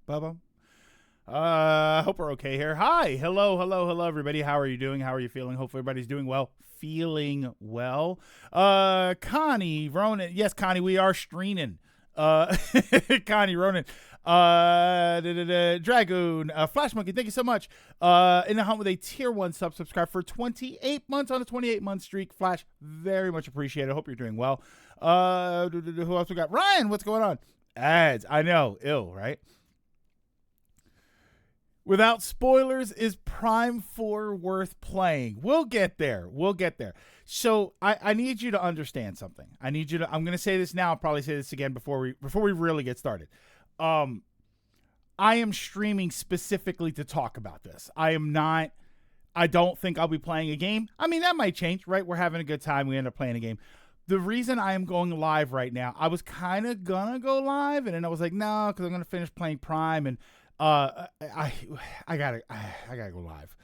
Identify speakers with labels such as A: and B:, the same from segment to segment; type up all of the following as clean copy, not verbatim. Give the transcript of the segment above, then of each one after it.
A: Bubba. Hope we're okay here. Hi, hello, everybody. How are you doing? How are you feeling? Hopefully everybody's doing well. Feeling well. Connie, Ronan. Yes, Connie, we are streaming. Connie, Ronan. Dragoon, Flash Monkey, thank you so much. In the hunt with a tier 1 subscribe for 28 months on a 28-month streak. Flash, very much appreciated. I hope you're doing well. Who else we got? Ryan, what's going on? Ads, I know, ill, right? Without spoilers, is Prime 4 worth playing? We'll get there. So I need you to understand something. I'm going to say this now. I'll probably say this again before we really get started. I am streaming specifically to talk about this. I don't think I'll be playing a game. I mean, that might change, right? We're having a good time. We end up playing a game. The reason I am going live right now, I was kind of going to go live, and then I was like, no, because I'm going to finish playing Prime, and I gotta go live.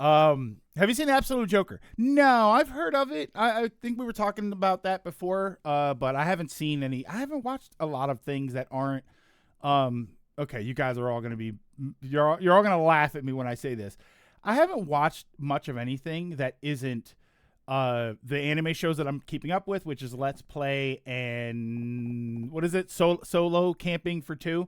A: Have you seen Absolute Joker? No, I've heard of it. I think we were talking about that before, but I haven't seen any. I haven't watched a lot of things that aren't. Okay, you guys are all gonna be. You're all gonna laugh at me when I say this. I haven't watched much of anything that isn't the anime shows that I'm keeping up with, which is Let's Play and what is it? Solo Camping for 2.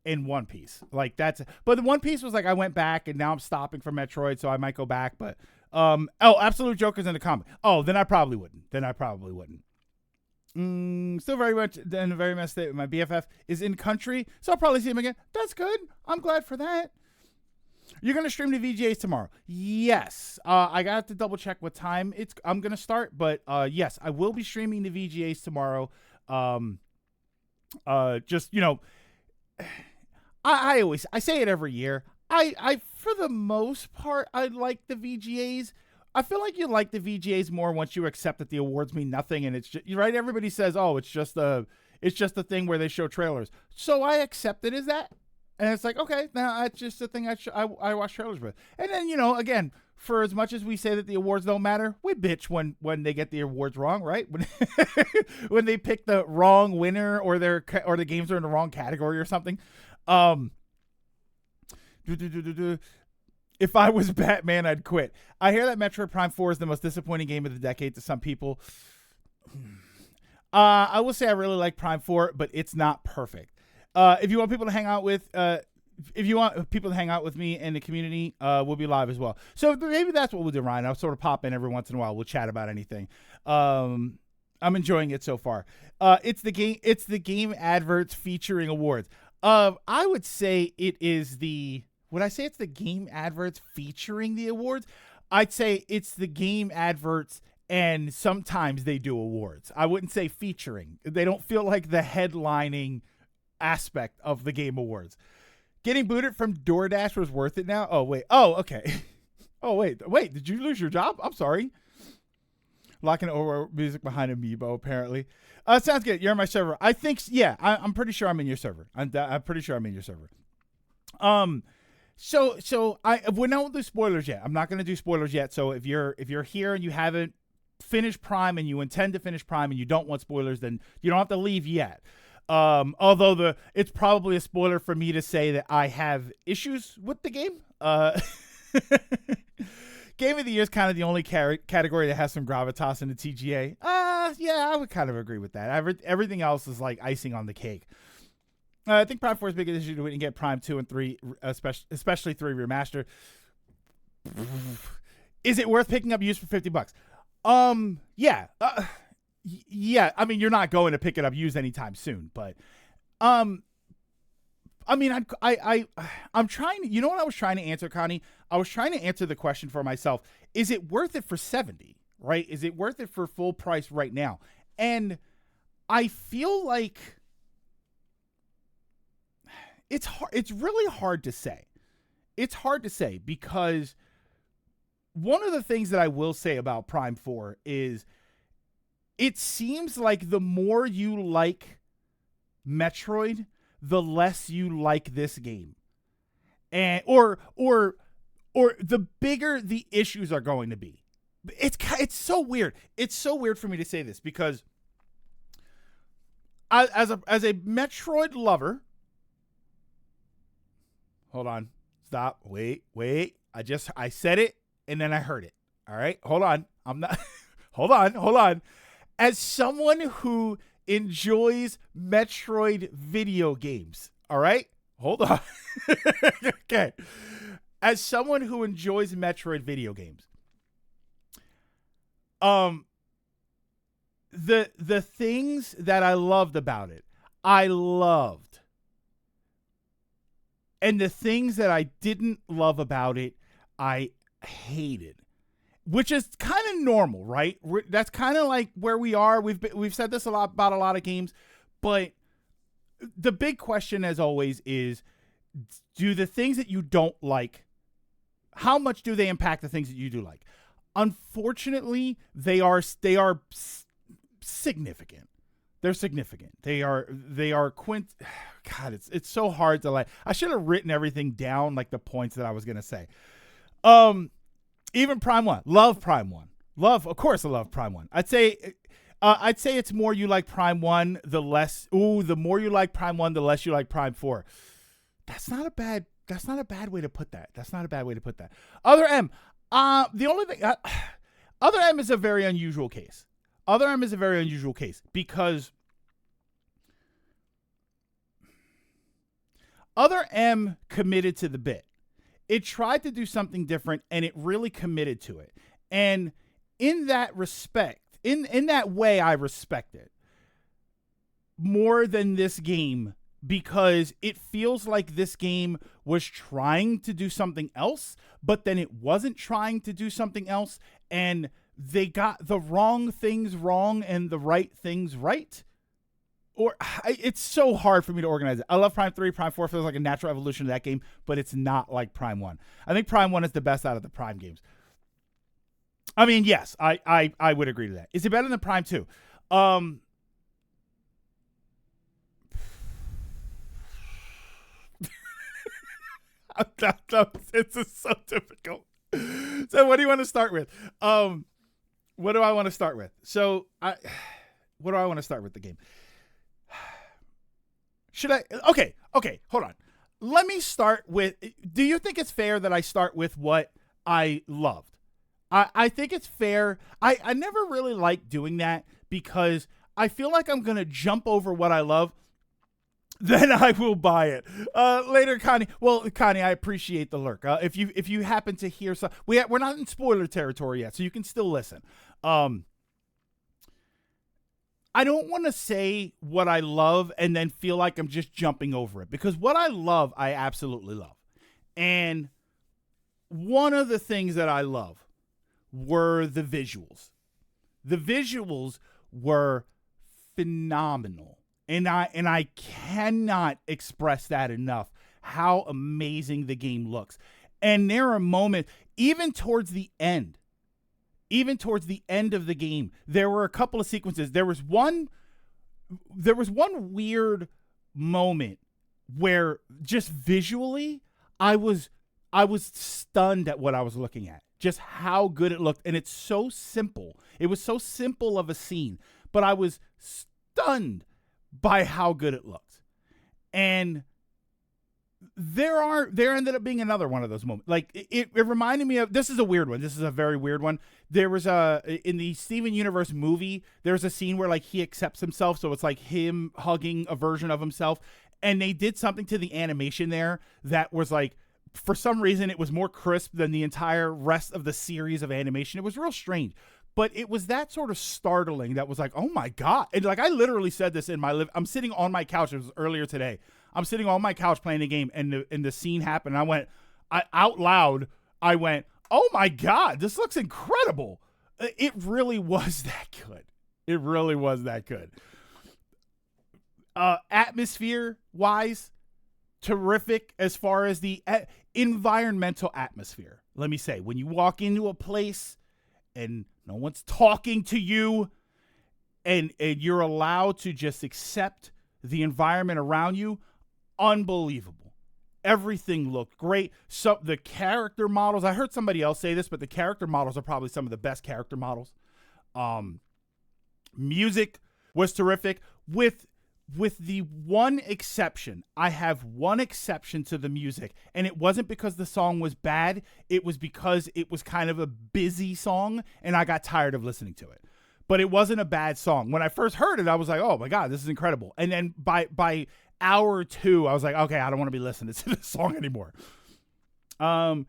A: In One Piece, like but the One Piece was like I went back and now I'm stopping for Metroid, so I might go back. But Absolute Joker's in the comic. Oh, then I probably wouldn't. Still very much in a very messed state. My BFF is in country, so I'll probably see him again. That's good. I'm glad for that. You're gonna stream the VGAs tomorrow? Yes. I got to double check what time I'm gonna start, but yes, I will be streaming the VGAs tomorrow. Just I say it every year. I for the most part, I like the VGAs. I feel like you like the VGAs more once you accept that the awards mean nothing, and it's just, right. Everybody says, "Oh, it's just a thing where they show trailers." So I accept it as that, and it's like, okay, now it's just a thing I watch trailers with. And then again, for as much as we say that the awards don't matter, we bitch when they get the awards wrong, right? When they pick the wrong winner or the games are in the wrong category or something. If I was Batman, I'd quit. I hear that Metroid Prime 4 is the most disappointing game of the decade to some people. I will say I really like Prime 4, but it's not perfect. If you want people to hang out with, me in the community, we'll be live as well. So maybe that's what we'll do, Ryan. I'll sort of pop in every once in a while. We'll chat about anything. I'm enjoying it so far. It's the game adverts featuring awards. I would say would I say it's the game adverts featuring the awards? I'd say it's the game adverts and sometimes they do awards. I wouldn't say featuring. They don't feel like the headlining aspect of the game awards. Getting booted from DoorDash was worth it now? Oh, wait. Oh, okay. Oh, wait. Did you lose your job? I'm sorry. Locking over music behind Amiibo, apparently. Sounds good. You're on my server. I think, yeah, I'm pretty sure I'm in your server. I'm pretty sure I'm in your server. So we don't do spoilers yet. I'm not going to do spoilers yet. So if you're here and you haven't finished Prime and you intend to finish Prime and you don't want spoilers, then you don't have to leave yet. Although it's probably a spoiler for me to say that I have issues with the game. Game of the Year is kind of the only category that has some gravitas in the TGA. Yeah, I would kind of agree with that. Everything else is like icing on the cake. I think Prime 4's biggest issue to get Prime 2 and 3, especially 3 Remastered. Is it worth picking up used for $50? Yeah. Yeah, I mean, you're not going to pick it up used anytime soon, but I mean, I'm trying to, what I was trying to answer, Connie? I was trying to answer the question for myself. Is it worth it for $70, right? Is it worth it for full price right now? And I feel like it's hard. It's really hard to say. It's hard to say because one of the things that I will say about Prime 4 is it seems like the more you like Metroid, the less you like this game. And or the bigger the issues are going to be. It's so weird. It's so weird for me to say this because as a Metroid lover, Hold on. Stop. Wait. I said it and then I heard it. All right. Hold on. I'm not. Hold on. As someone who enjoys Metroid video games, all right? Hold on. Okay. As someone who enjoys Metroid video games, the things that I loved about it, I loved. And the things that I didn't love about it, I hated. Which is kind of normal, right? That's kind of like where we are. We've said this a lot about a lot of games, but the big question, as always, is: do the things that you don't like, how much do they impact the things that you do like? Unfortunately, they are significant. They're significant. They are God, it's so hard to like. I should have written everything down, like the points that I was gonna say. Even Prime 1. Love Prime 1. Of course I love Prime 1. I'd say it's more you like Prime 1, the more you like Prime 1, the less you like Prime 4. That's not a bad way to put that. Other M. The only thing Other M is a very unusual case. Because Other M committed to the bit. It tried to do something different, and it really committed to it. And in that respect, in that way, I respect it more than this game, because it feels like this game was trying to do something else, but then it wasn't trying to do something else, and they got the wrong things wrong and the right things right. It's so hard for me to organize it. I love Prime 3. Prime 4 feels like a natural evolution of that game, but it's not like Prime 1. I think Prime 1 is the best out of the Prime games. I mean, yes, I would agree to that. Is it better than Prime 2? It's just so difficult. So what do you want to start with? What do I want to start with? What do I want to start with the game? Should I? Okay, hold on. Let me start with, do you think it's fair that I start with what I loved? I think it's fair. I never really like doing that because I feel like I'm going to jump over what I love. Then I will buy it later, Connie. Well, Connie, I appreciate the lurk. If you happen to hear some, we're not in spoiler territory yet, so you can still listen. I don't want to say what I love and then feel like I'm just jumping over it, because what I love, I absolutely love. And one of the things that I love were the visuals. The visuals were phenomenal. And I cannot express that enough, how amazing the game looks. And there are moments, even towards the end of the game, there were a couple of sequences. There was one weird moment where just visually I was stunned at what I was looking at. Just how good it looked. And it's so simple. It was so simple of a scene, but I was stunned by how good it looked. And there ended up being another one of those moments. Like it reminded me of, this is a weird one. This is a very weird one. There was in the Steven Universe movie, there's a scene where like he accepts himself. So it's like him hugging a version of himself. And they did something to the animation there that was like, for some reason, it was more crisp than the entire rest of the series of animation. It was real strange. But it was that sort of startling that was like, oh my God. And like, I literally said this in my I'm sitting on my couch. It was earlier today. I'm sitting on my couch playing the game, and the scene happened. And out loud, I went, oh my God, this looks incredible. It really was that good. It really was that good. Atmosphere-wise, terrific as far as the environmental atmosphere. Let me say, when you walk into a place and no one's talking to you, and you're allowed to just accept the environment around you, unbelievable. Everything looked great. So the character models, I heard somebody else say this, but the character models are probably some of the best character models. Music was terrific with with the one exception, I have one exception to the music, and it wasn't because the song was bad. It was because it was kind of a busy song, and I got tired of listening to it. But it wasn't a bad song. When I first heard it, I was like, oh my God, this is incredible. And then by hour 2, I was like, okay, I don't want to be listening to this song anymore. I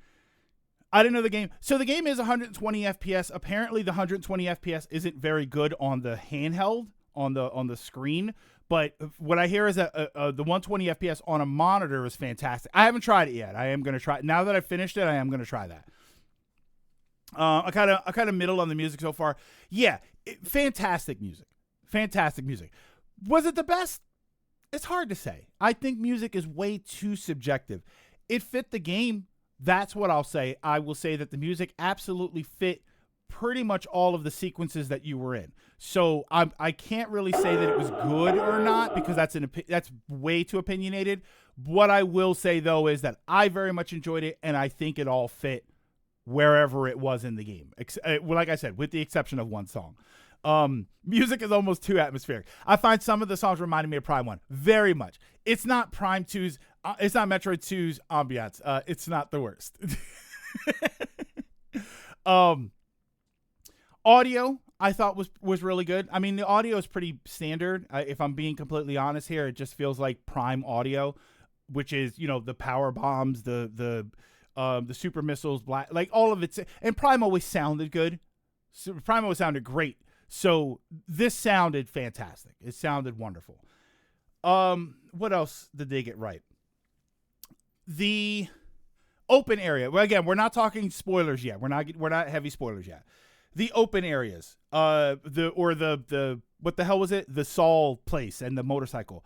A: didn't know the game. So the game is 120 FPS. Apparently the 120 FPS isn't very good on the handheld, on the screen. But what I hear is that the 120 FPS on a monitor is fantastic. I haven't tried it yet. I am going to try it. Now that I've finished it, I am going to try that. I kind of middle on the music so far. Yeah, fantastic music. Fantastic music. Was it the best? It's hard to say. I think music is way too subjective. It fit the game. That's what I'll say. I will say that the music absolutely fit pretty much all of the sequences that you were in. So I can't really say that it was good or not because that's way too opinionated. What I will say, though, is that I very much enjoyed it, and I think it all fit wherever it was in the game. Like I said, with the exception of one song. Music is almost too atmospheric. I find some of the songs reminding me of Prime 1 very much. It's not Prime 2's, it's not Metroid 2's ambiance. It's not the worst. Audio, I thought was really good. I mean, the audio is pretty standard. If I'm being completely honest here, it just feels like Prime audio, which is, the power bombs, the super missiles, like all of it. And Prime always sounded good. Prime always sounded great. So this sounded fantastic. It sounded wonderful. What else did they get right? The open area. Well, again, we're not talking spoilers yet. We're not heavy spoilers yet. The open areas. The what the hell was it? The Saul place and the motorcycle.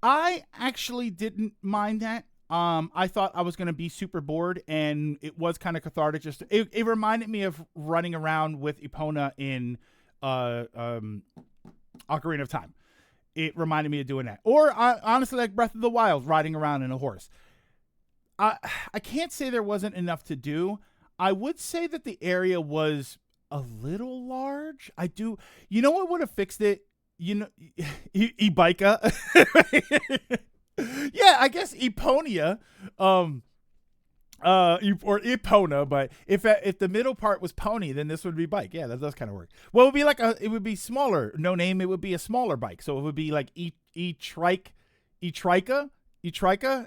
A: I actually didn't mind that. I thought I was going to be super bored, and it was kind of cathartic. It reminded me of running around with Epona in Ocarina of Time. It reminded me of doing that. Or honestly, like Breath of the Wild, riding around in a horse. I can't say there wasn't enough to do. I would say that the area was a little large. I do. You know what would have fixed it? Ibika. Yeah, I guess Eponia, or Epona, but if the middle part was pony, then this would be bike. Yeah, that does kind of work. Well, it would be it would be smaller. No name, it would be a smaller bike. So it would be like Etrika.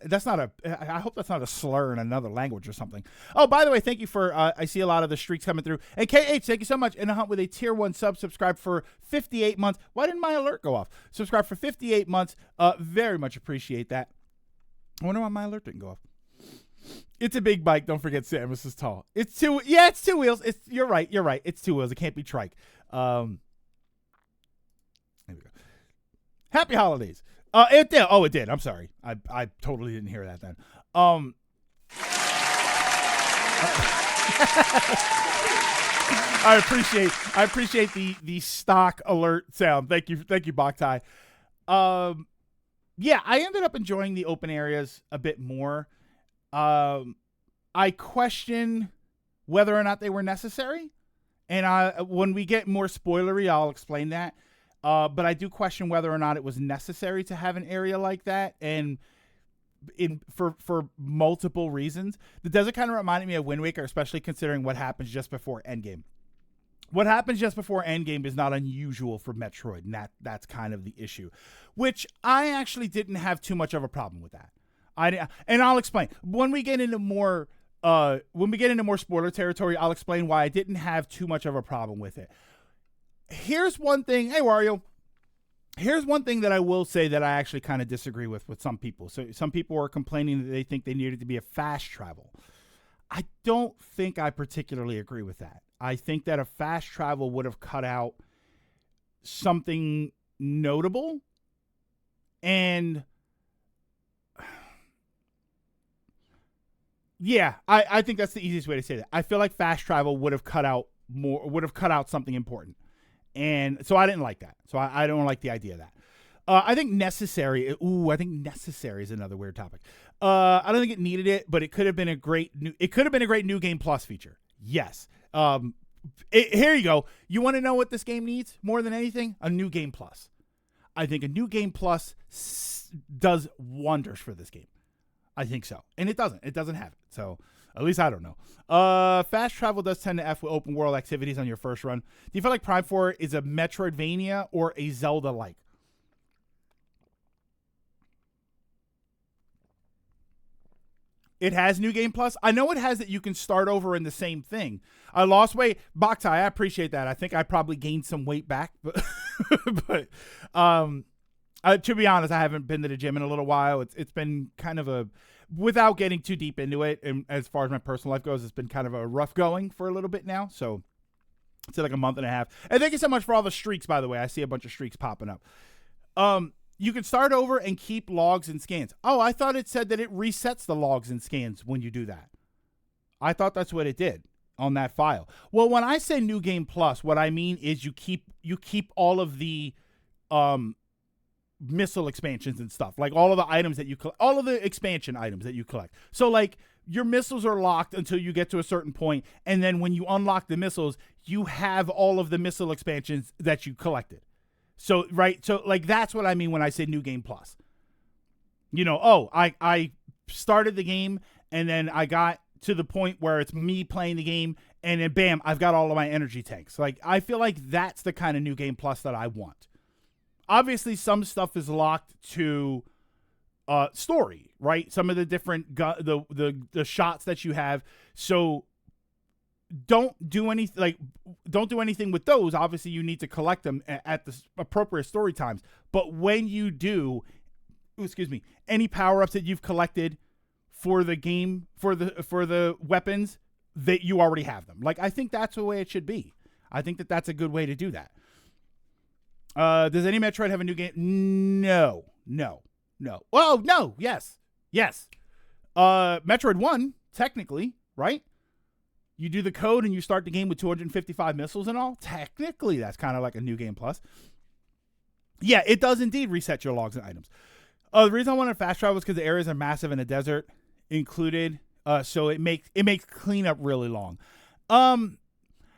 A: That's not I hope that's not a slur in another language or something. Oh, by the way, thank you for, I see a lot of the streaks coming through. And KH, thank you so much. In a hunt with a tier 1 subscribe for 58 months. Why didn't my alert go off? Subscribe for 58 months. Very much appreciate that. I wonder why my alert didn't go off. It's a big bike. Don't forget Samus is tall. It's two wheels. You're right. It's 2 wheels. It can't be trike. There we go. Happy holidays. It did. Oh, it did. I'm sorry. I totally didn't hear that then. I appreciate the stock alert sound. Thank you, Boktai. Yeah, I ended up enjoying the open areas a bit more. I question whether or not they were necessary, and when we get more spoilery, I'll explain that. But I do question whether or not it was necessary to have an area like that, and for multiple reasons. The desert kind of reminded me of Wind Waker, especially considering what happens just before Endgame. What happens just before Endgame is not unusual for Metroid, and that's kind of the issue, which I actually didn't have too much of a problem with that. And I'll explain when we get into more spoiler territory. I'll explain why I didn't have too much of a problem with it. Here's one thing. Hey, Wario. Here's one thing that I will say that I actually kind of disagree with some people. So some people are complaining that they think they needed to be a fast travel. I don't think I particularly agree with that. I think that a fast travel would have cut out something notable. And yeah, I think that's the easiest way to say that. I feel like fast travel would have cut out something important. And so I didn't like that. So I don't like the idea of that. I think necessary. I think necessary is another weird topic. I don't think it needed it, but it could have been a great new game plus feature. Yes. Here you go. You want to know what this game needs more than anything? A new game plus. I think a New Game Plus does wonders for this game. I think so. And it doesn't. It doesn't have it. So at least I don't know. Fast travel does tend to F with open world activities on your first run. Do you feel like Prime 4 is a Metroidvania or a Zelda-like? It has New Game Plus. I know it has that you can start over in the same thing. I lost weight. Boktai, I appreciate that. I think I probably gained some weight back. But to be honest, I haven't been to the gym in a little while. It's been kind of a, without getting too deep into it, and as far as my personal life goes, it's been kind of a rough going for a little bit now. So it's like a month and a half. And thank you so much for all the streaks, by the way. I see a bunch of streaks popping up. You can start over and keep logs and scans. Oh, I thought it said that it resets the logs and scans when you do that. I thought that's what it did on that file. Well, when I say New Game Plus, what I mean is you keep all of the missile expansions and stuff, like all of the items that you collect, all of the expansion items that you collect. So like your missiles are locked until you get to a certain point, and then when you unlock the missiles, you have all of the missile expansions that you collected. So, right, so like that's what I mean when I say New Game Plus. You know, oh, I started the game and then I got to the point where it's me playing the game and then bam, I've got all of my energy tanks. Like I feel like that's the kind of New Game Plus that I want. Obviously, some stuff is locked to story, right? Some of the different the shots that you have. So don't do anything with those. Obviously, you need to collect them at the appropriate story times. But when you do, any power-ups that you've collected for the game, for the weapons, that you already have them. Like, I think that's the way it should be. I think that that's a good way to do that. Does any Metroid have a new game? No. Oh, no. Yes. Metroid 1, technically, right? You do the code and you start the game with 255 missiles and all. Technically, that's kind of like a New Game Plus. Yeah, it does indeed reset your logs and items. The reason I wanted fast travel is because the areas are massive and the desert included. So it makes cleanup really long.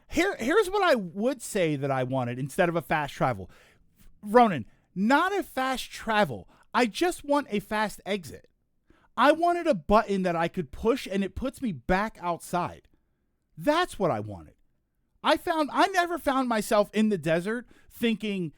A: Here's what I would say that I wanted instead of a fast travel. Ronan, not a fast travel. I just want a fast exit. I wanted a button that I could push and it puts me back outside. That's what I wanted. I never found myself in the desert thinking,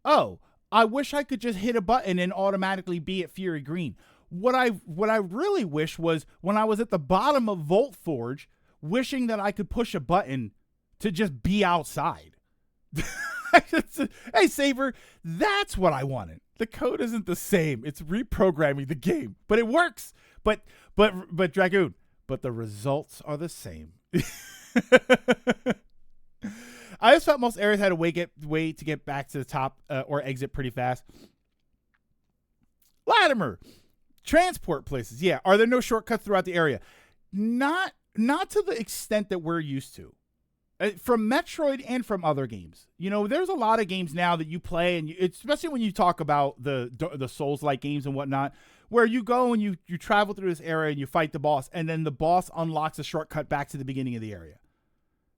A: oh, I wish I could just hit a button and automatically be at Fury Green. What I really wish was when I was at the bottom of Volt Forge, wishing that I could push a button to just be outside. Hey, Saber, that's what I wanted. The code isn't the same. It's reprogramming the game, but it works. But Dragoon, but the results are the same. I just felt most areas had a way to get back to the top or exit pretty fast. Latimer, transport places. Yeah, are there no shortcuts throughout the area? Not to the extent that we're used to. From Metroid and from other games. You know, there's a lot of games now that you play, and especially when you talk about the Souls-like games and whatnot, where you go and you travel through this area and you fight the boss, and then the boss unlocks a shortcut back to the beginning of the area.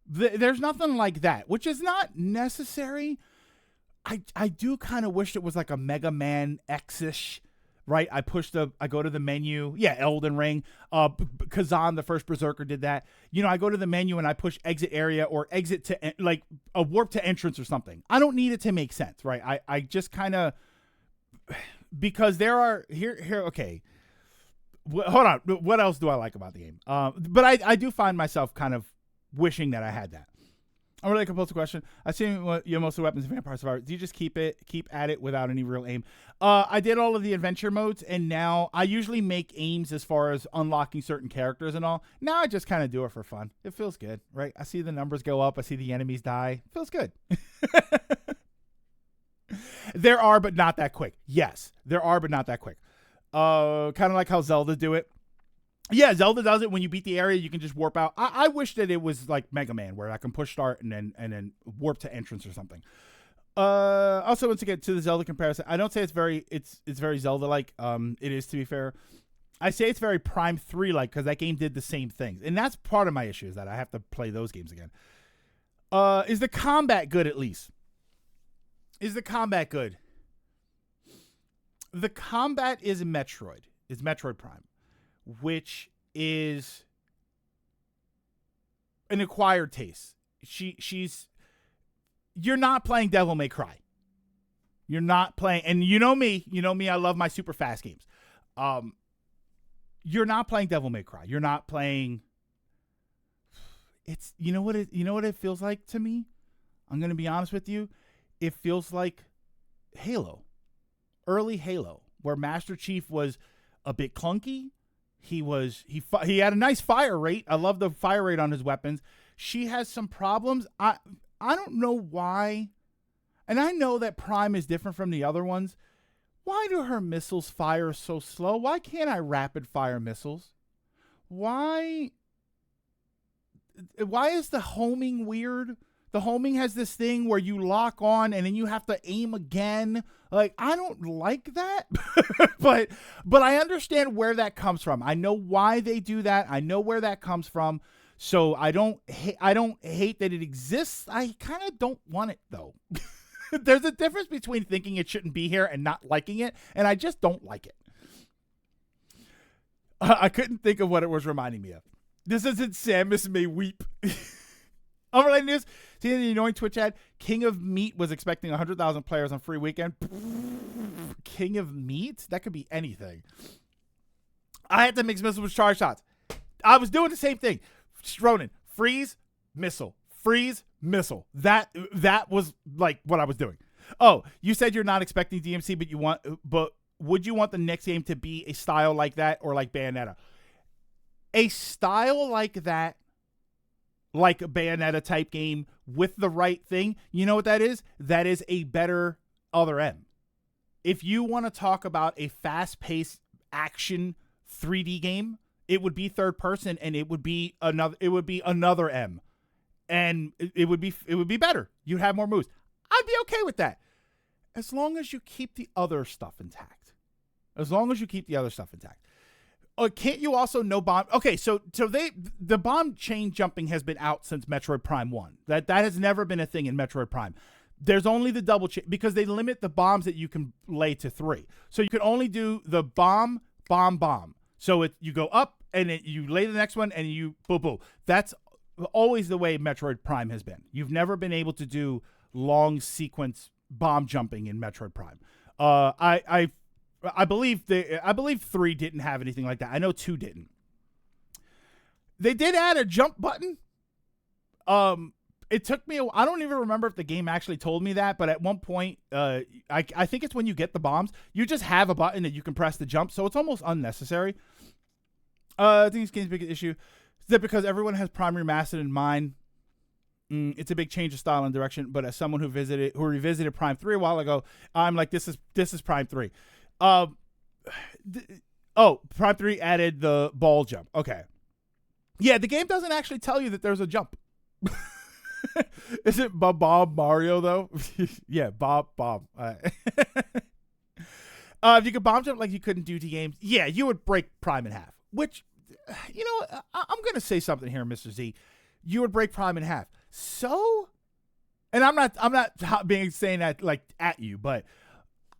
A: There's nothing like that, which is not necessary. I do kind of wish it was like a Mega Man X-ish, right? I go to the menu. Yeah, Elden Ring. Kazan, the first Berserker, did that. You know, I go to the menu and I push exit area or exit to like a warp to entrance or something. I don't need it to make sense, right? I just kind of, because there are here. Okay, hold on. What else do I like about the game? But I do find myself kind of wishing that I had that. A really compulsive question. I see you most of the weapons in Vampire Survivor. Do you just keep at it without any real aim? I did all of the adventure modes, and now I usually make aims as far as unlocking certain characters and all. Now I just kind of do it for fun. It feels good, right? I see the numbers go up. I see the enemies die. It feels good. There are, but not that quick. Yes, there are, but not that quick. Kind of like how Zelda do it. Yeah, Zelda does it. When you beat the area, you can just warp out. I wish that it was like Mega Man, where I can push start and then warp to entrance or something. Also, once again, to the Zelda comparison, I don't say it's very Zelda-like. It is, to be fair. I say it's very Prime 3-like because that game did the same things. And that's part of my issue, is that I have to play those games again. Is the combat good, at least? Is the combat good? the combat is Metroid Prime, which is an acquired taste. You're not playing Devil May Cry. You're not playing, and you know me, I love my super fast games. You're not playing Devil May Cry. You're not playing. It's you know what it feels like to me. I'm gonna be honest with you. It feels like Halo, early Halo, where Master Chief was a bit clunky. He had a nice fire rate. I love the fire rate on his weapons. She has some problems. I don't know why, and I know that Prime is different from the other ones. Why do her missiles fire so slow? Why can't I rapid fire missiles? Why is the homing weird? The homing has this thing where you lock on and then you have to aim again. Like, I don't like that, but I understand where that comes from. I know why they do that. I know where that comes from. So I don't hate that it exists. I kind of don't want it though. There's a difference between thinking it shouldn't be here and not liking it, and I just don't like it. I couldn't think of what it was reminding me of. This isn't Samus May Weep. Unrelated news. See the annoying Twitch ad? King of Meat was expecting 100,000 players on free weekend. King of Meat? That could be anything. I had to mix missiles with charge shots. I was doing the same thing. Ronin, freeze, missile. Freeze, missile. That was like what I was doing. Oh, you said you're not expecting DMC, but would you want the next game to be a style like that or like Bayonetta? A style like that, like a Bayonetta type game with the right thing, you know what that is? That is a better Other M. If you want to talk about a fast-paced action 3D game, it would be third person and it would be another M. And it would be better. You'd have more moves. I'd be okay with that. As long as you keep the other stuff intact. Can't you also no bomb? Okay, so the bomb chain jumping has been out since Metroid Prime 1. That has never been a thing in Metroid Prime. There's only the double chain because they limit the bombs that you can lay to 3. So you can only do the bomb. So you go up and you lay the next one and you boom. That's always the way Metroid Prime has been. You've never been able to do long sequence bomb jumping in Metroid Prime. I believe 3 didn't have anything like that. I know 2 didn't. They did add a jump button. It took me I don't even remember if the game actually told me that, but at one point, I think it's when you get the bombs, you just have a button that you can press to jump, so it's almost unnecessary. I think this game's biggest issue is that because everyone has Prime Remastered in mind, it's a big change of style and direction, but as someone who revisited Prime 3 a while ago, I'm like, this is Prime 3. Prime 3 added the ball jump. Okay. Yeah, the game doesn't actually tell you that there's a jump. Is it Bob Mario, though? Yeah, Bob. If you could bomb jump like you couldn't do to games, yeah, you would break Prime in half. Which, I'm going to say something here, Mr. Z. You would break Prime in half. So, and I'm not saying that like at you, but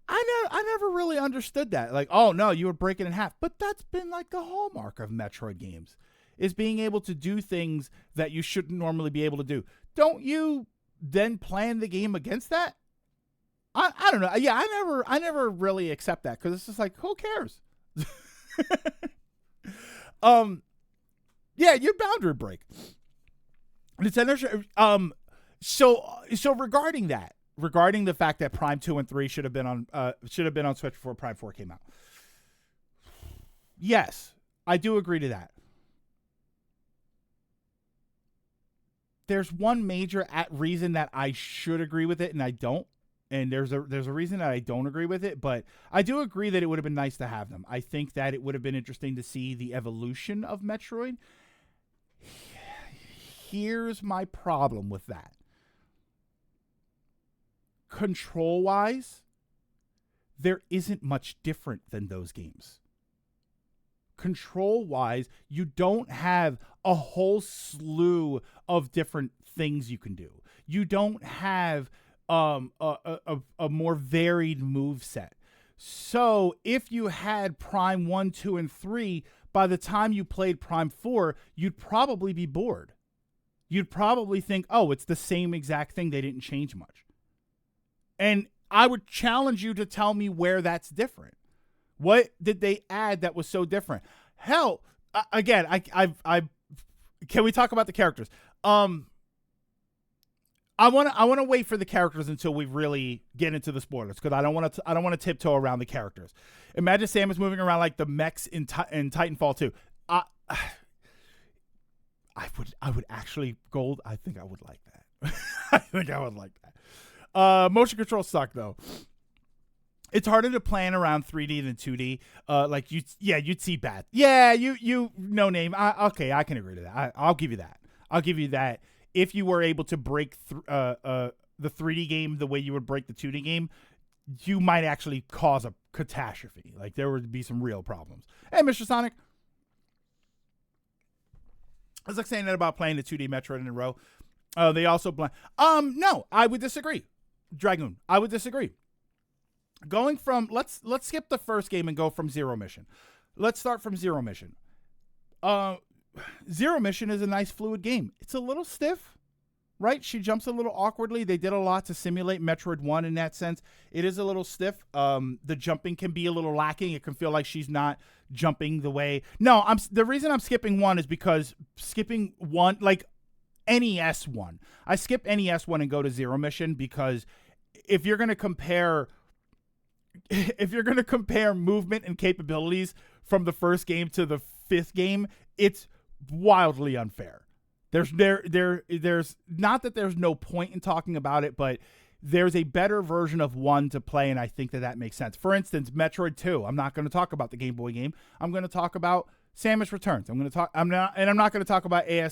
A: I never really understood that. Like, oh no, you would break it in half. But that's been like the hallmark of Metroid games, is being able to do things that you shouldn't normally be able to do. Don't you then plan the game against that? I don't know. Yeah, I never really accept that because it's just like, who cares? Yeah, you boundary break. So regarding the fact that Prime 2 and 3 should have been on Switch before Prime 4 came out. Yes, I do agree to that. There's one major reason that I should agree with it and I don't. And there's a reason that I don't agree with it, but I do agree that it would have been nice to have them. I think that it would have been interesting to see the evolution of Metroid. Here's my problem with that. Control-wise, there isn't much different than those games. Control-wise, you don't have a whole slew of different things you can do. You don't have a more varied move set. So if you had Prime 1, 2, and 3, by the time you played Prime 4, you'd probably be bored. You'd probably think, oh, it's the same exact thing. They didn't change much. And I would challenge you to tell me where that's different. What did they add that was so different? Hell, again, I can we talk about the characters? I want to wait for the characters until we really get into the spoilers, because I don't want to tiptoe around the characters. Imagine Samus moving around like the mechs in Titanfall 2. I would actually, Gold, I think I would like that. I think I would like that. Motion controls suck though. It's harder to plan around 3D than 2D. Like you'd see bad. Yeah, you no name. Okay, I can agree to that. I'll give you that. I'll give you that. If you were able to break the 3D game the way you would break the 2D game, you might actually cause a catastrophe. Like there would be some real problems. Hey, Mr. Sonic. I was like saying that about playing the 2D Metroid in a row. They also no, I would disagree. Dragoon, I would disagree. Going from let's skip the first game and go from Zero Mission. Let's start from Zero Mission. Zero Mission is a nice fluid game. It's a little stiff, right? She jumps a little awkwardly. They did a lot to simulate Metroid 1 in that sense. It is a little stiff. The jumping can be a little lacking. It can feel like she's not jumping the way. No, the reason I'm skipping 1 is because skipping 1, like NES 1. I skip NES 1 and go to Zero Mission because if you're going to compare movement and capabilities from the first game to the fifth game, it's wildly unfair. There's not that there's no point in talking about it, but there's a better version of 1 to play, and I think that makes sense. For instance, Metroid 2. I'm not going to talk about the Game Boy game. I'm going to talk about Samus Returns. I'm not going to talk about AMR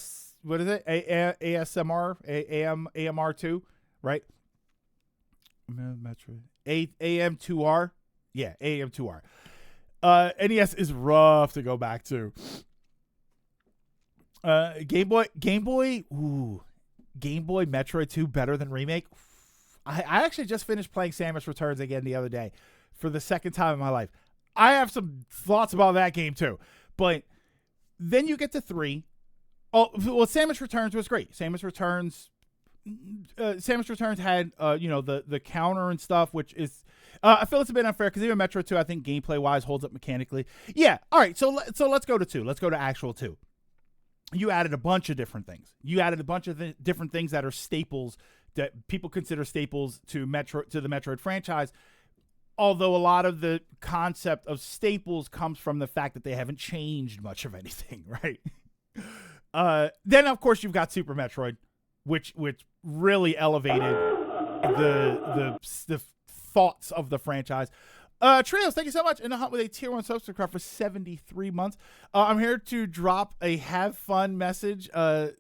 A: 2, right? Metroid AM2R. Yeah, AM2R. NES is rough to go back to. Game Boy Metroid 2 better than Remake. I actually just finished playing Samus Returns again the other day for the second time in my life. I have some thoughts about that game too. But then you get to 3. Oh, well, Samus Returns was great. Samus Returns had the counter and stuff, which is I feel it's a bit unfair because even Metroid 2, I think gameplay wise holds up mechanically. Yeah, all right. So let's go to 2. Let's go to actual 2. You added a bunch of different things. You added a bunch of different things that are staples that people consider staples to the Metroid franchise. Although a lot of the concept of staples comes from the fact that they haven't changed much of anything, right? Then of course you've got Super Metroid, which really elevated the thoughts of the franchise. Trios, thank you so much. In the hunt with a tier 1 subscriber for 73 months. I'm here to drop a have fun message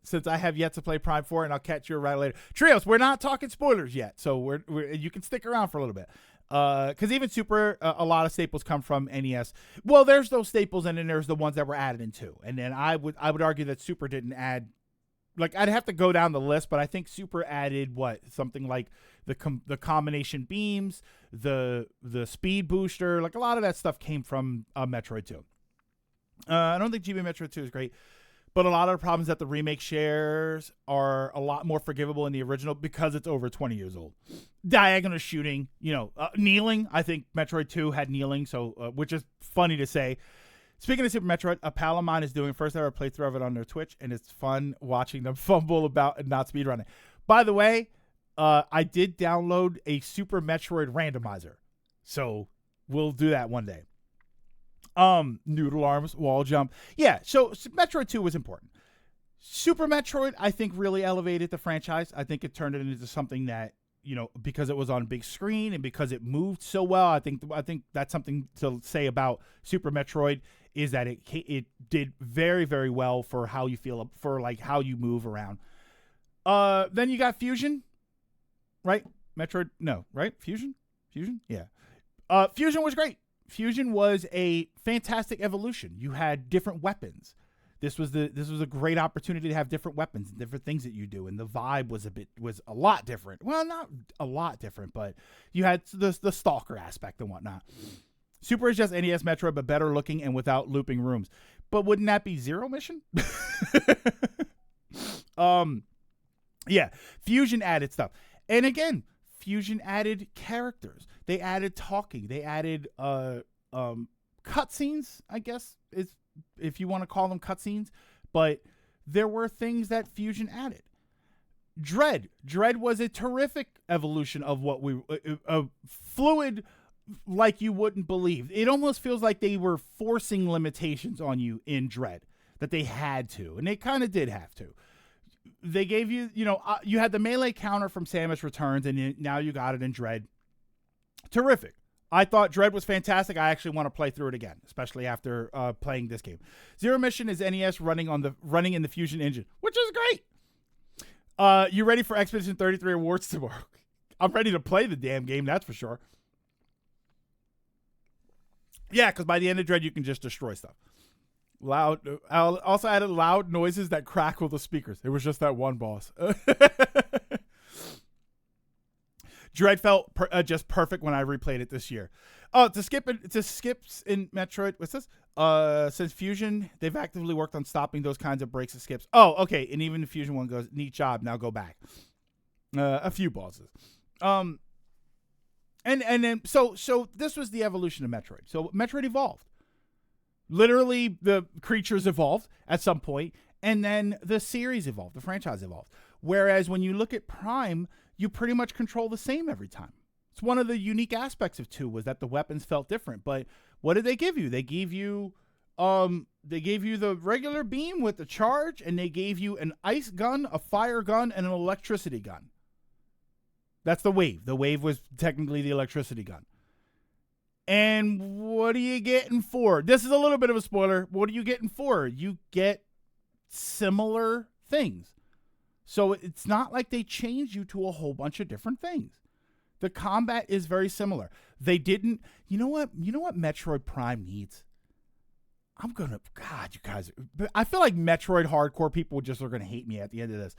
A: since I have yet to play Prime 4, and I'll catch you right later. Trios, we're not talking spoilers yet, so you can stick around for a little bit. Because even Super, a lot of staples come from NES. Well, there's those staples, and then there's the ones that were added in 2. And then I would argue that Super didn't add. Like, I'd have to go down the list, but I think Super added something like the combination beams, the speed booster. Like, a lot of that stuff came from Metroid 2. I don't think GB Metroid 2 is great, but a lot of the problems that the remake shares are a lot more forgivable in the original because it's over 20 years old. Diagonal shooting, kneeling. I think Metroid 2 had kneeling, so which is funny to say. Speaking of Super Metroid, a pal of mine is doing first ever playthrough of it on their Twitch, and it's fun watching them fumble about and not speedrunning. By the way, I did download a Super Metroid randomizer, so we'll do that one day. Noodle arms, wall jump. Yeah, so Metroid 2 was important. Super Metroid, I think, really elevated the franchise. I think it turned it into something that, because it was on big screen and because it moved so well, I think that's something to say about Super Metroid is that it did very, very well for how you feel, for like how you move around. Then you got Fusion, right? Metroid, no, right? Fusion, yeah. Fusion was great. Fusion was a fantastic evolution. You had different weapons. This was a great opportunity to have different weapons and different things that you do, and the vibe was a lot different. Well, not a lot different, but you had the stalker aspect and whatnot. Super is just NES Metroid, but better looking and without looping rooms. But wouldn't that be Zero Mission? Yeah, Fusion added stuff, and again, Fusion added characters. They added talking. They added cutscenes, I guess, is if you want to call them cutscenes, but there were things that Fusion added. Dread was a terrific evolution of what we fluid, like you wouldn't believe. It almost feels like they were forcing limitations on you in Dread, that they had to, and they kind of did have to. They gave you, you had the melee counter from Samus Returns, and now you got it in Dread. Terrific. I thought Dread was fantastic. I actually want to play through it again, especially after playing this game. Zero Mission is NES running in the Fusion engine, which is great. You ready for Expedition 33 awards tomorrow? I'm ready to play the damn game, that's for sure. Yeah, because by the end of Dread, you can just destroy stuff. I also added loud noises that crackle the speakers. It was just that one boss. Dread felt just perfect when I replayed it this year. Oh, to skips in Metroid. What's this? Since Fusion, they've actively worked on stopping those kinds of breaks and skips. Oh, okay. And even the Fusion one goes, neat job. Now go back. A few bosses. And then so this was the evolution of Metroid. So Metroid evolved. Literally, the creatures evolved at some point, and then the series evolved. The franchise evolved. Whereas when you look at Prime, you pretty much control the same every time. It's one of the unique aspects of 2 was that the weapons felt different. But what did they give you? They gave you the regular beam with the charge, and they gave you an ice gun, a fire gun, and an electricity gun. That's the wave. The wave was technically the electricity gun. And what are you getting for? This is a little bit of a spoiler. What are you getting for? You get similar things. So it's not like they changed you to a whole bunch of different things. The combat is very similar. They didn't, you know what Metroid Prime needs? God, you guys, I feel like Metroid hardcore people just are going to hate me at the end of this.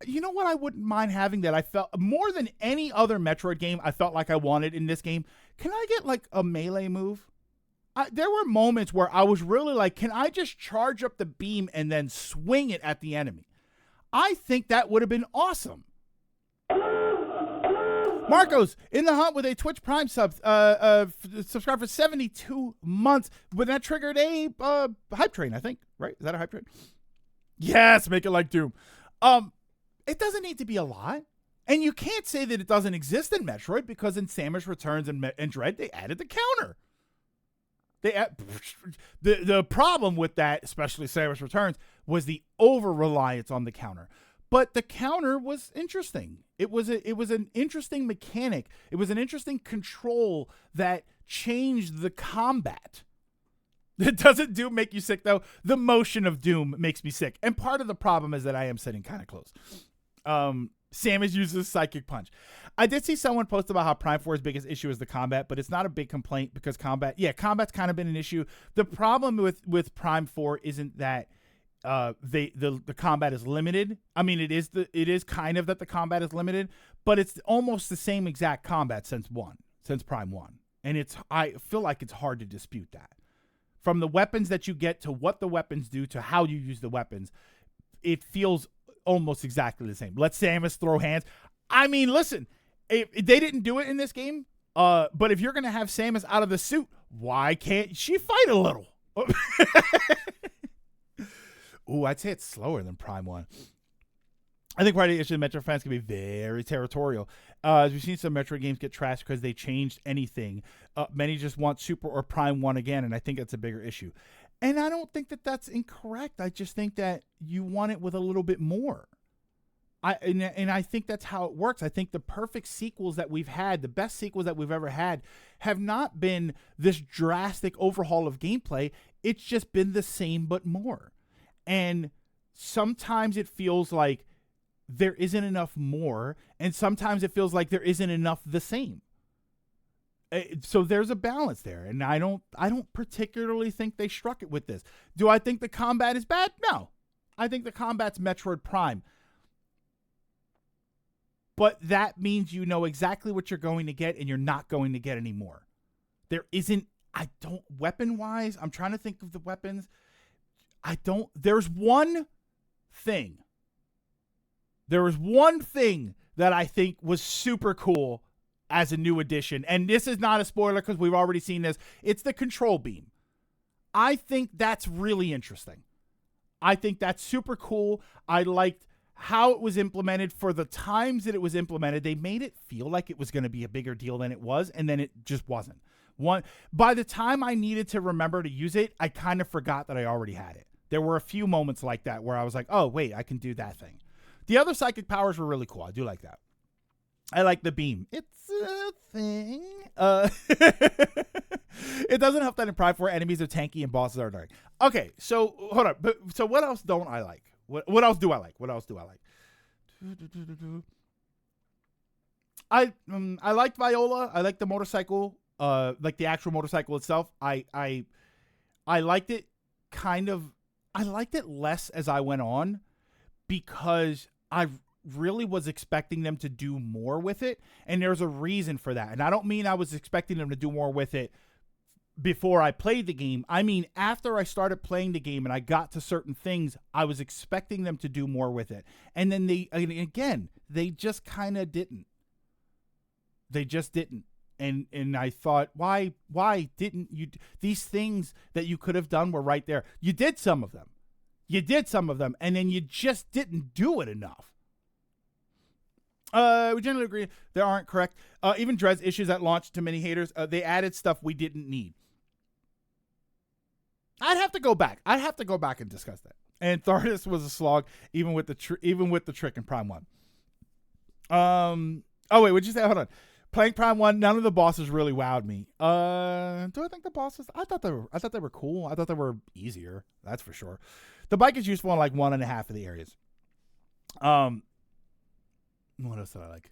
A: You know what I wouldn't mind having that I felt more than any other Metroid game I felt like I wanted in this game? Can I get like a melee move? There were moments where I was really like, can I just charge up the beam and then swing it at the enemy? I think that would have been awesome. Marcos in the hunt with a Twitch Prime subscribe for 72 months. When that triggered a hype train, I think, right? Is that a hype train? Yes, make it like Doom. It doesn't need to be a lot. And you can't say that it doesn't exist in Metroid because in Samus Returns and Dread, they added the counter. The problem with that, especially Samus Returns, was the over-reliance on the counter. But the counter was interesting. It was an interesting mechanic. It was an interesting control that changed the combat. It doesn't Doom make you sick, though. The motion of Doom makes me sick. And part of the problem is that I am sitting kind of close. Samus uses Psychic Punch. I did see someone post about how Prime 4's biggest issue is the combat, but it's not a big complaint because combat's kind of been an issue. The problem with Prime 4 isn't that the combat is limited. I mean, it is kind of that the combat is limited, but it's almost the same exact combat since Prime 1. And I feel like it's hard to dispute that. From the weapons that you get to what the weapons do to how you use the weapons, it feels almost exactly the same. Let Samus throw hands. I mean, listen, they didn't do it in this game, but if you're going to have Samus out of the suit, why can't she fight a little? Ooh, I'd say it's slower than Prime 1. I think part of the issue Metro fans can be very territorial. We've seen some Metro games get trashed because they changed anything. Many just want Super or Prime 1 again, and I think that's a bigger issue. And I don't think that that's incorrect. I just think that you want it with a little bit more. And I think that's how it works. I think the perfect sequels that we've had, the best sequels that we've ever had, have not been this drastic overhaul of gameplay. It's just been the same but more. And sometimes it feels like there isn't enough more, and sometimes it feels like there isn't enough the same. So there's a balance there, and I don't particularly think they struck it with this. Do I think the combat is bad? No. I think the combat's Metroid Prime. But that means you know exactly what you're going to get, and you're not going to get any more. There isn't, weapon-wise, I'm trying to think of the weapons. There's one thing. There was one thing that I think was super cool as a new addition, and this is not a spoiler because we've already seen this. It's the control beam. I think that's really interesting. I think that's super cool. I liked how it was implemented for the times that it was implemented. They made it feel like it was going to be a bigger deal than it was, and then it just wasn't. By the time I needed to remember to use it, I kind of forgot that I already had it. There were a few moments like that where I was like, oh, wait, I can do that thing. The other psychic powers were really cool. I do like that. I like the beam. It's a thing. It doesn't help that in Prime 4 enemies are tanky and bosses are dark. Okay, so hold on. So what else don't I like? What else do I like? What else do I like? I liked Viola. I liked the motorcycle. Like the actual motorcycle itself. I liked it kind of. I liked it less as I went on because I really was expecting them to do more with it, and there's a reason for that. And I don't mean I was expecting them to do more with it before I played the game. I mean, after I started playing the game and I got to certain things, I was expecting them to do more with it. And then they just kind of didn't. They just didn't. And I thought, why didn't you? These things that you could have done were right there. You did some of them. And then you just didn't do it enough. We generally agree they aren't correct. Even Dred's issues at launch to many haters. They added stuff we didn't need. I'd have to go back and discuss that. And Thardis was a slog, even with the trick in Prime 1. Oh wait, what'd you say? Hold on. Playing Prime 1, none of the bosses really wowed me. Do I think the bosses? I thought they were cool. I thought they were easier. That's for sure. The bike is useful in like 1.5 of the areas. What else did I like?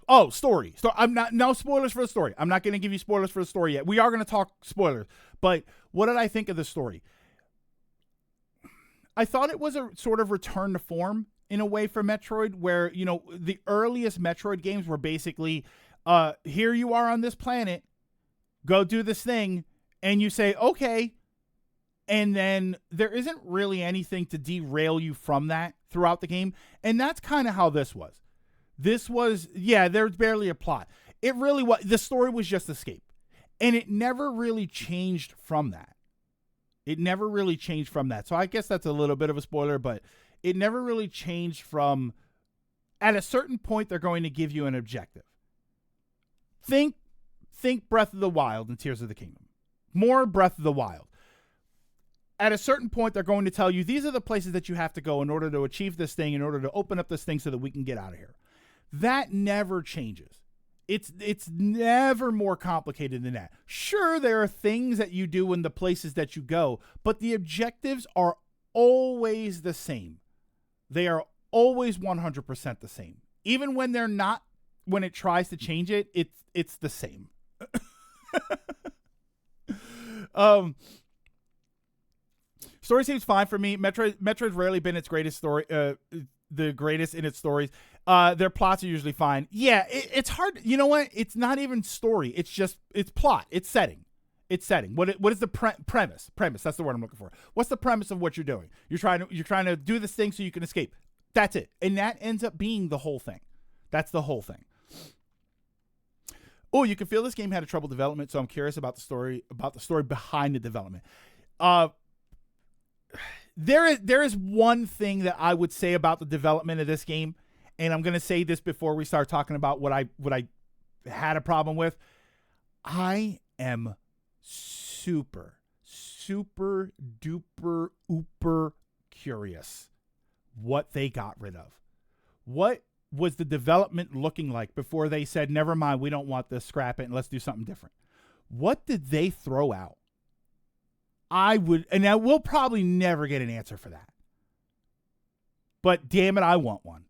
A: Oh, story. So no spoilers for the story. I'm not going to give you spoilers for the story yet. We are going to talk spoilers. But what did I think of the story? I thought it was a sort of return to form in a way for Metroid, where, you know, the earliest Metroid games were basically, here you are on this planet, go do this thing, and you say, okay, and then there isn't really anything to derail you from that throughout the game, and that's kind of how this was. There's barely a plot. It really was, the story was just escape, and it never really changed from that. So I guess that's a little bit of a spoiler, but it never really changed from, at a certain point, they're going to give you an objective. Think Breath of the Wild and Tears of the Kingdom. More Breath of the Wild. At a certain point, they're going to tell you, these are the places that you have to go in order to achieve this thing, in order to open up this thing so that we can get out of here. That never changes. It's never more complicated than that. Sure, there are things that you do in the places that you go, but the objectives are always the same. They are always 100% the same. Even when they're not, when it tries to change it, it's the same. Story seems fine for me. Metroid's rarely been its greatest story, the greatest in its stories. Their plots are usually fine. Yeah, it's hard. You know what? It's not even story. It's plot. It's setting. What is the premise? That's the word I'm looking for. What's the premise of what you're doing? You're trying to do this thing so you can escape. That's it. And that ends up being the whole thing. That's the whole thing. Oh, you can feel this game had a trouble development, so I'm curious about the story behind the development. There is one thing that I would say about the development of this game, and I'm going to say this before we start talking about what I had a problem with. I am super duper ooper curious what they got rid of. What was the development looking like before they said, never mind, we don't want this, scrap it, and let's do something different? What did they throw out? I will probably never get an answer for that. But damn it, I want one.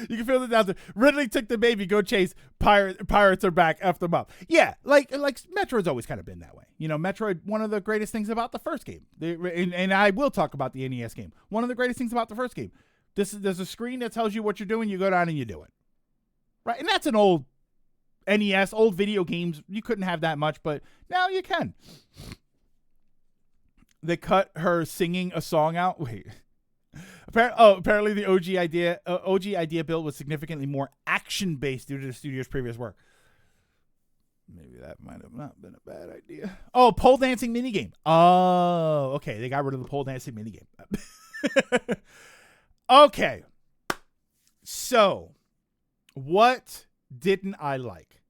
A: You can feel the down. Ridley took the baby. Go chase. Pirates are back. F them up. Yeah, like Metroid's always kind of been that way. You know, Metroid. One of the greatest things about the first game, and I will talk about the NES game. One of the greatest things about the first game. There's a screen that tells you what you're doing. You go down and you do it. Right, and that's an old NES, old video games. You couldn't have that much, but now you can. They cut her singing a song out. Wait. Apparently the OG idea build was significantly more action-based due to the studio's previous work. Maybe that might have not been a bad idea. Oh, pole dancing minigame. Oh, okay. They got rid of the pole dancing minigame. Okay. So, what didn't I like?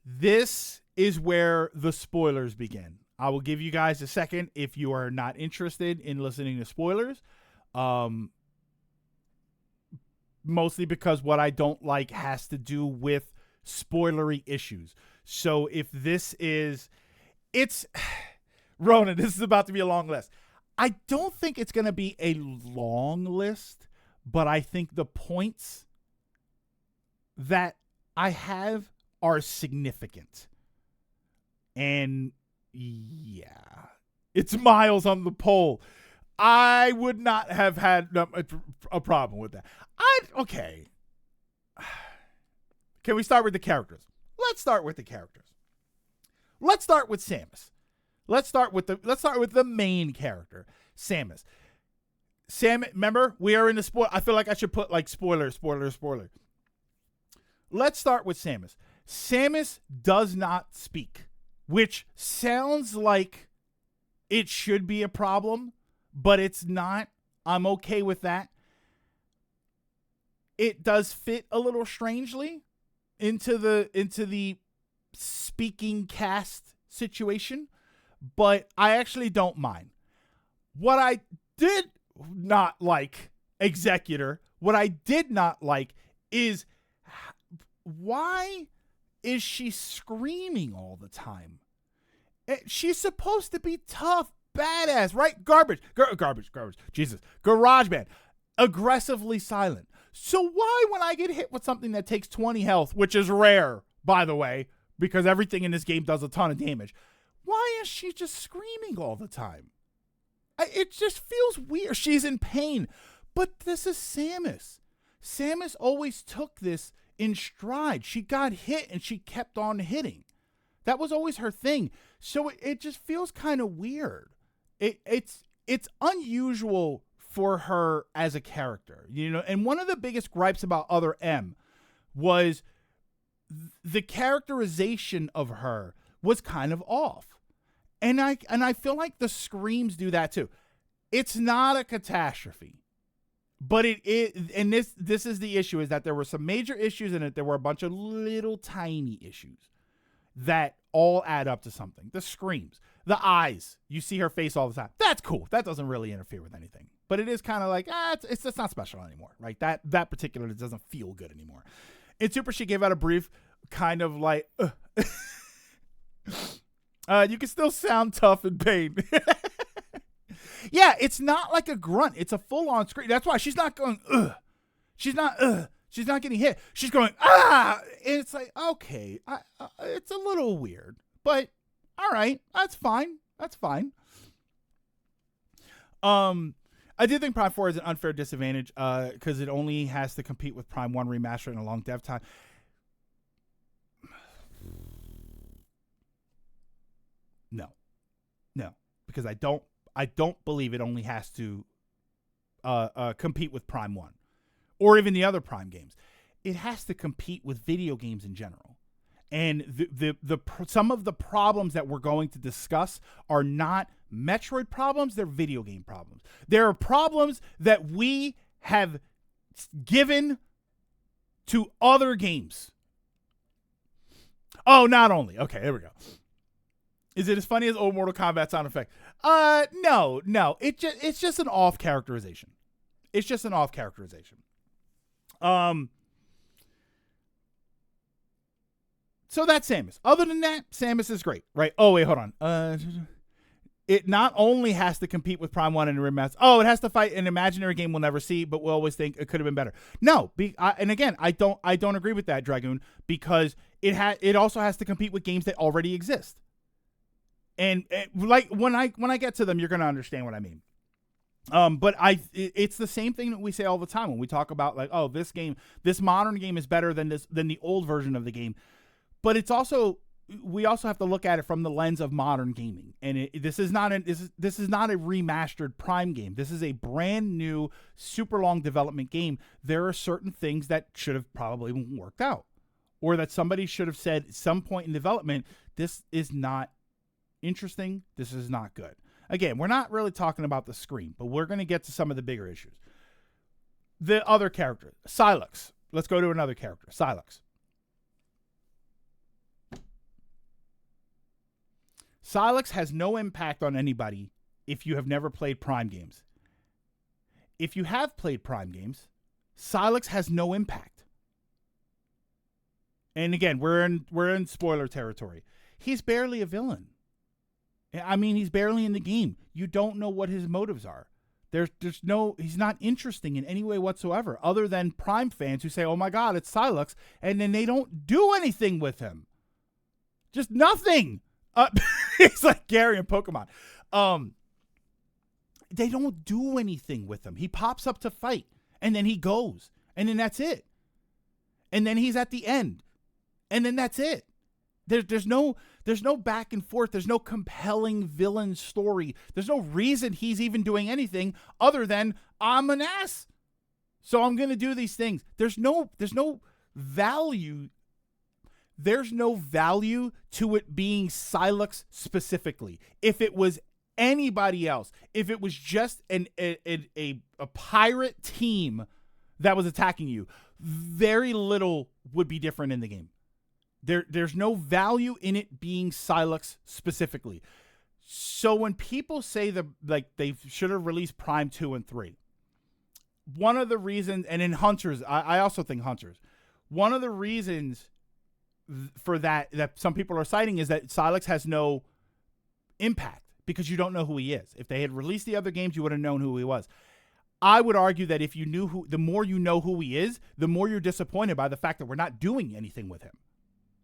A: This is where the spoilers begin. I will give you guys a second if you are not interested in listening to spoilers. Mostly because what I don't like has to do with spoilery issues. So if this is, Ronan, this is about to be a long list. I don't think it's going to be a long list, but I think the points that I have are significant. And yeah, it's miles on the pole. I would not have had a problem with that. Okay. Can we start with the characters? Let's start with the characters. Let's start with Samus. Let's start with the main character, Samus. Remember, we are in the spoil. I feel like I should put like spoiler. Let's start with Samus. Samus does not speak, which sounds like it should be a problem, but it's not. I'm okay with that. It does fit a little strangely into the speaking cast situation, but I actually don't mind. What I did not like, Executor, what I did not like is why is she screaming all the time? She's supposed to be tough, badass, right? Garbage. Jesus. GarageBand. Aggressively silent. So why, when I get hit with something that takes 20 health, which is rare, by the way, because everything in this game does a ton of damage, why is she just screaming all the time? It just feels weird. She's in pain. But this is Samus. Samus always took this in stride. She got hit and she kept on hitting. That was always her thing. So it just feels kind of weird. It's unusual for her as a character, you know. And one of the biggest gripes about Other M was the characterization of her was kind of off. And I feel like the screams do that too. It's not a catastrophe, but it is, and this is the issue, is that there were some major issues in it. There were a bunch of little tiny issues that all add up to something. The screams, the eyes, you see her face all the time. That's cool. That doesn't really interfere with anything. But it is kind of like, it's not special anymore, right? That particular doesn't feel good anymore. In Super, she gave out a brief kind of like, you can still sound tough in pain. Yeah, it's not like a grunt. It's a full-on scream. That's why she's not going, ugh. She's not getting hit. She's going, ah! And it's like, okay, it's a little weird. But, all right, that's fine. I did think Prime 4 is an unfair disadvantage because it only has to compete with Prime 1 Remaster in a long dev time. No, because I don't believe it only has to compete with Prime 1 or even the other Prime games. It has to compete with video games in general. And the some of the problems that we're going to discuss are not Metroid problems, they're video game problems. There are problems that we have given to other games. Oh, not only. Okay, there we go. Is it as funny as old Mortal Kombat sound effect? No. It's just an off characterization. So that's Samus. Other than that, Samus is great, right? Oh, wait, hold on. it not only has to compete with Prime 1 and remaster. Oh, it has to fight an imaginary game we'll never see, but we'll always think it could have been better. No, and again, I don't agree with that, Dragoon, because it also has to compete with games that already exist. And like when I get to them, you're going to understand what I mean. But it's the same thing that we say all the time when we talk about like, oh, this modern game is better than the old version of the game. But we also have to look at it from the lens of modern gaming. And this is not a remastered Prime game. This is a brand new, super long development game. There are certain things that should have probably worked out, or that somebody should have said at some point in development, this is not interesting. This is not good. Again, we're not really talking about the screen, but we're going to get to some of the bigger issues. The other character, Silex. Let's go to another character, Silex. Silex has no impact on anybody if you have never played Prime games. If you have played Prime games, Silex has no impact. And again, we're in spoiler territory. He's barely a villain. I mean, he's barely in the game. You don't know what his motives are. He's not interesting in any way whatsoever, other than Prime fans who say, oh my God, it's Silex, and then they don't do anything with him. Just nothing. It's like Gary in Pokemon. They don't do anything with him. He pops up to fight, and then he goes, and then that's it. And then he's at the end, and then that's it. There's no back and forth. There's no compelling villain story. There's no reason he's even doing anything other than I'm an ass, so I'm gonna do these things. There's no value. There's no value to it being Silex specifically. If it was anybody else, if it was just a pirate team that was attacking you, very little would be different in the game. There's no value in it being Silex specifically. So when people say they should have released Prime 2 and 3, one of the reasons, and in Hunters, I also think Hunters, one of the reasons for that some people are citing is that Silex has no impact because you don't know who he is. If they had released the other games, you would have known who he was. I would argue that if you knew the more you know who he is, the more you're disappointed by the fact that we're not doing anything with him.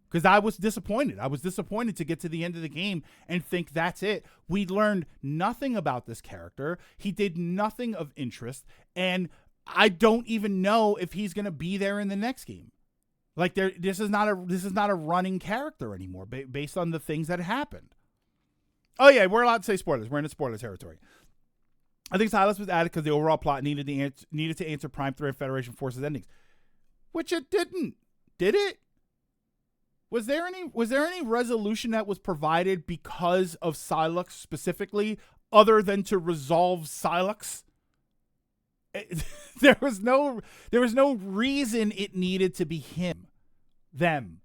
A: Because I was disappointed. I was disappointed to get to the end of the game and think that's it. We learned nothing about this character. He did nothing of interest. And I don't even know if he's going to be there in the next game. Like this is not a running character anymore based on the things that happened. Oh yeah, we're allowed to say spoilers. We're in the spoiler territory. I think Silas was added because the overall plot needed to answer Prime 3 and Federation Forces endings, which it didn't. Did it? Was there any resolution that was provided because of Silex specifically, other than to resolve Silex? There was no reason it needed to be them.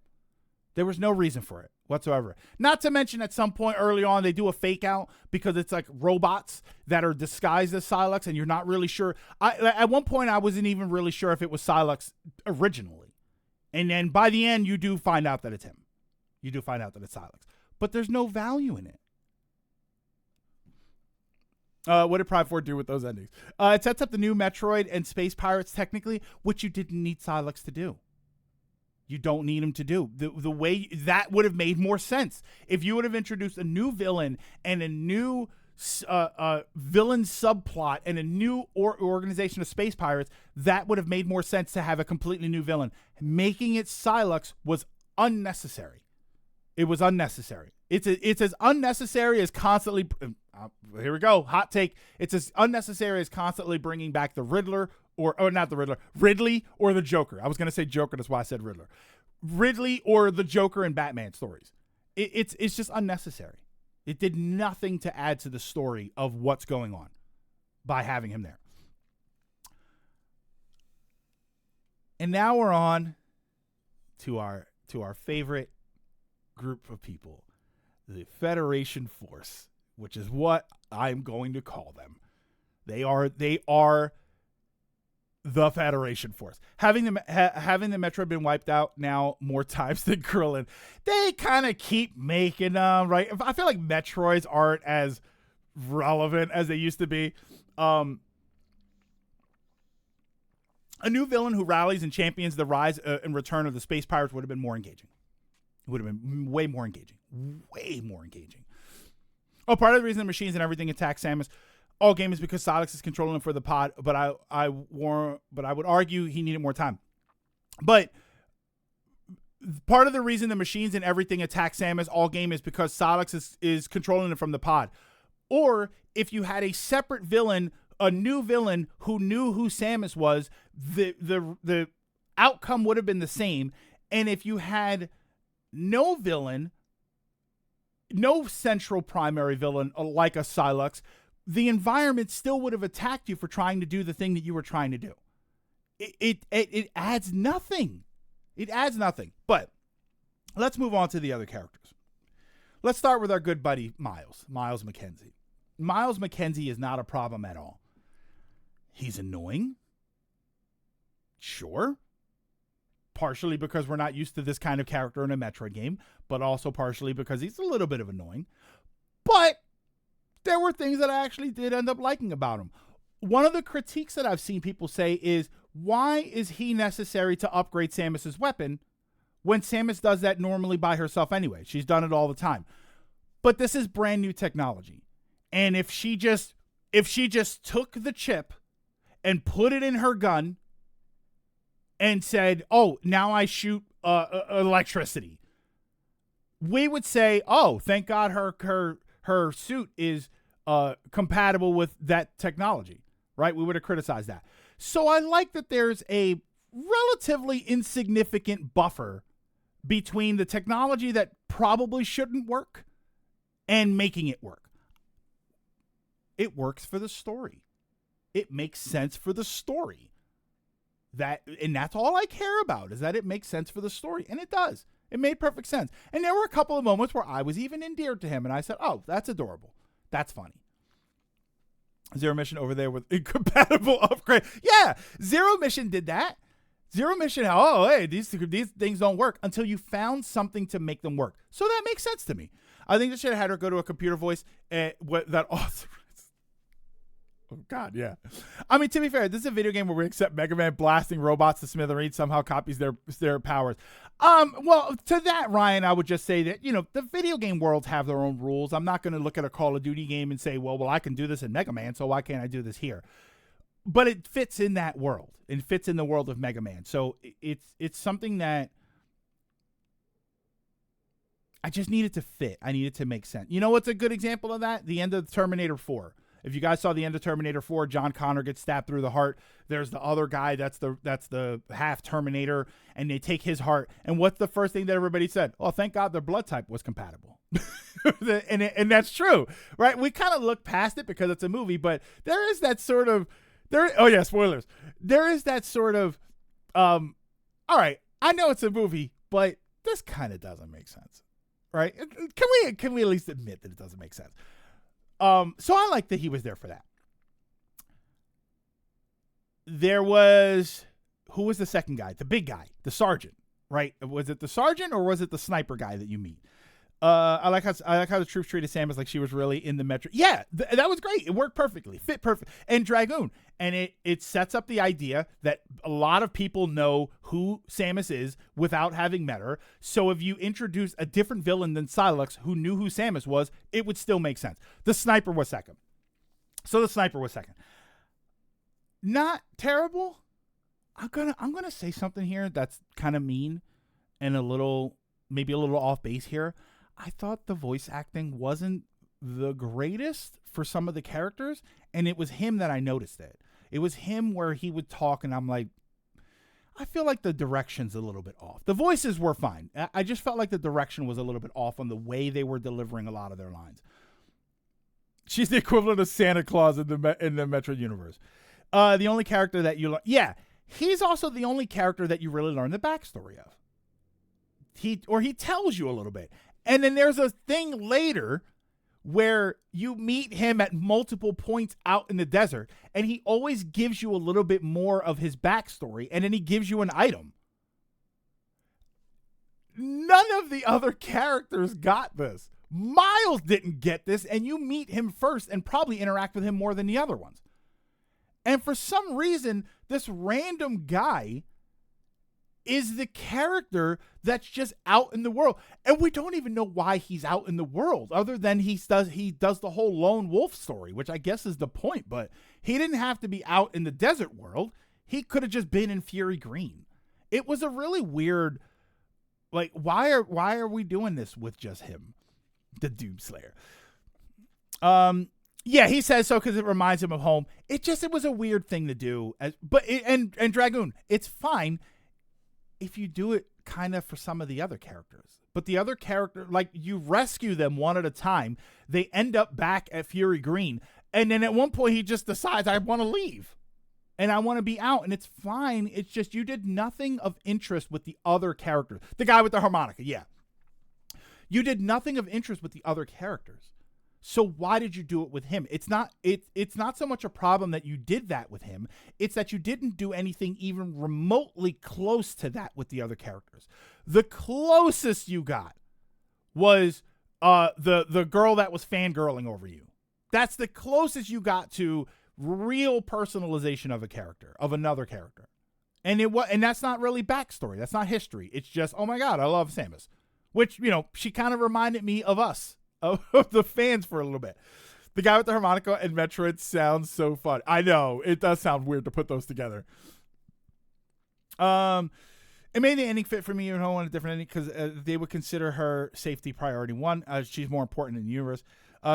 A: There was no reason for it whatsoever. Not to mention at some point early on, they do a fake out because it's like robots that are disguised as Silex, and you're not really sure. At one point, I wasn't even really sure if it was Silex originally. And then by the end, you do find out that it's him. You do find out that it's Silex. But there's no value in it. What did Prime 4 do with those endings? It sets up the new Metroid and Space Pirates technically, which you didn't need Silex to do. You don't need him to do. The way that would have made more sense. If you would have introduced a new villain and a new villain subplot and a new organization of space pirates, that would have made more sense to have a completely new villain. Making it Silex was unnecessary. It was unnecessary. It's as unnecessary as constantly here we go, hot take. It's as unnecessary as constantly bringing back the Riddler or not the Riddler, Ridley or the Joker. I was going to say Joker, that's why I said Riddler. Ridley or the Joker in Batman stories. It's just unnecessary. It did nothing to add to the story of what's going on by having him there. And now we're on to our favorite group of people, the Federation Force, which is what I'm going to call them. They are the Federation Force. Having the Metroid been wiped out now more times than Krillin, they kind of keep making them, right? I feel like Metroids aren't as relevant as they used to be. A new villain who rallies and champions the rise and return of the space pirates would have been more engaging. It would have been way more engaging. Way more engaging. Oh, part of the reason the machines and everything attack Samus all game is because Silex is controlling him for the pod, but I would argue he needed more time. But part of the reason the machines and everything attack Samus all game is because Silex is controlling him from the pod. Or if you had a separate villain, a new villain who knew who Samus was, the outcome would have been the same. And if you had no villain, no central primary villain like a Silex, the environment still would have attacked you for trying to do the thing that you were trying to do. It adds nothing. It adds nothing. But let's move on to the other characters. Let's start with our good buddy Miles McKenzie. Miles McKenzie is not a problem at all. He's annoying. Sure. Partially because we're not used to this kind of character in a Metroid game, but also partially because he's a little bit of annoying. But there were things that I actually did end up liking about him. One of the critiques that I've seen people say is, why is he necessary to upgrade Samus's weapon when Samus does that normally by herself anyway? She's done it all the time. But this is brand new technology. And if she just took the chip and put it in her gun and said, oh, now I shoot electricity, we would say, oh, thank God her suit is compatible with that technology, right? We would have criticized that. So I like that there's a relatively insignificant buffer between the technology that probably shouldn't work and making it work. It works for the story. It makes sense for the story. And that's all I care about, is that it makes sense for the story. And it does. It made perfect sense. And there were a couple of moments where I was even endeared to him, and I said, oh, that's adorable. That's funny. Zero Mission over there with incompatible upgrade. Yeah, Zero Mission did that. Zero Mission, oh, hey, these things don't work until you found something to make them work. So that makes sense to me. I think they should have had her go to a computer voice that authorized. Oh, God, yeah. I mean, to be fair, this is a video game where we accept Mega Man blasting robots to smithereens somehow copies their powers. Well, to that, Ryan, I would just say that, the video game worlds have their own rules. I'm not going to look at a Call of Duty game and say, well, I can do this in Mega Man, so why can't I do this here? But it fits in that world. It fits in the world of Mega Man. So it's something that I just needed to fit. I needed to make sense. You know what's a good example of that? The end of Terminator 4. If you guys saw the end of Terminator 4, John Connor gets stabbed through the heart. There's the other guy that's the half Terminator, and they take his heart. And what's the first thing that everybody said? Oh, thank God their blood type was compatible. and that's true, right? We kind of look past it because it's a movie, but there is that sort of oh yeah, spoilers. There is that sort of all right, I know it's a movie, but this kind of doesn't make sense, right? Can we at least admit that it doesn't make sense? So I like that he was there for that. There was, who was the second guy? The big guy, the sergeant, right? Was it the sergeant or was it the sniper guy that you meet? I like how the troops treated Samus like she was really in the Metro. Yeah, that was great. It worked perfectly, fit perfect. And Dragoon, and it sets up the idea that a lot of people know who Samus is without having met her. So if you introduce a different villain than Silex who knew who Samus was, it would still make sense. The sniper was second. Not terrible. I'm gonna say something here that's kind of mean and maybe a little off base here. I thought the voice acting wasn't the greatest for some of the characters, and it was him that I noticed it. It was him where he would talk, and I'm like, I feel like the direction's a little bit off. The voices were fine. I just felt like the direction was a little bit off on the way they were delivering a lot of their lines. She's the equivalent of Santa Claus in the Metroid universe. The only character that you he's also the only character that you really learn the backstory of. He tells you a little bit. And then there's a thing later where you meet him at multiple points out in the desert, and he always gives you a little bit more of his backstory, and then he gives you an item. None of the other characters got this. Miles didn't get this, and you meet him first and probably interact with him more than the other ones. And for some reason, this random guy is the character that's just out in the world. And we don't even know why he's out in the world, other than he does the whole lone wolf story, which I guess is the point. But he didn't have to be out in the desert world. He could have just been in Fury Green. It was a really weird, like, why are we doing this with just him, the Doomslayer? Yeah, he says so because it reminds him of home. It was a weird thing to do. And Dragoon, it's fine if you do it kind of for some of the other characters. But the other character, like, you rescue them one at a time. They end up back at Fury Green. And then at one point he just decides, I want to leave. And I want to be out. And it's fine. It's just you did nothing of interest with the other characters. The guy with the harmonica, yeah. You did nothing of interest with the other characters. So why did you do it with him? It's not so much a problem that you did that with him. It's that you didn't do anything even remotely close to that with the other characters. The closest you got was the girl that was fangirling over you. That's the closest you got to real personalization of a character, of another character. And that's not really backstory. That's not history. It's just, oh my God, I love Samus. Which, she kind of reminded me of us. Of the fans for a little bit. The guy with the harmonica and Metroid sounds so fun. I know, it does sound weird to put those together. It made the ending fit for me, even though I want a different ending, because they would consider her safety priority one. She's more important in the universe.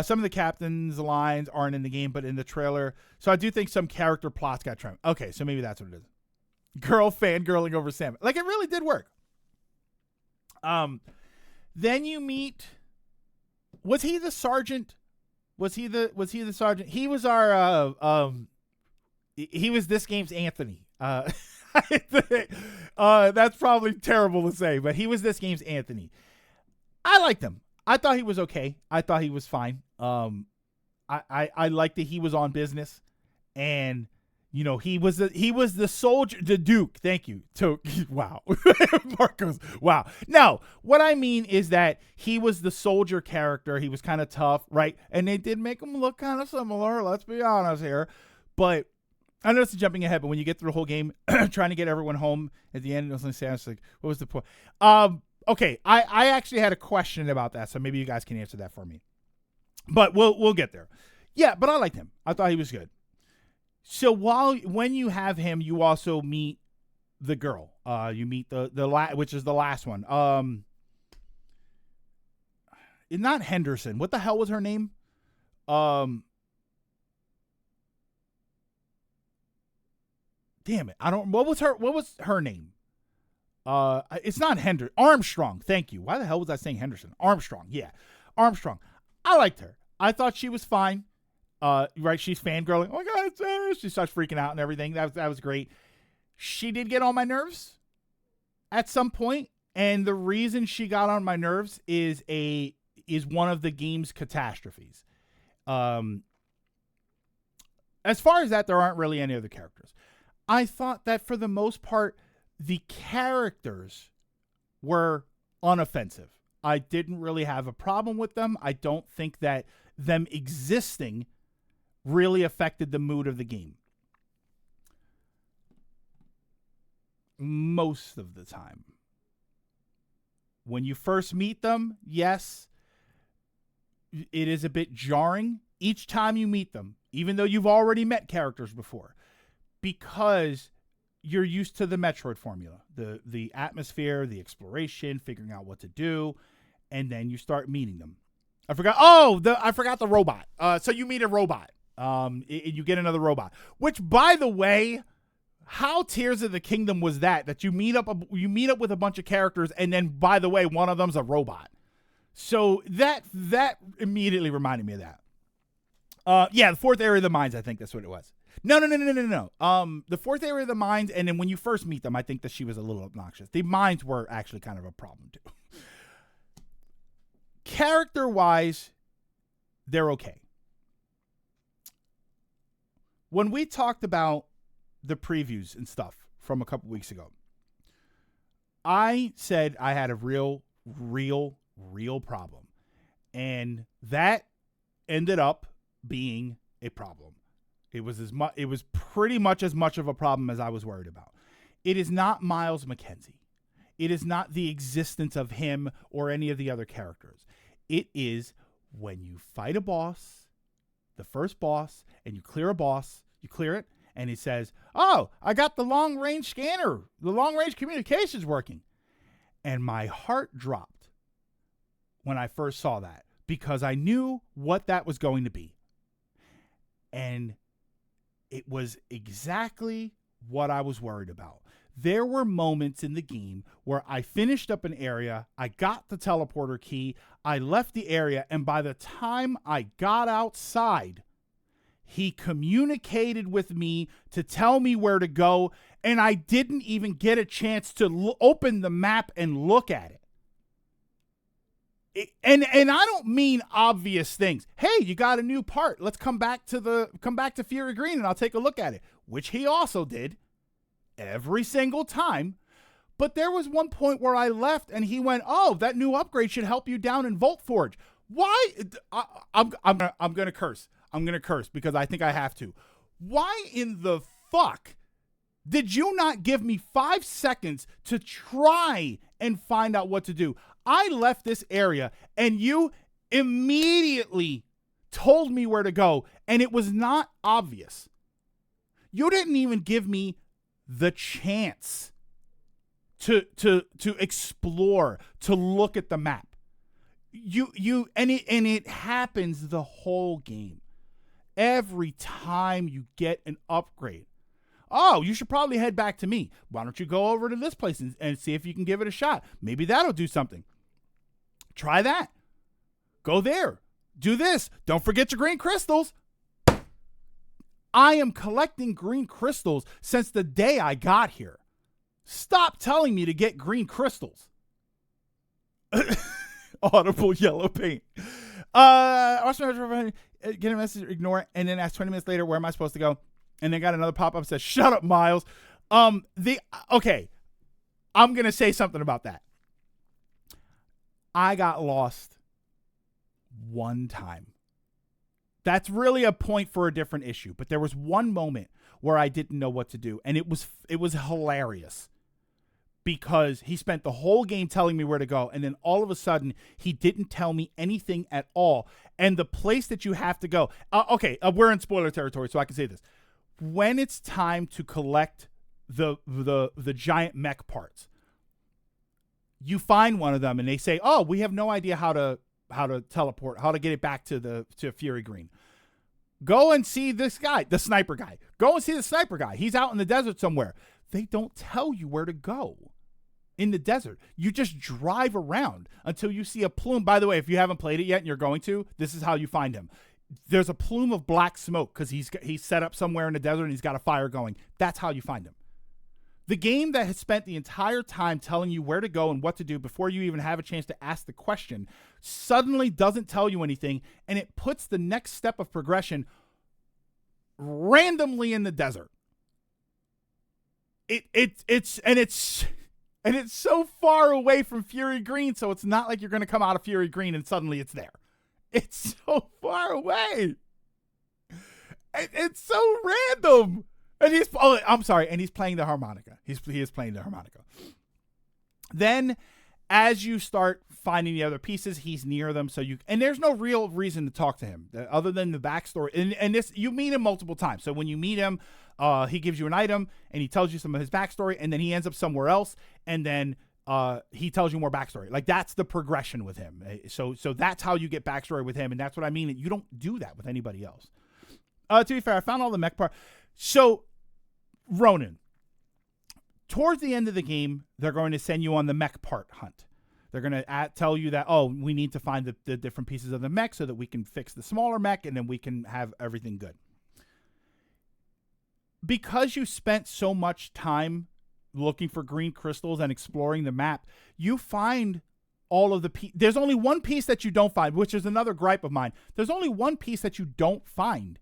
A: Some of the captain's lines aren't in the game, but in the trailer. So I do think some character plots got trimmed. Okay, so maybe that's what it is. Girl fangirling over Sam. Like, it really did work. Then you meet... Was he the sergeant? Was he the sergeant? He was our he was this game's Anthony. That's probably terrible to say, but he was this game's Anthony. I liked him. I thought he was okay. I thought he was fine. I liked that he was on business, and he was the soldier, the Duke. Thank you. Wow. Marcos. Wow. No, what I mean is that he was the soldier character. He was kind of tough, right? And they did make him look kind of similar. Let's be honest here. But I know it's jumping ahead, but when you get through the whole game, trying to get everyone home at the end, I was like, what was the point? Okay. I actually had a question about that, so maybe you guys can answer that for me. But we'll get there. Yeah, but I liked him. I thought he was good. So when you have him, you also meet the girl. You meet which is the last one. Not Henderson. What the hell was her name? Damn it. What was her name? It's not Henderson. Armstrong. Thank you. Why the hell was I saying Henderson? Armstrong. Yeah. Armstrong. I liked her. I thought she was fine. Right, she's fangirling. Oh my God, she starts freaking out and everything. That was great. She did get on my nerves at some point, and the reason she got on my nerves is one of the game's catastrophes. As far as that, there aren't really any other characters. I thought that for the most part, the characters were unoffensive. I didn't really have a problem with them. I don't think that them existing really affected the mood of the game. Most of the time. When you first meet them, yes, it is a bit jarring each time you meet them, even though you've already met characters before, because you're used to the Metroid formula, the atmosphere, the exploration, figuring out what to do, and then you start meeting them. I forgot the robot. So you meet a robot. You get another robot, which, by the way, how Tears of the Kingdom was that you meet up with a bunch of characters, and then, by the way, one of them's a robot. So that immediately reminded me of that. Yeah, the fourth area of the mines, I think that's what it was. No. The fourth area of the mines, and then when you first meet them, I think that she was a little obnoxious. The mines were actually kind of a problem too. Character-wise, they're okay. When we talked about the previews and stuff from a couple weeks ago, I said I had a real problem. And that ended up being a problem. It was pretty much as much of a problem as I was worried about. It is not Miles McKenzie. It is not the existence of him or any of the other characters. It is when you fight a boss, the first boss, and you clear a boss, you clear it, and it says, "Oh, I got the long-range scanner. The long-range communication's working." And my heart dropped when I first saw that, because I knew what that was going to be. And it was exactly what I was worried about. There were moments in the game where I finished up an area, I got the teleporter key, I left the area, and by the time I got outside, he communicated with me to tell me where to go, and I didn't even get a chance to open the map and look at it. And I don't mean obvious things. Hey, you got a new part. Let's come back to Fury Green and I'll take a look at it, which he also did every single time. But there was one point where I left and he went, "Oh, that new upgrade should help you down in Vault Forge." Why? I'm gonna curse. I'm gonna curse because I think I have to. Why in the fuck did you not give me 5 seconds to try and find out what to do? I left this area and you immediately told me where to go, and it was not obvious. You didn't even give me the chance to explore, to look at the map. It happens the whole game. Every time you get an upgrade. "Oh, you should probably head back to me. Why don't you go over to this place and see if you can give it a shot? Maybe that'll do something. Try that. Go there. Do this. Don't forget your green crystals." I am collecting green crystals since the day I got here. Stop telling me to get green crystals. Audible yellow paint. Also, get a message, ignore it, and then ask 20 minutes later, "Where am I supposed to go?" And then got another pop-up that says, "Shut up, Miles." Okay, I'm going to say something about that. I got lost one time. That's really a point for a different issue, but there was one moment where I didn't know what to do, and it was hilarious because he spent the whole game telling me where to go, and then all of a sudden he didn't tell me anything at all. And the place that you have to go, we're in spoiler territory, so I can say this. When it's time to collect the giant mech parts, you find one of them and they say, "Oh, we have no idea how to teleport, how to get it back to Fury Green. Go and see this guy, the sniper guy. Go and see the sniper guy. He's out in the desert somewhere." They don't tell you where to go in the desert. You just drive around until you see a plume. By the way, if you haven't played it yet and you're going to, this is how you find him. There's a plume of black smoke because he's set up somewhere in the desert and he's got a fire going. That's how you find him. The game that has spent the entire time telling you where to go and what to do before you even have a chance to ask the question suddenly doesn't tell you anything, and it puts the next step of progression randomly in the desert. It's so far away from Fury Green, so it's not like you're going to come out of Fury Green and suddenly it's there. It's so far away. It's so random. And he's playing the harmonica. He is playing the harmonica. Then, as you start finding the other pieces, he's near them. And there's no real reason to talk to him other than the backstory. And this, you meet him multiple times. So when you meet him, he gives you an item and he tells you some of his backstory, and then he ends up somewhere else, and then he tells you more backstory. Like, that's the progression with him. So that's how you get backstory with him, and that's what I mean. You don't do that with anybody else. To be fair, I found all the mech parts. So, Ronan, towards the end of the game, they're going to send you on the mech part hunt. They're going to tell you that, we need to find the different pieces of the mech so that we can fix the smaller mech and then we can have everything good. Because you spent so much time looking for green crystals and exploring the map, you find all of the pieces. There's only one piece that you don't find, which is another gripe of mine. There's only one piece that you don't find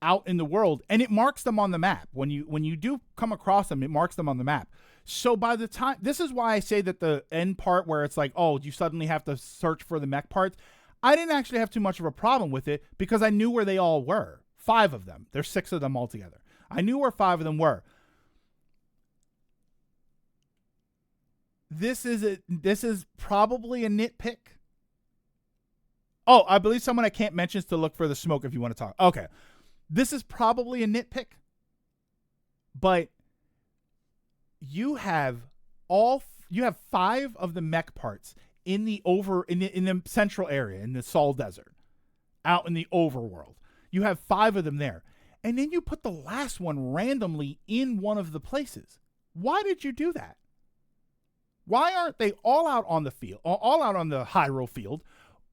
A: out in the world, and it marks them on the map. When you do come across them, it marks them on the map. So by the time, this is why I say that the end part where it's like, you suddenly have to search for the mech parts, I didn't actually have too much of a problem with it because I knew where they all were. 5 of them. There's 6 of them altogether. I knew where 5 of them were. This is probably a nitpick. Oh, I believe someone I can't mention is to look for the smoke if you want to talk. Okay. This is probably a nitpick. But you have 5 of the mech parts in the central area, in the Sol Desert, out in the overworld. You have 5 of them there. And then you put the last one randomly in one of the places. Why did you do that? Why aren't they all out on the field, all out on the Hyrule field?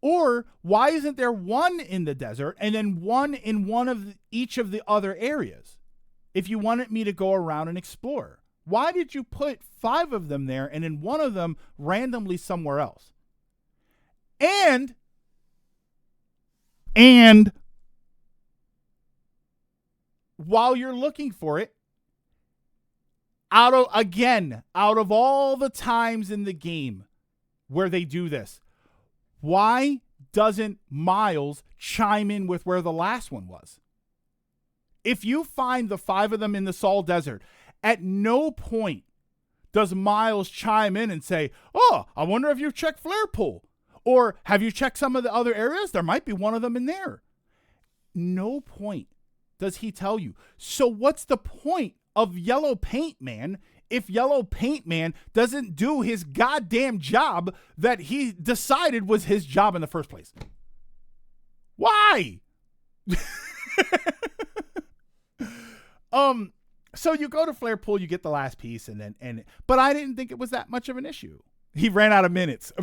A: Or why isn't there one in the desert and then one in each of the other areas? If you wanted me to go around and explore, why did you put 5 of them there and then one of them randomly somewhere else? And while you're looking for it, out of all the times in the game where they do this, why doesn't Miles chime in with where the last one was? If you find the 5 of them in the Sol Desert, at no point does Miles chime in and say, oh, I wonder if you've checked Flare Pool. Or have you checked some of the other areas? There might be one of them in there. No point does he tell you. So what's the point of Yellow Paint Man if Yellow Paint Man doesn't do his goddamn job that he decided was his job in the first place? Why? So you go to Flare Pool, you get the last piece, but I didn't think it was that much of an issue. He ran out of minutes.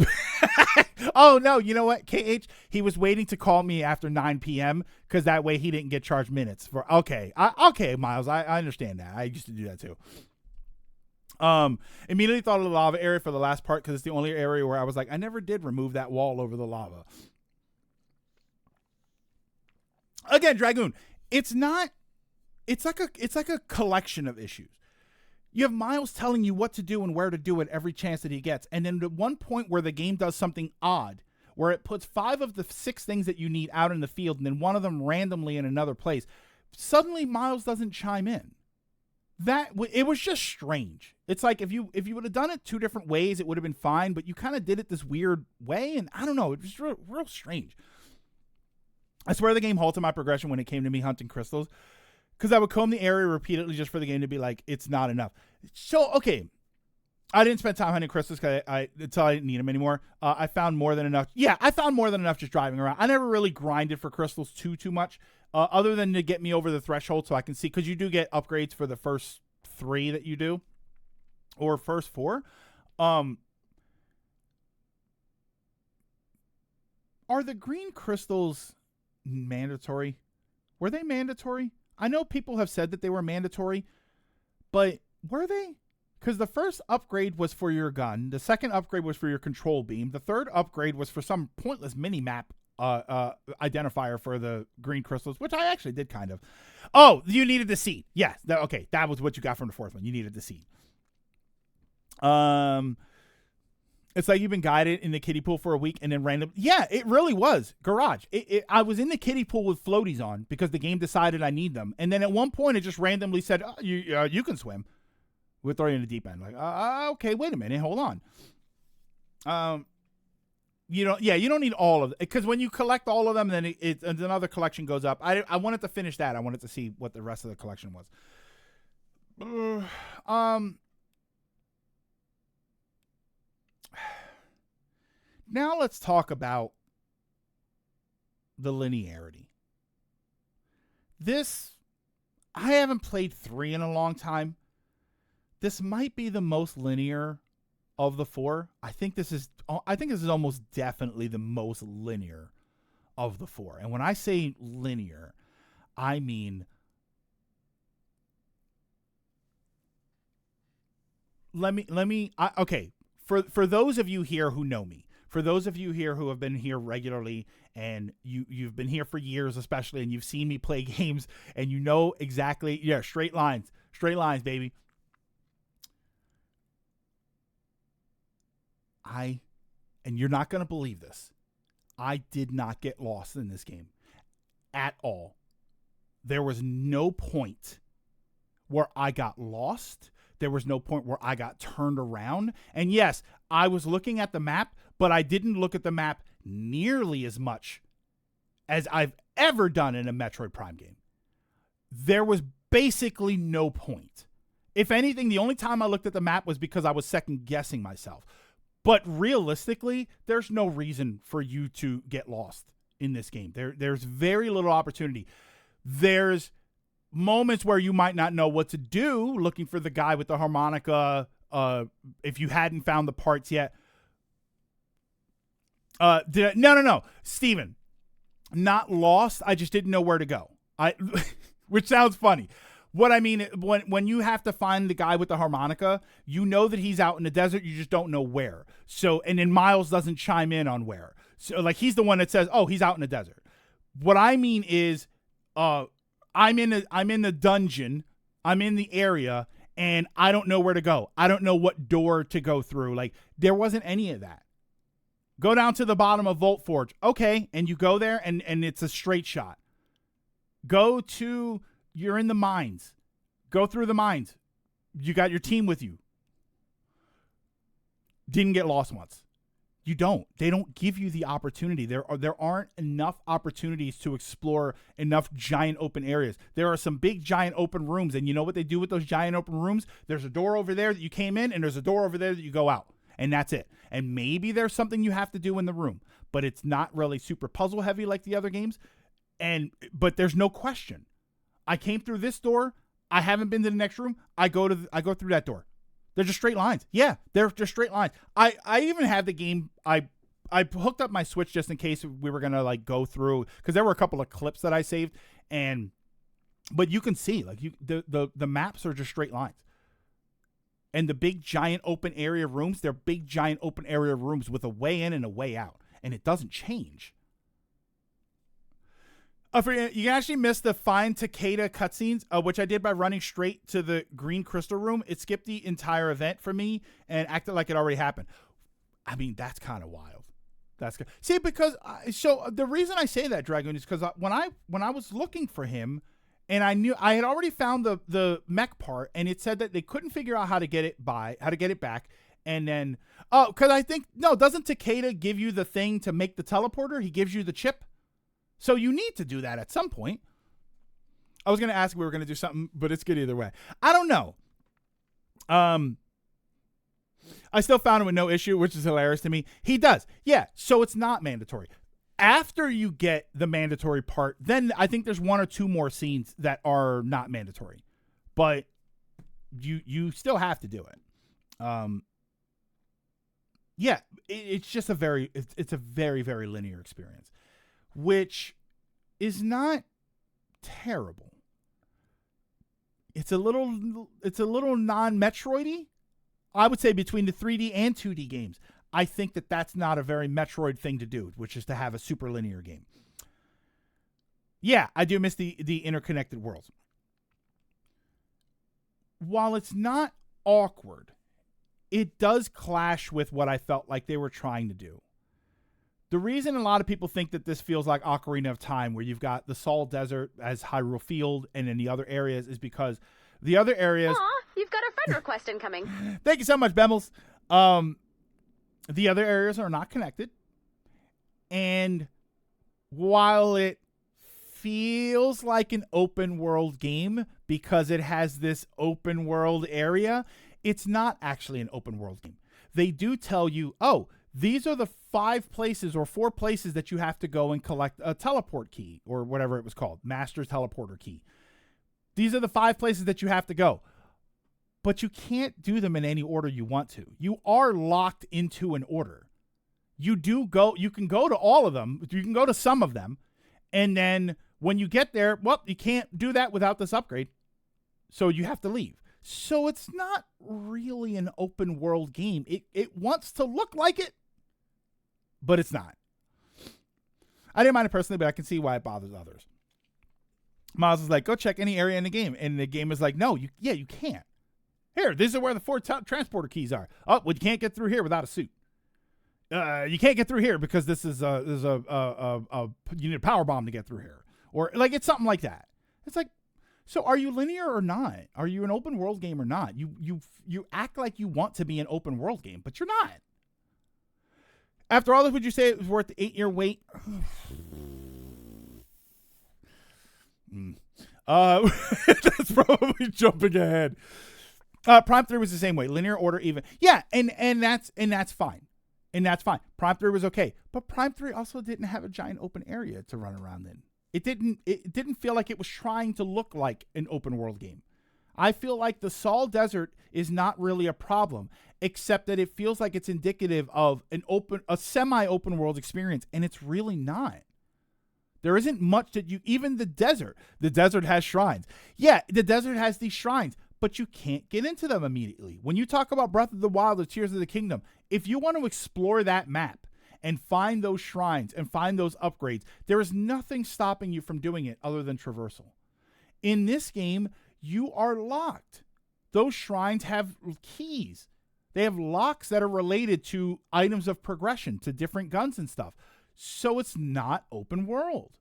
A: Oh, no, you know what, KH? He was waiting to call me after 9 p.m. because that way he didn't get charged minutes. Okay, Miles, I understand that. I used to do that too. Immediately thought of the lava area for the last part because it's the only area where I was like, I never did remove that wall over the lava. Again, Dragoon, it's like a collection of issues. You have Miles telling you what to do and where to do it every chance that he gets. And then at one point where the game does something odd, where it puts 5 of the 6 things that you need out in the field and then one of them randomly in another place, suddenly Miles doesn't chime in. It was just strange. It's like if you would have done it 2 different ways, it would have been fine, but you kind of did it this weird way, and I don't know, it was real strange. I swear the game halted my progression when it came to me hunting crystals, because I would comb the area repeatedly just for the game to be like, it's not enough. So, okay, I didn't spend time hunting crystals until I didn't need them anymore. I found more than enough. Yeah, I found more than enough just driving around. I never really grinded for crystals too much, other than to get me over the threshold so I can see, because you do get upgrades for the first 3 that you do, or first 4. Are the green crystals mandatory? Were they mandatory? I know people have said that they were mandatory, but were they? Because the first upgrade was for your gun. The second upgrade was for your control beam. The third upgrade was for some pointless mini-map identifier for the green crystals, which I actually did kind of. Oh, you needed the seed. Yes. Okay, that was what you got from the 4th one. You needed the seed. It's like you've been guided in the kiddie pool for a week and then random. Yeah, it really was. Garage. I was in the kiddie pool with floaties on because the game decided I need them. And then at one point it just randomly said, oh, you can swim. We'll throw you in the deep end. Like, okay, wait a minute. Hold on. You don't need all of it. Because when you collect all of them, then another collection goes up. I wanted to finish that. I wanted to see what the rest of the collection was. Now let's talk about the linearity. I haven't played 3 in a long time. This might be the most linear of the 4. I think this is almost definitely the most linear of the 4. And when I say linear, I mean okay, for those of you here who know me, for those of you here who have been here regularly and you've been here for years especially, and you've seen me play games and you know exactly, straight lines, baby. And you're not going to believe this, I did not get lost in this game at all. There was no point where I got lost. There was no point where I got turned around. And yes, I was looking at the map, but I didn't look at the map nearly as much as I've ever done in a Metroid Prime game. There was basically no point. If anything, the only time I looked at the map was because I was second guessing myself. But realistically, there's no reason for you to get lost in this game. There's very little opportunity. There's moments where you might not know what to do, looking for the guy with the harmonica, if you hadn't found the parts yet. No, Steven. Not lost. I just didn't know where to go. Which sounds funny. What I mean, when you have to find the guy with the harmonica, you know that he's out in the desert. You just don't know where. So, and then Miles doesn't chime in on where. So, like, he's the one that says, "Oh, he's out in the desert." What I mean is, I'm in the dungeon. I'm in the area, and I don't know where to go. I don't know what door to go through. Like, there wasn't any of that. Go down to the bottom of Volt Forge. Okay, and you go there, and it's a straight shot. You're in the mines. Go through the mines. You got your team with you. Didn't get lost once. You don't. They don't give you the opportunity. There aren't enough opportunities to explore enough giant open areas. There are some big giant open rooms, and you know what they do with those giant open rooms? There's a door over there that you came in, and there's a door over there that you go out. And that's it. And maybe there's something you have to do in the room, but it's not really super puzzle heavy like the other games. But there's no question. I came through this door. I haven't been to the next room. I go through that door. They're just straight lines. Yeah, they're just straight lines. I even had the game. I hooked up my Switch just in case we were gonna like go through, because there were a couple of clips that I saved, but you can see like the maps are just straight lines. And the big giant open area rooms, they're big giant open area rooms with a way in and a way out, and it doesn't change. You can actually miss the Find Takeda cutscenes, which I did by running straight to the green crystal room. It skipped the entire event for me and acted like it already happened. I mean, that's kind of wild. That's good. See, because so the reason I say that, Dragoon, is because when I was looking for him, and I knew I had already found the mech part, and it said that they couldn't figure out how to get it back, and then because I think doesn't Takeda give you the thing to make the teleporter? He gives you the chip. So you need to do that at some point. I was going to ask if we were going to do something, but it's good either way. I don't know. I still found him with no issue, which is hilarious to me. He does. Yeah, so it's not mandatory. After you get the mandatory part, then I think there's one or two more scenes that are not mandatory. But you still have to do it. Yeah, it's just a very very linear experience, which is not terrible. It's a little non-Metroid-y. I would say between the 3D and 2D games, I think that's not a very Metroid thing to do, which is to have a super linear game. Yeah, I do miss the interconnected worlds. While it's not awkward, it does clash with what I felt like they were trying to do. The reason a lot of people think that this feels like Ocarina of Time, where you've got the Sol Desert as Hyrule Field and in the other areas, is because the other areas...
B: Aw, you've got a friend request incoming.
A: Thank you so much, Bemmels. The other areas are not connected. And while it feels like an open world game because it has this open world area, it's not actually an open world game. They do tell you, these are the 5 places or 4 places that you have to go and collect a teleport key, or whatever it was called, Master's Teleporter Key. These are the 5 places that you have to go. But you can't do them in any order you want to. You are locked into an order. You can go to all of them. You can go to some of them. And then when you get there, you can't do that without this upgrade. So you have to leave. So it's not really an open world game. It wants to look like it, but it's not. I didn't mind it personally, but I can see why it bothers others. Miles is like, go check any area in the game. And the game is like, no, you can't. Here, this is where the 4 transporter keys are. Oh, well, you can't get through here without a suit. You can't get through here because this is you need a power bomb to get through here, or like it's something like that. It's like, so are you linear or not? Are you an open world game or not? You act like you want to be an open world game, but you're not. After all this, would you say it was worth the 8-year wait? That's probably jumping ahead. Prime 3 was the same way, linear order even. Yeah, and that's fine. And that's fine. Prime 3 was okay. But Prime 3 also didn't have a giant open area to run around in. It didn't feel like it was trying to look like an open world game. I feel like the Sol Desert is not really a problem, except that it feels like it's indicative of a semi-open world experience, and it's really not. There isn't much that even the desert has shrines. Yeah, the desert has these shrines, but you can't get into them immediately. When you talk about Breath of the Wild or Tears of the Kingdom, if you want to explore that map and find those shrines and find those upgrades, there is nothing stopping you from doing it other than traversal. In this game, you are locked. Those shrines have keys. They have locks that are related to items of progression, to different guns and stuff. So it's not open world.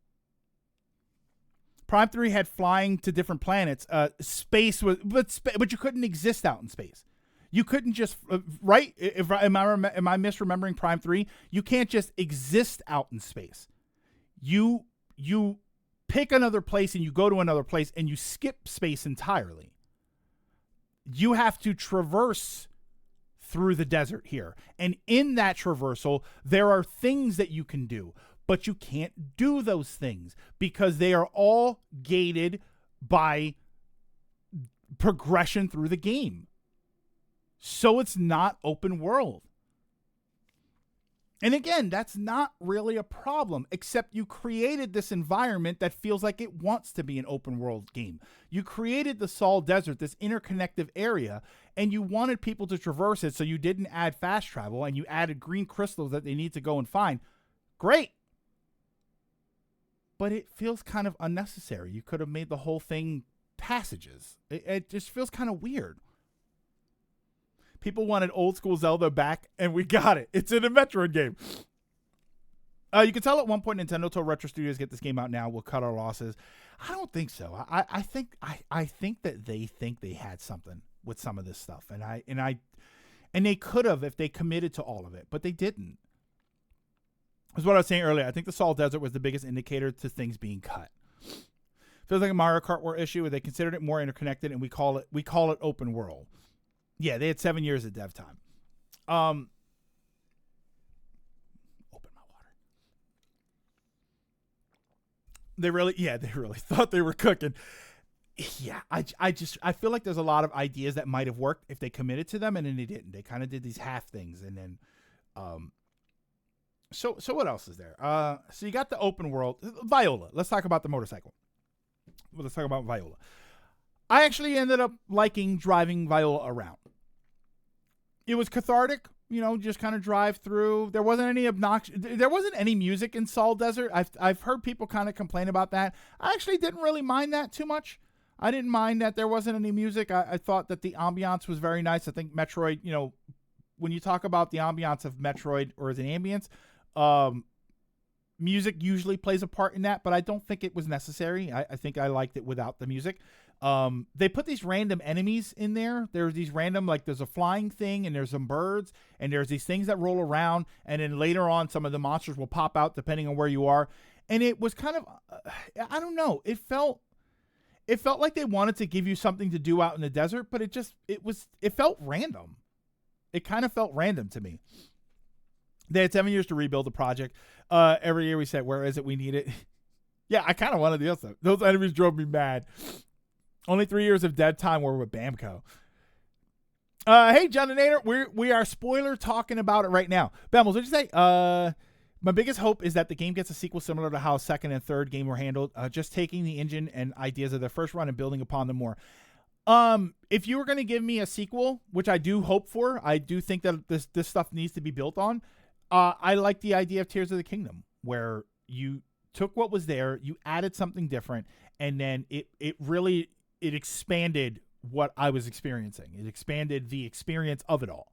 A: Prime 3 had flying to different planets. Space was, but you couldn't exist out in space. You couldn't just right. Am I misremembering Prime 3? You can't just exist out in space. You pick another place and you go to another place and you skip space entirely. You have to traverse through the desert here. And in that traversal, there are things that you can do, but you can't do those things because they are all gated by progression through the game. So it's not open world. And again, that's not really a problem, except you created this environment that feels like it wants to be an open world game. You created the Sol Desert, this interconnective area, and you wanted people to traverse it, so you didn't add fast travel, and you added green crystals that they need to go and find. Great. But it feels kind of unnecessary. You could have made the whole thing passages. It just feels kind of weird. People wanted old school Zelda back, and we got it. It's in a Metroid game. You can tell at one point Nintendo told Retro Studios, get this game out now, we'll cut our losses. I don't think so. I think that they think they had something with some of this stuff, and they could have if they committed to all of it, but they didn't. That's what I was saying earlier. I think the Sol Desert was the biggest indicator to things being cut. Feels like a Mario Kart War issue where they considered it more interconnected, and we call it open world. Yeah, they had 7 years of dev time. Open my water. They really thought they were cooking. Yeah, I feel like there's a lot of ideas that might have worked if they committed to them, and then they didn't. They kind of did these half things, and then, so what else is there? So you got the open world, Viola. Let's talk about the motorcycle. Let's talk about Viola. I actually ended up liking driving Viola around. It was cathartic, just kind of drive through. There wasn't any music in Sol Desert. I've heard people kind of complain about that. I actually didn't really mind that too much. I didn't mind that there wasn't any music. I thought that the ambiance was very nice. I think Metroid, when you talk about the ambiance of Metroid or as an ambience, music usually plays a part in that, but I don't think it was necessary. I think I liked it without the music. They put these random enemies in there. There's these random, there's a flying thing and there's some birds and there's these things that roll around. And then later on, some of the monsters will pop out depending on where you are. And it was kind of, I don't know. It felt like they wanted to give you something to do out in the desert, but it felt random. It kind of felt random to me. They had 7 years to rebuild the project. Every year we said, where is it? We need it. Yeah, I kind of wanted the other stuff. Those enemies drove me mad. Only 3 years of dead time were with Bamco. Hey, John and Nader, we are spoiler talking about it right now. Bambles, what'd you say? My biggest hope is that the game gets a sequel similar to how second and third game were handled. Just taking the engine and ideas of their first run and building upon them more. If you were going to give me a sequel, which I do hope for, I do think that this stuff needs to be built on. I like the idea of Tears of the Kingdom, where you took what was there, you added something different, and then it expanded what I was experiencing. It expanded the experience of it all.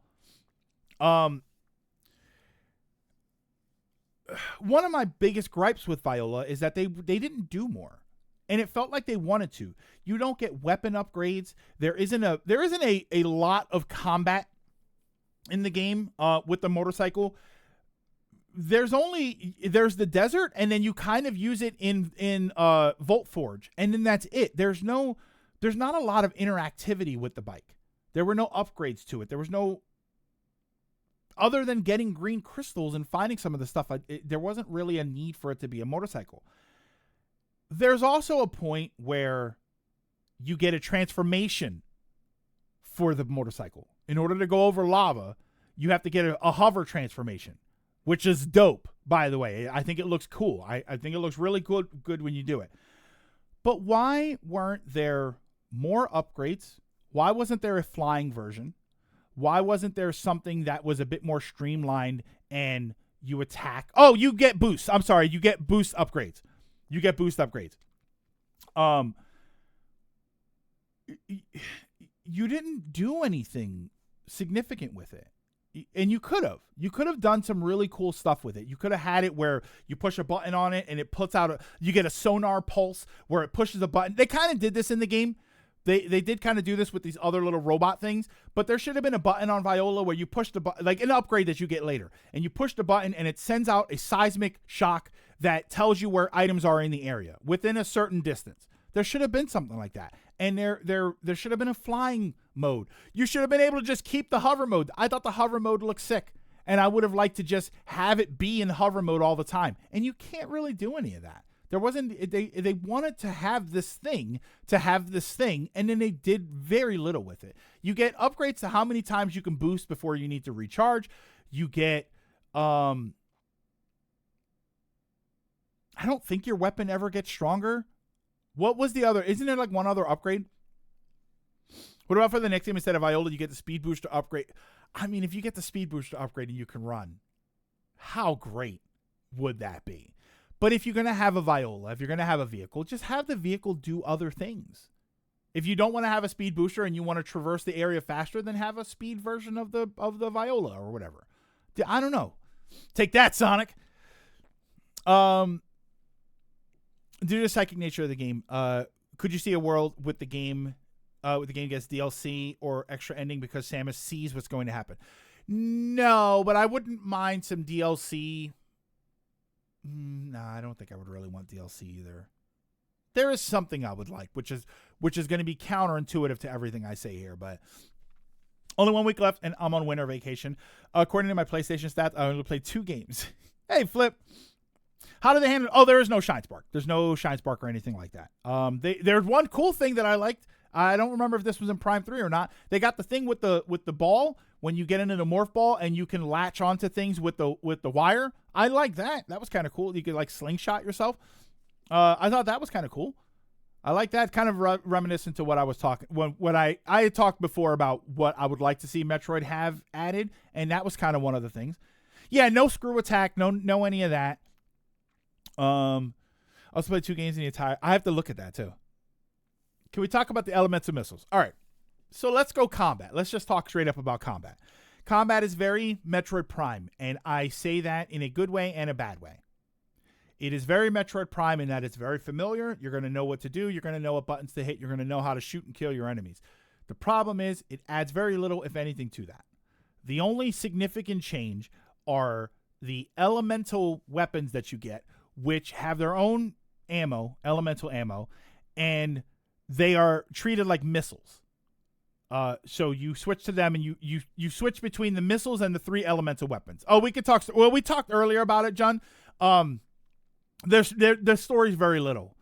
A: one of my biggest gripes with Viola is that they didn't do more. And it felt like they wanted to. You don't get weapon upgrades. There isn't a lot of combat in the game with the motorcycle. There's the desert, and then you kind of use it in Volt Forge, and then that's it. There's not a lot of interactivity with the bike. There were no upgrades to it. There was no, other than getting green crystals and finding some of the stuff. There wasn't really a need for it to be a motorcycle. There's also a point where you get a transformation for the motorcycle. In order to go over lava, you have to get a hover transformation, which is dope, by the way. I think it looks cool. I think it looks really good when you do it. But why weren't there more upgrades? Why wasn't there a flying version? Why wasn't there something that was a bit more streamlined and you attack? Oh, you get boosts. I'm sorry. You get boost upgrades. You didn't do anything significant with it. And you could have done some really cool stuff with it. You could have had it where you push a button on it and it puts out you get a sonar pulse where it pushes a button. They kind of did this in the game. They did kind of do this with these other little robot things, but there should have been a button on Viola where you push the button, like an upgrade that you get later, and you push the button and it sends out a seismic shock that tells you where items are in the area within a certain distance. There should have been something like that. And there should have been a flying mode. You should have been able to just keep the hover mode. I thought the hover mode looked sick, and I would have liked to just have it be in hover mode all the time. And you can't really do any of that. There wasn't, they wanted to have this thing, and then they did very little with it. You get upgrades to how many times you can boost before you need to recharge. You get, I don't think your weapon ever gets stronger. What was the other? Isn't there like one other upgrade? What about for the next game instead of Viola, you get the speed booster upgrade? I mean, if you get the speed booster upgrade and you can run, how great would that be? But if you're going to have a Viola, if you're going to have a vehicle, just have the vehicle do other things. If you don't want to have a speed booster and you want to traverse the area faster, then have a speed version of the Viola or whatever. I don't know. Take that, Sonic. Due to the psychic nature of the game, could you see a world with the game gets DLC or extra ending because Samus sees what's going to happen? No, but I wouldn't mind some DLC. Nah, I don't think I would really want DLC either. There is something I would like, which is going to be counterintuitive to everything I say here, but only 1 week left and I'm on winter vacation. According to my PlayStation stats, I only played 2 games. Hey, Flip. How do they handle it? Oh, there is no Shine Spark. There's no Shine Spark or anything like that. There's one cool thing that I liked. I don't remember if this was in Prime 3 or not. They got the thing with the ball when you get into the morph ball and you can latch onto things with the wire. I like that. That was kind of cool. You could like slingshot yourself. I thought that was kind of cool. I like that, kind of reminiscent to what I was talking when I had talked before about what I would like to see Metroid have added, and that was kind of one of the things. Yeah, no screw attack, no any of that. I also played 2 games in the entire. I have to look at that too. Can we talk about the elemental missiles? All right. So let's go combat. Let's just talk straight up about combat. Combat is very Metroid Prime, and I say that in a good way and a bad way. It is very Metroid Prime in that it's very familiar. You're going to know what to do. You're going to know what buttons to hit. You're going to know how to shoot and kill your enemies. The problem is it adds very little, if anything, to that. The only significant change are the elemental weapons that you get, which have their own ammo, elemental ammo, and they are treated like missiles. So you switch to them, and you switch between the missiles and the 3 elemental weapons. Oh, we could talk. Well, we talked earlier about it, John. The story's very little.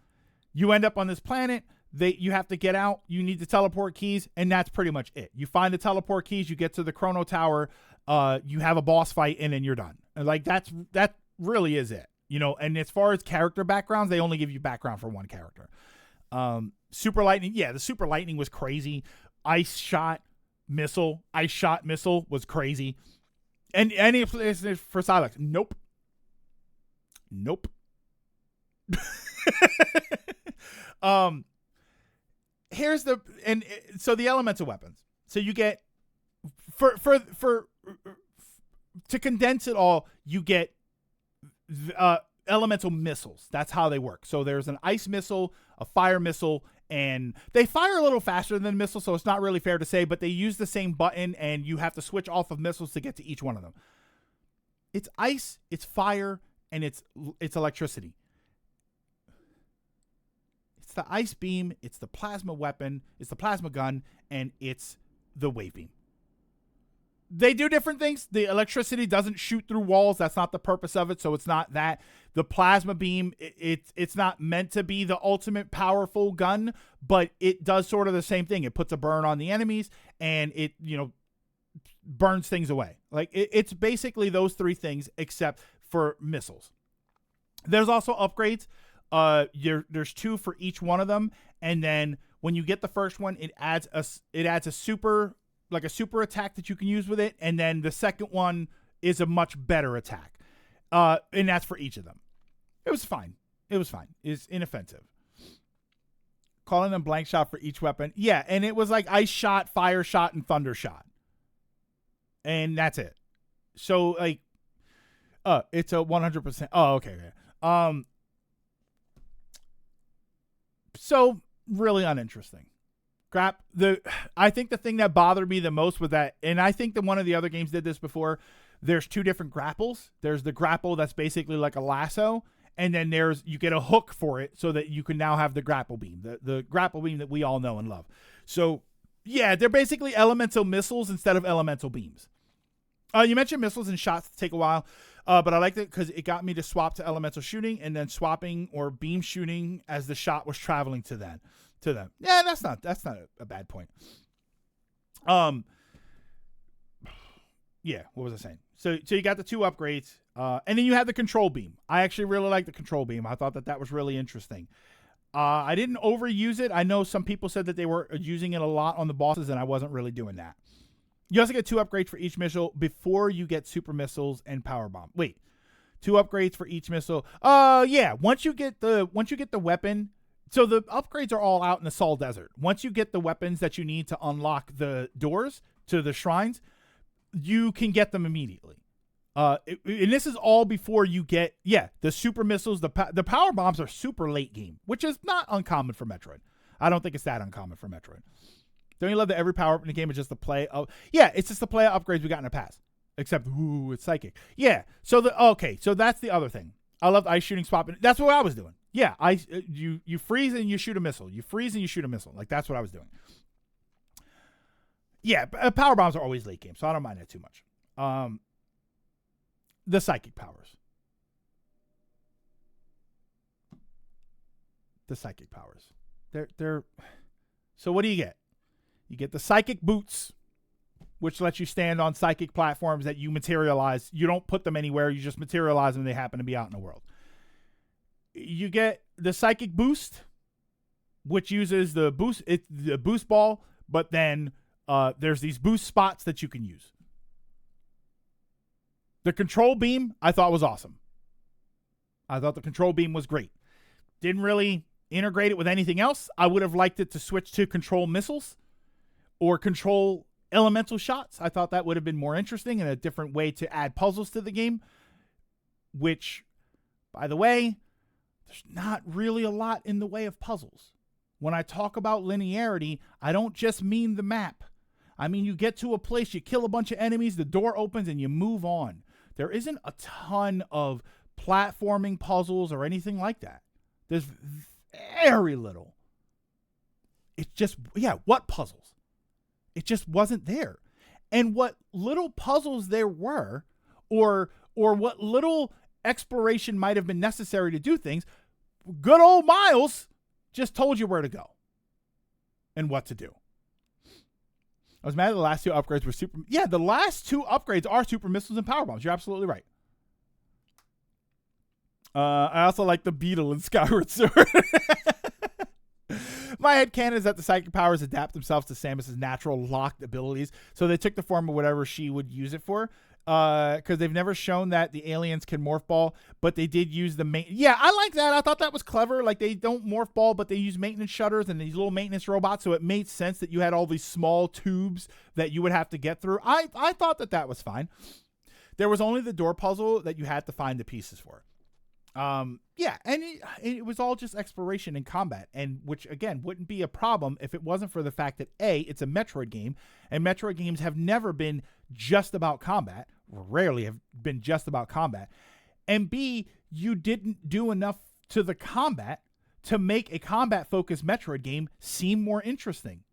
A: You end up on this planet. You have to get out. You need the teleport keys, and that's pretty much it. You find the teleport keys. You get to the Chrono Tower. You have a boss fight, and then you're done. And like that really is it. You know, and as far as character backgrounds, they only give you background for one character. Super lightning. Yeah, the super lightning was crazy. Ice shot missile was crazy. And any for Silex. Nope. Here's so the elemental weapons. So you get for to condense it all, you get elemental missiles. That's how they work. So there's an ice missile, a fire missile, and they fire a little faster than missiles, so it's not really fair to say, but they use the same button, and you have to switch off of missiles to get to each one of them. It's ice, it's fire, and it's electricity. It's the ice beam, it's the plasma weapon, it's the plasma gun, and it's the wave beam. They do different things. The electricity doesn't shoot through walls. That's not the purpose of it, so it's not that. The plasma beam, it's not meant to be the ultimate powerful gun, but it does sort of the same thing. It puts a burn on the enemies, and it, burns things away. Like, it's basically those three things, except for missiles. There's also upgrades. There's 2 for each one of them, and then when you get the first one, it adds a super attack that you can use with it, and then the second one is a much better attack, and that's for each of them. It was fine. It's inoffensive. Calling them blank shot for each weapon, yeah, and it was like ice shot, fire shot, and thunder shot, and that's it. So like, it's a 100%. Oh, okay. So really uninteresting. Crap. I think the thing that bothered me the most with that, and I think that one of the other games did this before, there's 2 different grapples. There's the grapple that's basically like a lasso, and then you get a hook for it so that you can now have the grapple beam, the grapple beam that we all know and love. So yeah, they're basically elemental missiles instead of elemental beams. You mentioned missiles and shots take a while, but I liked it because it got me to swap to elemental shooting and then swapping or beam shooting as the shot was traveling to them. Yeah, that's not a bad point. Yeah, what was I saying? So you got the 2 upgrades, and then you have the control beam. I actually really like the control beam. I thought that was really interesting. I didn't overuse it. I know some people said that they were using it a lot on the bosses, and I wasn't really doing that. You also get 2 upgrades for each missile before you get super missiles and power bomb. Wait, 2 upgrades for each missile. Yeah. Once you get the weapon, so the upgrades are all out in the Sol Desert. Once you get the weapons that you need to unlock the doors to the shrines, you can get them immediately. And this is all before you get the super missiles. The power bombs are super late game, which is not uncommon for Metroid. I don't think it's that uncommon for Metroid. Don't you love that every power up in the game is just the play of... Yeah, it's just the play of upgrades we got in the past. Except, it's psychic. Yeah, so that's the other thing. I love ice shooting spot. That's what I was doing. Yeah, you freeze and you shoot a missile. You freeze and you shoot a missile. Like, that's what I was doing. Yeah, power bombs are always late game, so I don't mind that too much. The psychic powers. They're... So what do you get? You get the psychic boots, which lets you stand on psychic platforms that you materialize. You don't put them anywhere. You just materialize them. They happen to be out in the world. You get the psychic boost, which uses the boost ball, but then there's these boost spots that you can use. The control beam, I thought was awesome. I thought the control beam was great. Didn't really integrate it with anything else. I would have liked it to switch to control missiles or control elemental shots. I thought that would have been more interesting and a different way to add puzzles to the game, which, by the way, there's not really a lot in the way of puzzles. When I talk about linearity, I don't just mean the map. I mean, you get to a place, you kill a bunch of enemies, the door opens, and you move on. There isn't a ton of platforming puzzles or anything like that. There's very little. It's just, what puzzles? It just wasn't there. And what little puzzles there were, or what little exploration might have been necessary to do things, good old Miles just told you where to go and what to do. I was mad at the last 2 upgrades were super... Yeah, the last 2 upgrades are super missiles and power bombs. You're absolutely right. I also like the beetle in Skyward Sword. My headcanon is that the psychic powers adapt themselves to Samus's natural locked abilities, so they took the form of whatever she would use it for. Because they've never shown that the aliens can morph ball, but they did use the main. Yeah, I like that. I thought that was clever. Like, they don't morph ball, but they use maintenance shutters and these little maintenance robots, so it made sense that you had all these small tubes that you would have to get through. I thought that was fine. There was only the door puzzle that you had to find the pieces for. Yeah, and it was all just exploration and combat, and which again wouldn't be a problem if it wasn't for the fact that A, it's a Metroid game, and Metroid games have never been just about combat, or rarely have been just about combat, and B, you didn't do enough to the combat to make a combat-focused Metroid game seem more interesting.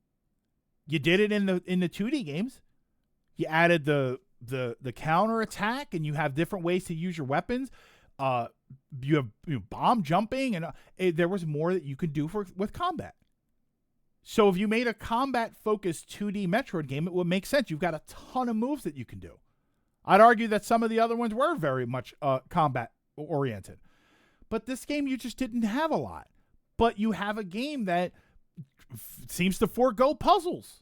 A: You did it in the 2D games. You added the counter attack, and you have different ways to use your weapons. You have bomb jumping, and there was more that you could do with combat. So if you made a combat-focused 2D Metroid game, it would make sense. You've got a ton of moves that you can do. I'd argue that some of the other ones were very much combat-oriented. But this game, you just didn't have a lot. But you have a game that seems to forego puzzles.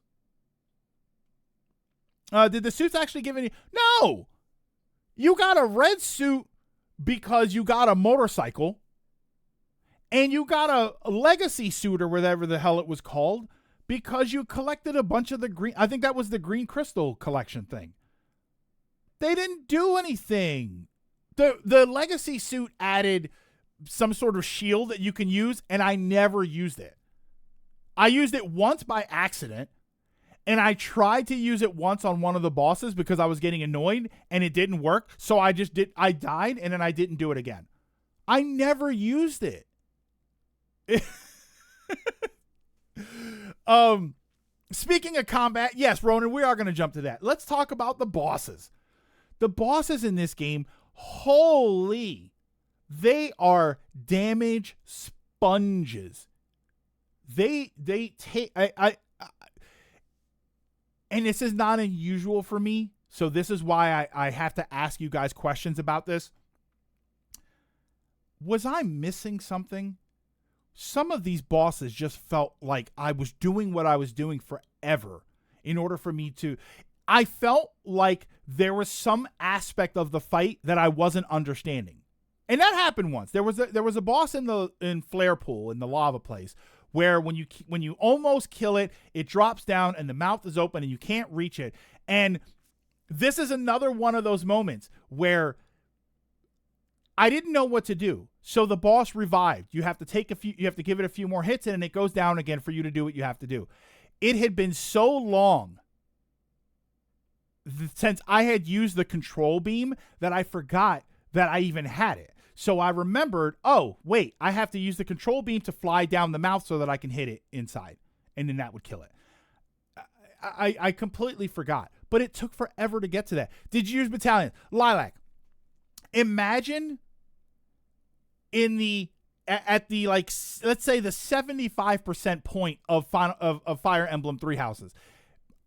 A: Did the suits actually give any? No! You got a red suit because you got a motorcycle, and you got a legacy suit or whatever the hell it was called because you collected a bunch of the green. I think that was the green crystal collection thing. They didn't do anything. The legacy suit added some sort of shield that you can use, and I never used it. I used it once by accident, and I tried to use it once on one of the bosses because I was getting annoyed and it didn't work. So I died, and then I didn't do it again. I never used it. Speaking of combat, yes, Ronan, we are going to jump to that. Let's talk about the bosses. The bosses in this game, holy, they are damage sponges. They take, and this is not unusual for me, so this is why I have to ask you guys questions about this. Was I missing something? Some of these bosses just felt like I was doing what I was doing forever in order for me to... I felt like there was some aspect of the fight that I wasn't understanding. And that happened once. There was a boss in Flare Pool, in the lava place, where when you almost kill it, it drops down and the mouth is open and you can't reach it. And this is another one of those moments where I didn't know what to do. So the boss revived. You have to give it a few more hits and it goes down again for you to do what you have to do. It had been so long since I had used the control beam that I forgot that I even had it. So I remembered, oh, wait, I have to use the control beam to fly down the mouth so that I can hit it inside. And then that would kill it. I completely forgot. But it took forever to get to that. Did you use Battalion? Lilac, imagine at the, like, let's say the 75% point of Fire Emblem Three Houses.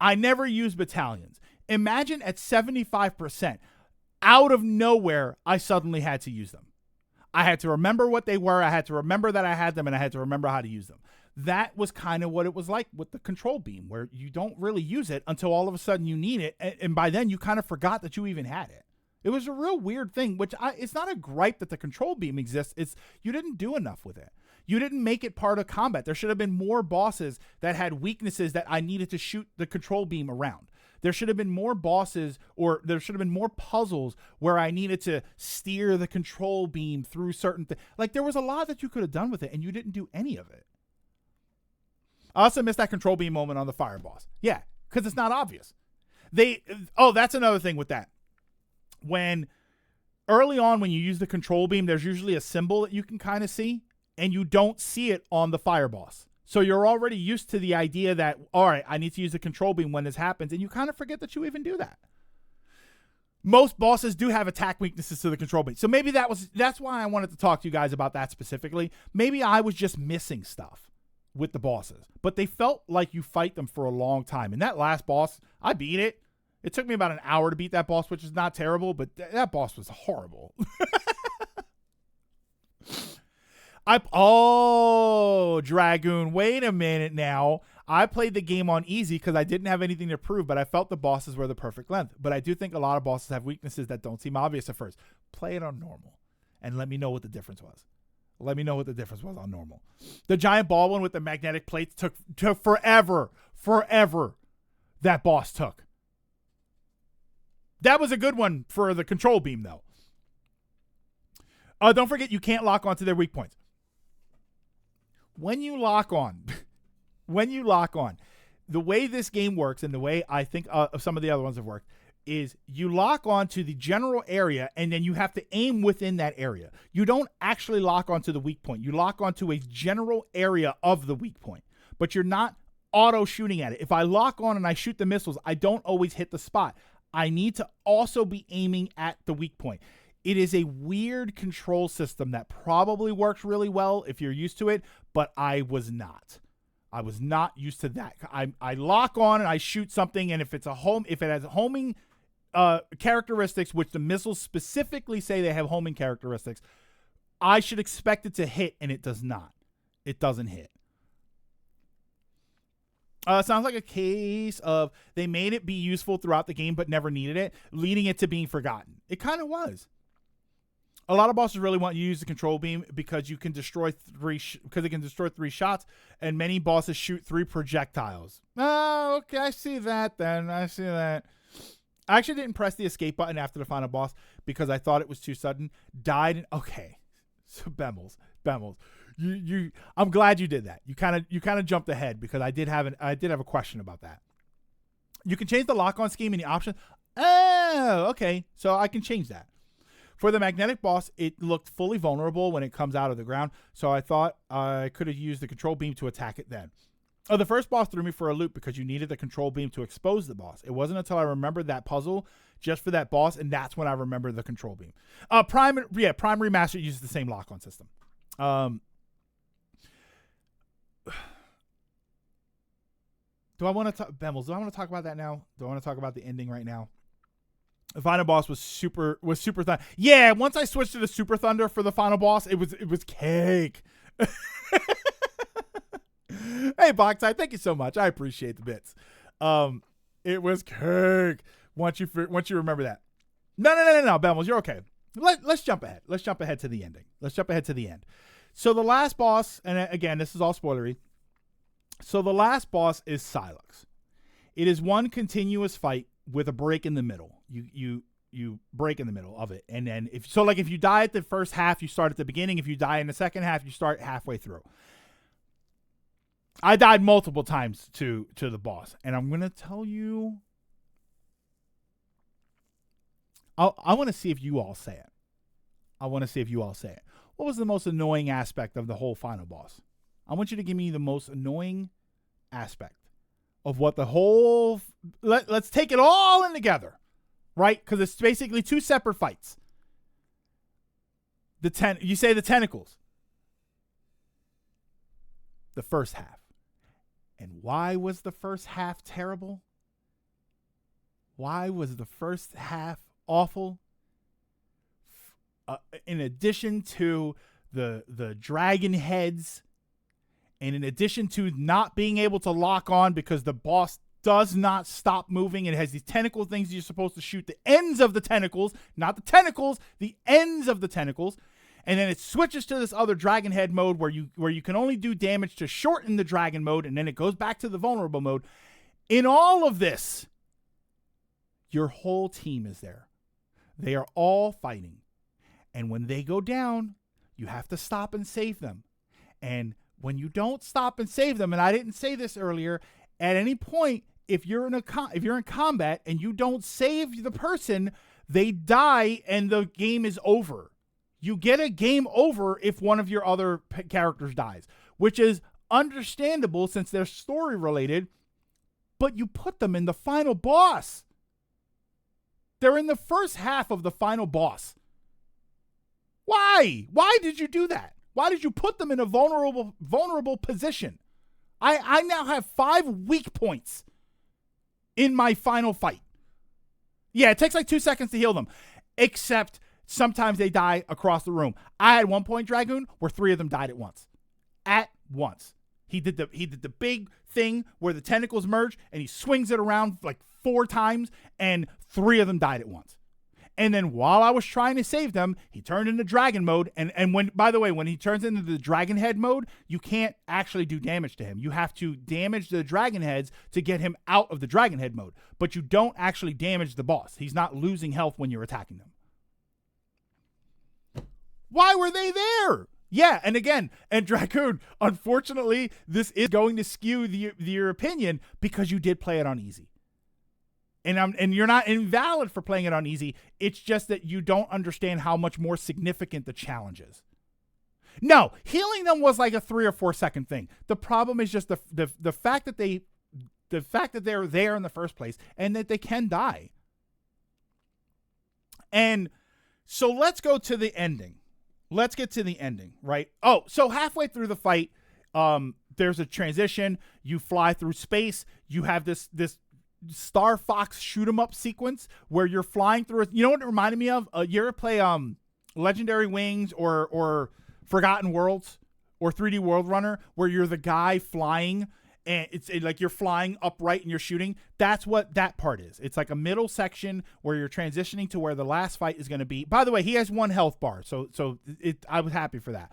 A: I never used Battalions. Imagine at 75%, out of nowhere, I suddenly had to use them. I had to remember what they were. I had to remember that I had them, and I had to remember how to use them. That was kind of what it was like with the control beam, where you don't really use it until all of a sudden you need it, and by then you kind of forgot that you even had it. It was a real weird thing, it's not a gripe that the control beam exists. It's you didn't do enough with it. You didn't make it part of combat. There should have been more bosses that had weaknesses that I needed to shoot the control beam around. There should have been more bosses, or there should have been more puzzles where I needed to steer the control beam through certain things. Like, there was a lot that you could have done with it, and you didn't do any of it. I also missed that control beam moment on the fire boss. Yeah, because it's not obvious. That's another thing with that. When early on, when you use the control beam, there's usually a symbol that you can kind of see, and you don't see it on the fire boss. So you're already used to the idea that, all right, I need to use the control beam when this happens, and you kind of forget that you even do that. Most bosses do have attack weaknesses to the control beam. So maybe that's why I wanted to talk to you guys about that specifically. Maybe I was just missing stuff with the bosses, but they felt like you fight them for a long time. And that last boss, I beat it. It took me about an hour to beat that boss, which is not terrible, but that boss was horrible. Dragoon, wait a minute now. I played the game on easy because I didn't have anything to prove, but I felt the bosses were the perfect length. But I do think a lot of bosses have weaknesses that don't seem obvious at first. Play it on normal and let me know what the difference was. Let me know what the difference was on normal. The giant ball one with the magnetic plates took forever. That boss took. That was a good one for the control beam, though. Don't forget, you can't lock onto their weak points. When you lock on, the way this game works and the way I think some of the other ones have worked is you lock on to the general area and then you have to aim within that area. You don't actually lock onto the weak point. You lock onto a general area of the weak point, but you're not auto shooting at it. If I lock on and I shoot the missiles, I don't always hit the spot. I need to also be aiming at the weak point. It is a weird control system that probably works really well if you're used to it, but I was not. I was not used to that. I lock on and I shoot something, and if it has homing characteristics, which the missiles specifically say they have homing characteristics, I should expect it to hit, and it does not. It doesn't hit. Sounds like a case of they made it be useful throughout the game but never needed it, leading it to being forgotten. It kind of was. A lot of bosses really want you to use the control beam because you can destroy three shots, and many bosses shoot 3 projectiles. Oh, okay, I see that then. I see that. I actually didn't press the escape button after the final boss because I thought it was too sudden. Died. Okay, so Bemmels. I'm glad you did that. You kind of jumped ahead because I did have a question about that. You can change the lock-on scheme in the option. Oh, okay. So I can change that. For the magnetic boss, it looked fully vulnerable when it comes out of the ground, so I thought I could have used the control beam to attack it then. The first boss threw me for a loop because you needed the control beam to expose the boss. It wasn't until I remembered that puzzle just for that boss, and that's when I remembered the control beam. Prime Remastered uses the same lock-on system. Do I want to talk Bemmels? Do I want to talk about that now? Do I want to talk about the ending right now? The final boss was super thunder. Yeah, once I switched to the super thunder for the final boss, it was cake. Hey, Boktai, thank you so much. I appreciate the bits. It was cake. Once you remember that. No, Bemmels, you're okay. Let's jump ahead. Let's jump ahead to the ending. Let's jump ahead to the end. So the last boss, and again, this is all spoilery. So the last boss is Silex. It is one continuous fight with a break in the middle. You break in the middle of it, and then if you die at the first half, you start at the beginning. If you die in the second half, you start halfway through. I died multiple times to the boss, and I'm gonna tell you. I want to see if you all say it. What was the most annoying aspect of the whole final boss? I want you to give me the most annoying aspect of what the whole. Let's take it all in together, right? Because it's basically 2 separate fights. You say the tentacles. The first half. And why was the first half terrible? Why was the first half awful? In addition to the dragon heads, and in addition to not being able to lock on because the boss does not stop moving, it has these tentacle things you're supposed to shoot the ends of the tentacles, not the tentacles, the ends of the tentacles. And then it switches to this other dragon head mode where you can only do damage to shorten the dragon mode, and then it goes back to the vulnerable mode. In all of this, your whole team is there. They are all fighting. And when they go down, you have to stop and save them. And when you don't stop and save them, and I didn't say this earlier, at any point, if you're in combat and you don't save the person, they die and the game is over. You get a game over if one of your other characters dies, which is understandable since they're story related, but you put them in the final boss. They're in the first half of the final boss. Why? Why did you do that? Why did you put them in a vulnerable position? I now have 5 weak points in my final fight. Yeah, it takes like 2 seconds to heal them, except sometimes they die across the room. I had 1 point Dragoon where 3 of them died at once. At once. He did the big thing where the tentacles merge and he swings it around like 4 times and 3 of them died at once. And then while I was trying to save them, he turned into dragon mode. And when, by the way, when he turns into the dragon head mode, you can't actually do damage to him. You have to damage the dragon heads to get him out of the dragon head mode. But you don't actually damage the boss. He's not losing health when you're attacking them. Why were they there? Yeah, and again, and Dracoon, unfortunately, this is going to skew your opinion because you did play it on easy. And you're not invalid for playing it on easy. It's just that you don't understand how much more significant the challenge is. No, healing them was like a 3 or 4 second thing. The problem is just the fact that they're there in the first place and that they can die. And so let's go to the ending. Let's get to the ending, right? Oh, so halfway through the fight, there's a transition. You fly through space. You have this Star Fox shoot 'em up sequence where you're flying through it. You know what it reminded me of? You ever play Legendary Wings or Forgotten Worlds or 3D World Runner, where you're the guy flying and it's like you're flying upright and you're shooting? That's what that part is. It's like a middle section where you're transitioning to where the last fight is going to be. By the way, he has 1 health bar, so I was happy for that.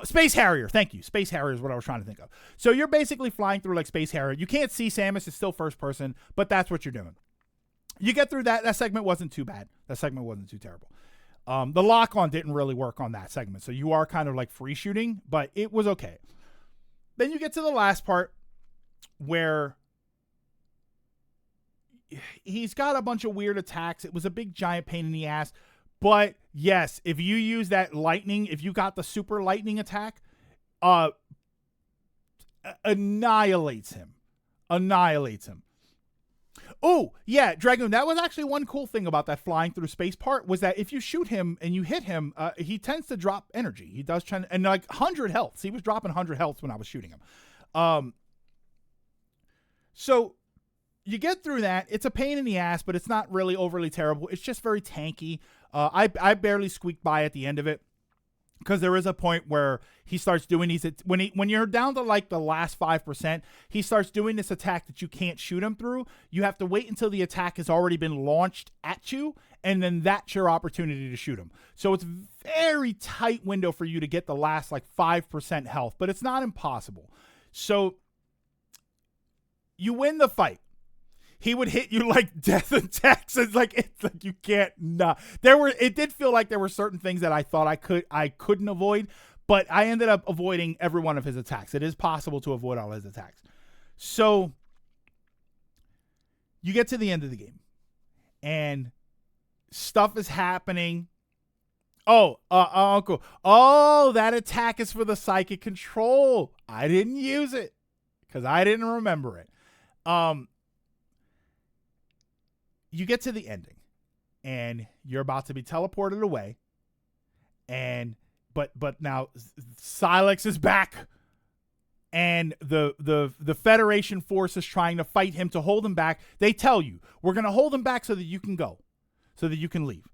A: Space Harrier, thank you. Space Harrier is what I was trying to think of. So you're basically flying through like Space Harrier. You can't see Samus, it's still first person, but that's what you're doing. You get through that. That segment wasn't too bad. That segment wasn't too terrible. The lock-on didn't really work on that segment, so you are kind of like free shooting, but it was okay. Then you get to the last part where he's got a bunch of weird attacks. It was a big giant pain in the ass. But yes, if you use that lightning, if you got the super lightning attack, annihilates him. Oh, yeah, Dragoon, that was actually one cool thing about that flying through space part was that if you shoot him and you hit him, he tends to drop energy. He does try, and like 100 health. He was dropping 100 health when I was shooting him. So you get through that. It's a pain in the ass, but it's not really overly terrible. It's just very tanky. I barely squeaked by at the end of it because there is a point where he starts doing these. When you're down to like the last 5%, he starts doing this attack that you can't shoot him through. You have to wait until the attack has already been launched at you, and then that's your opportunity to shoot him. So it's very tight window for you to get the last like 5% health, but it's not impossible. So you win the fight. He would hit you like death attacks. It's like you can't not. It did feel like there were certain things that I thought I couldn't avoid, but I ended up avoiding every one of his attacks. It is possible to avoid all his attacks. So you get to the end of the game and stuff is happening. Oh, Uncle. Oh, that attack is for the psychic control. I didn't use it because I didn't remember it. You get to the ending and you're about to be teleported away. But now Silex is back and the Federation force is trying to fight him to hold him back. They tell you, we're going to hold him back so that you can go, so that you can leave.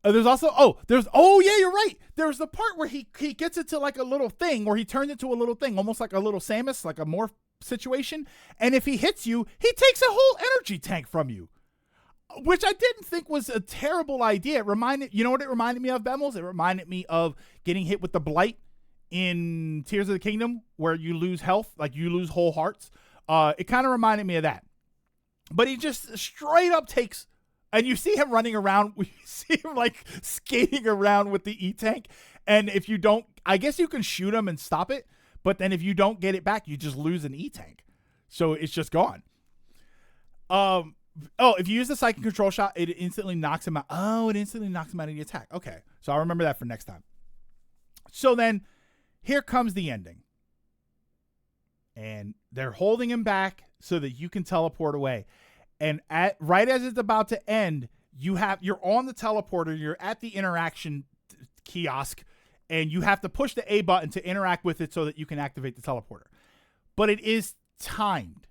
A: There's also, yeah, you're right. There's the part where he gets into like a little thing where he turns into a little thing, almost like a little Samus, like a morph situation. And if he hits you, he takes a whole energy tank from you, which I didn't think was a terrible idea. You know what it reminded me of, Bemmels? It reminded me of getting hit with the Blight in Tears of the Kingdom, where you lose health, like you lose whole hearts. It kind of reminded me of that. But he just straight up takes, and you see him running around. You see him like skating around with the E-Tank. And if you don't, I guess you can shoot him and stop it. But then if you don't get it back, you just lose an E-Tank. So it's just gone. If you use the psychic control shot, it instantly knocks him out. Oh, it instantly knocks him out of the attack. Okay. So I'll remember that for next time. So then here comes the ending. And they're holding him back so that you can teleport away. And right as it's about to end, you're on the teleporter, you're at the interaction kiosk, and you have to push the A button to interact with it so that you can activate the teleporter. But it is timed.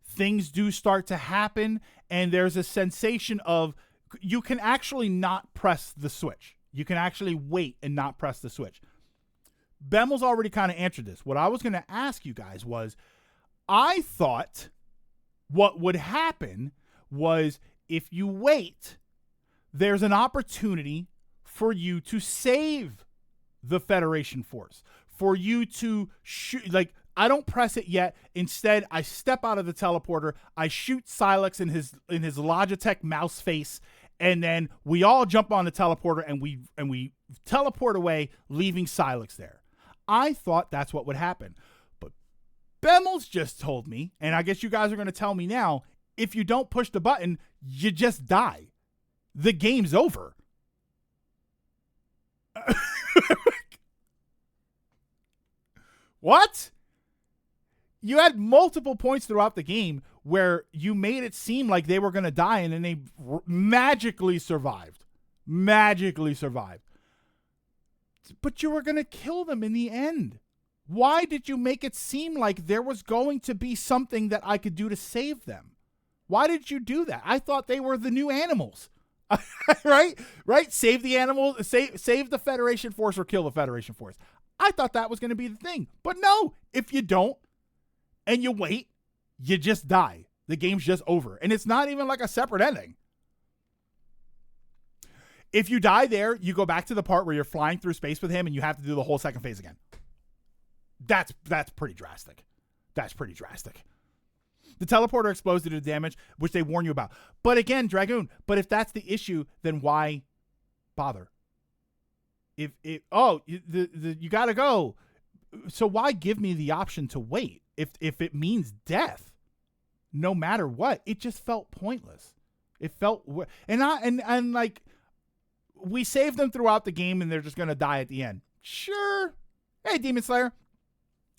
A: Things do start to happen, and there's a sensation of you can actually not press the switch. You can actually wait and not press the switch. Bemmel's already kind of answered this. What I was going to ask you guys was, I thought what would happen was if you wait, there's an opportunity for you to save the Federation force, for you to shoot. Like, I don't press it yet. Instead, I step out of the teleporter. I shoot Silex in his Logitech mouse face, And then we all jump on the teleporter and we teleport away, leaving Silex there. I thought that's what would happen. But Bemmels just told me, and I guess you guys are going to tell me now, if you don't push the button, you just die. The game's over. What? You had multiple points throughout the game where you made it seem like they were going to die, and then they magically survived. Magically survived. But you were going to kill them in the end. Why did you make it seem like there was going to be something that I could do to save them? Why did you do that? I thought they were the new animals. Right? Save the animals, save the Federation Force or kill the Federation Force. I thought that was going to be the thing. But no, if you don't and you wait, you just die. The game's just over. And it's not even like a separate ending. If you die there, you go back to the part where you're flying through space with him and you have to do the whole second phase again. That's pretty drastic. That's pretty drastic. The teleporter explodes due to damage, which they warn you about. But again, Dragoon, but if that's the issue, then why bother? You got to go. So why give me the option to wait if it means death? No matter what, it just felt pointless. It felt and like we saved them throughout the game and they're just going to die at the end. Sure. Hey, Demon Slayer.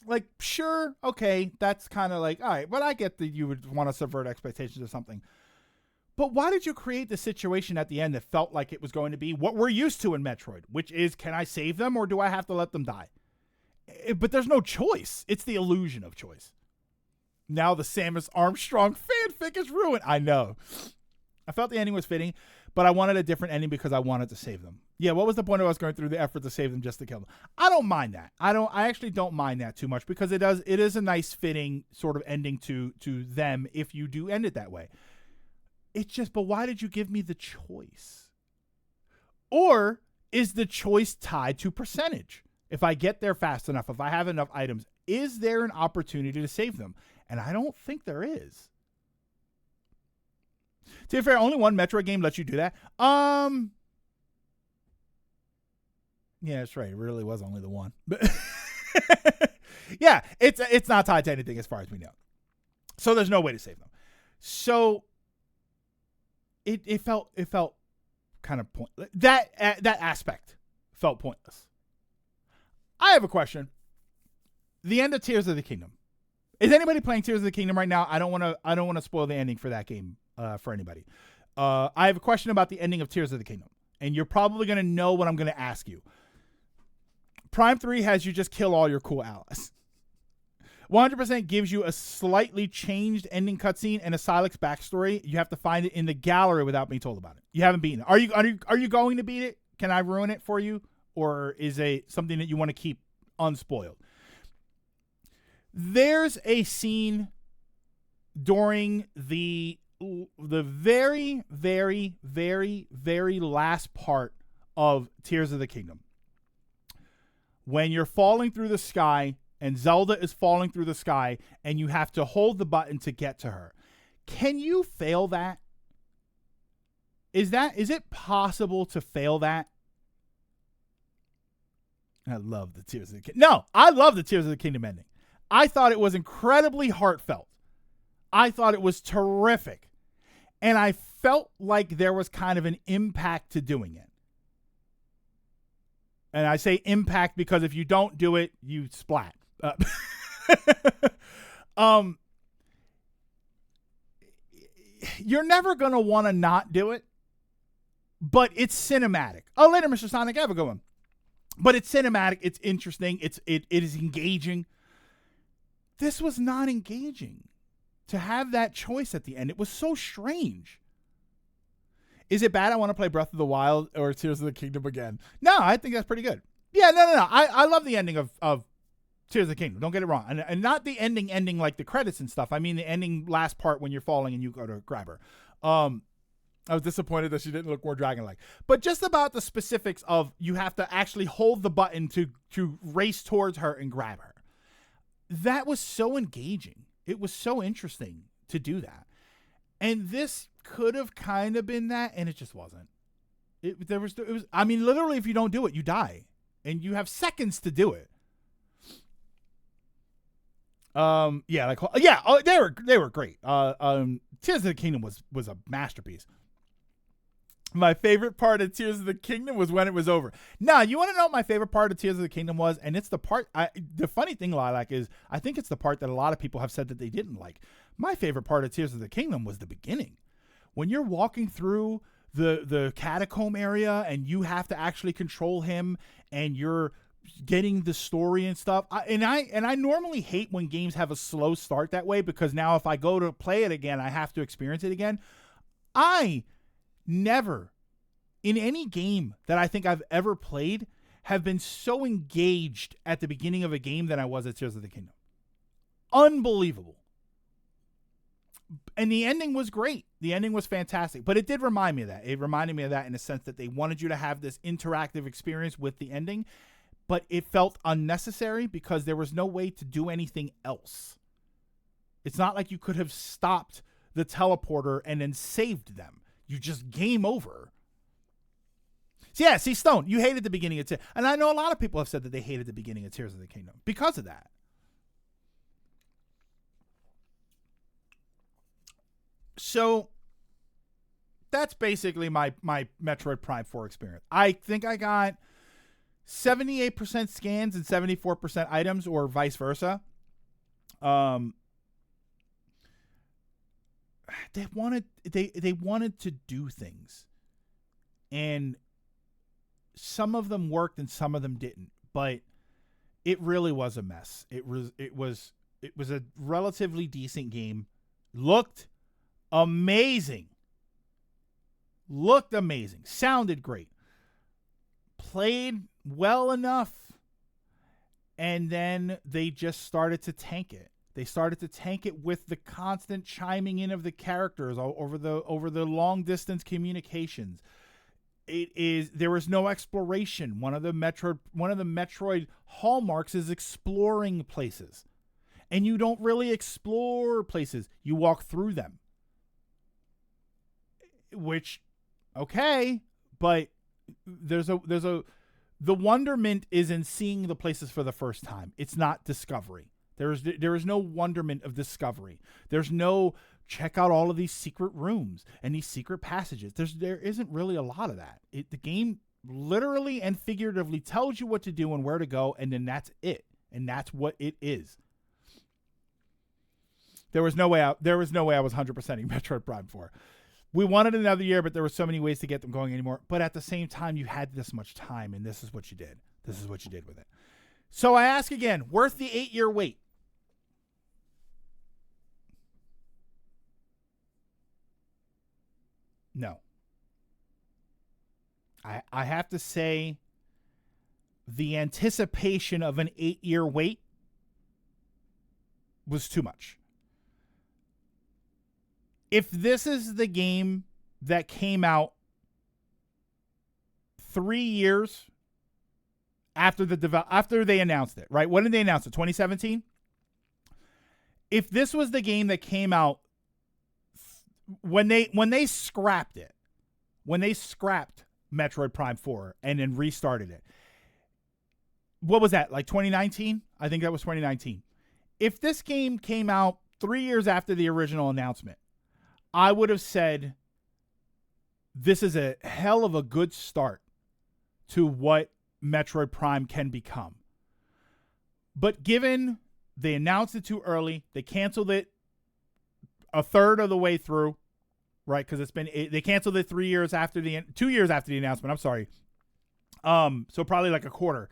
A: Like, sure, okay, that's kind of like, all right, but I get that you would want to subvert expectations or something. But why did you create the situation at the end that felt like it was going to be what we're used to in Metroid, which is, can I save them or do I have to let them die? But there's no choice. It's the illusion of choice. Now the Samus Armstrong fanfic is ruined. I know. I felt the ending was fitting, but I wanted a different ending because I wanted to save them. Yeah, what was the point of us going through the effort to save them just to kill them? I don't mind that. I actually don't mind that too much because it is a nice fitting sort of ending to them if you do end it that way. It's just, but why did you give me the choice? Or is the choice tied to percentage? If I get there fast enough, if I have enough items, is there an opportunity to save them? And I don't think there is. To be fair, only one Metroid game lets you do that. Yeah, that's right. It really was only the one. But yeah, it's not tied to anything as far as we know. So there's no way to save them. So it felt kind of pointless. That aspect felt pointless. I have a question. The end of Tears of the Kingdom. Is anybody playing Tears of the Kingdom right now? I don't want to spoil the ending for that game for anybody. I have a question about the ending of Tears of the Kingdom, and you're probably going to know what I'm going to ask you. Prime 3 has you just kill all your cool allies. 100% gives you a slightly changed ending cutscene and a Silex backstory. You have to find it in the gallery without being told about it. You haven't beaten it. Are you going to beat it? Can I ruin it for you? Or is it something that you want to keep unspoiled? There's a scene during the very, very, very, very last part of Tears of the Kingdom. When you're falling through the sky and Zelda is falling through the sky and you have to hold the button to get to her. Can you fail that? Is it possible to fail that? I love the Tears of the Kingdom. No, I love the Tears of the Kingdom ending. I thought it was incredibly heartfelt. I thought it was terrific. And I felt like there was kind of an impact to doing it. And I say impact because if you don't do it, you splat. You're never going to want to not do it, but it's cinematic. Oh, later, Mr. Sonic, have a good one. But it's cinematic. It's interesting. It is engaging. This was not engaging. To have that choice at the end, it was so strange. Is it bad I want to play Breath of the Wild or Tears of the Kingdom again? No, I think that's pretty good. Yeah, no. I love the ending of Tears of the Kingdom. Don't get it wrong. And not the ending like the credits and stuff. I mean the ending last part when you're falling and you go to grab her. I was disappointed that she didn't look more dragon-like. But just about the specifics of you have to actually hold the button to race towards her and grab her. That was so engaging. It was so interesting to do that. And this could have kind of been that, and it just wasn't. It was. I mean, literally, if you don't do it, you die, and you have seconds to do it. Yeah, they were great. Tears of the Kingdom was a masterpiece. My favorite part of Tears of the Kingdom was when it was over. Now, you want to know what my favorite part of Tears of the Kingdom was? And it's the part, the funny thing, Lilac, is I think it's the part that a lot of people have said that they didn't like. My favorite part of Tears of the Kingdom was the beginning. When you're walking through the catacomb area and you have to actually control him and you're getting the story and stuff. I normally hate when games have a slow start that way, because now if I go to play it again, I have to experience it again. I never, in any game that I think I've ever played, have been so engaged at the beginning of a game than I was at Tears of the Kingdom. Unbelievable. And the ending was great. The ending was fantastic. But it did remind me of that. It reminded me of that in the sense that they wanted you to have this interactive experience with the ending, but it felt unnecessary because there was no way to do anything else. It's not like you could have stopped the teleporter and then saved them. You just game over. So yeah, see, Stone, you hated the beginning of Tears. And I know a lot of people have said that they hated the beginning of Tears of the Kingdom because of that. So that's basically my Metroid Prime 4 experience. I think I got 78% scans and 74% items, or vice versa. They wanted to do things, and some of them worked and some of them didn't, but it really was a mess. It was a relatively decent game. Looked amazing. Sounded great. Played well enough, and then they just started to tank it. They started to tank it with the constant chiming in of the characters over the long distance communications. There was no exploration. One of the Metroid hallmarks is exploring places, and you don't really explore places. You walk through them, which, okay, but the wonderment is in seeing the places for the first time. It's not discovery. There is no wonderment of discovery. There's no check out all of these secret rooms and these secret passages. There isn't really a lot of that. The game literally and figuratively tells you what to do and where to go, and then that's it. And that's what it is. There was no way I was 100%ing Metroid Prime 4. We wanted another year, but there were so many ways to get them going anymore. But at the same time, you had this much time, and this is what you did. This is what you did with it. So I ask again, worth the 8-year wait? No. I have to say the anticipation of an 8-year wait was too much. If this is the game that came out 3 years after they announced it, right? When did they announce it? 2017? If this was the game that came out when they scrapped it, when they scrapped Metroid Prime 4 and then restarted it, what was that, like 2019? I think that was 2019. If this game came out 3 years after the original announcement, I would have said this is a hell of a good start to what Metroid Prime can become. But given they announced it too early, they canceled it a third of the way through, right? Because they canceled it 2 years after the announcement. I'm sorry. So probably like a quarter.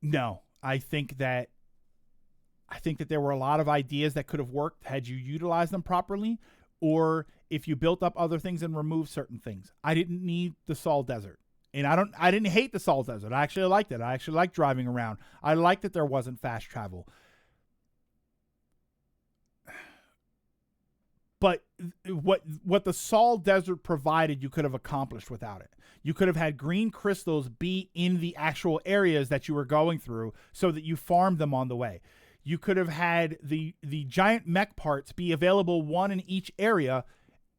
A: No, I think that there were a lot of ideas that could have worked had you utilized them properly, or if you built up other things and removed certain things. I didn't need the Sol Desert. And I didn't hate the Sol Desert. I actually liked it. I actually liked driving around. I liked that there wasn't fast travel. But what the Sol Desert provided, you could have accomplished without it. You could have had green crystals be in the actual areas that you were going through so that you farmed them on the way. You could have had the giant mech parts be available one in each area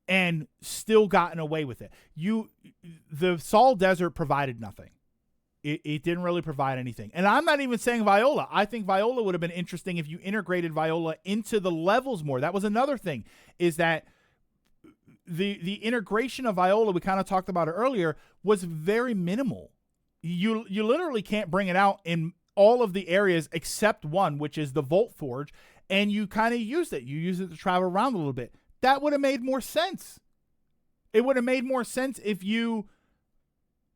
A: and still gotten away with it. The Sol Desert provided nothing. It didn't really provide anything. And I'm not even saying Viola. I think Viola would have been interesting if you integrated Viola into the levels more. That was another thing, is that the integration of Viola, we kind of talked about it earlier, was very minimal. You literally can't bring it out in all of the areas except one, which is the Volt Forge, and you kind of used it. You use it to travel around a little bit. That would have made more sense. It would have made more sense if you,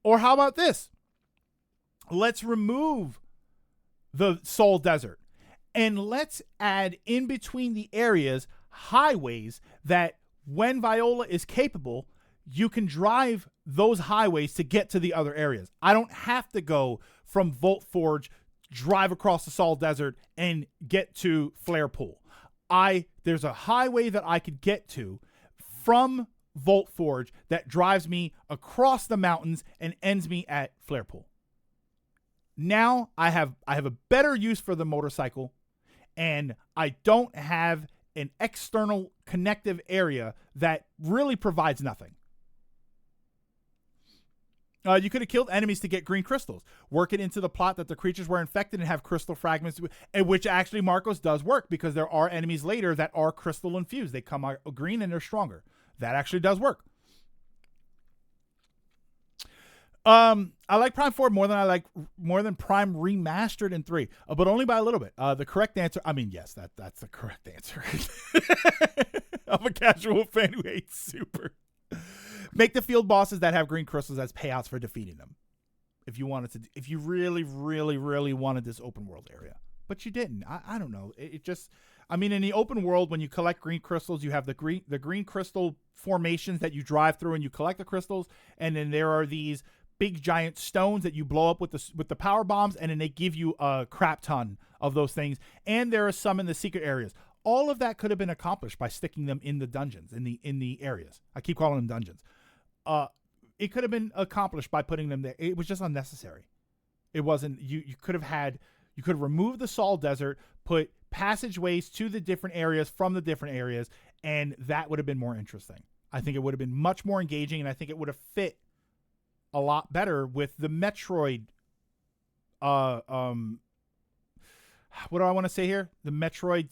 A: or how about this? Let's remove the Sol Desert and let's add in between the areas highways that when Viola is capable, you can drive those highways to get to the other areas. I don't have to go from Volt Forge, drive across the Sol Desert, and get to Flare Pool. There's a highway that I could get to from Volt Forge that drives me across the mountains and ends me at Flare Pool. Now I have a better use for the motorcycle, and I don't have an external connective area that really provides nothing. You could have killed enemies to get green crystals. Work it into the plot that the creatures were infected and have crystal fragments, which actually, Marcos, does work, because there are enemies later that are crystal infused. They come out green and they're stronger. That actually does work. I like Prime 4 more than Prime Remastered in 3, but only by a little bit. The correct answer, yes, that's the correct answer. I'm a casual fan who hates Super. Make the field bosses that have green crystals as payouts for defeating them. If you really, really, really wanted this open world area, but you didn't. I don't know. It just, in the open world, when you collect green crystals, you have the green crystal formations that you drive through and you collect the crystals. And then there are these big giant stones that you blow up with the power bombs, and then they give you a crap ton of those things. And there are some in the secret areas. All of that could have been accomplished by sticking them in the dungeons, in the areas. I keep calling them dungeons. It could have been accomplished by putting them there. It was just unnecessary. It wasn't. You could have removed the Sol Desert, put passageways to the different areas from the different areas, and that would have been more interesting. I think it would have been much more engaging, and I think it would have fit a lot better with the Metroid. What do I want to say here? The Metroid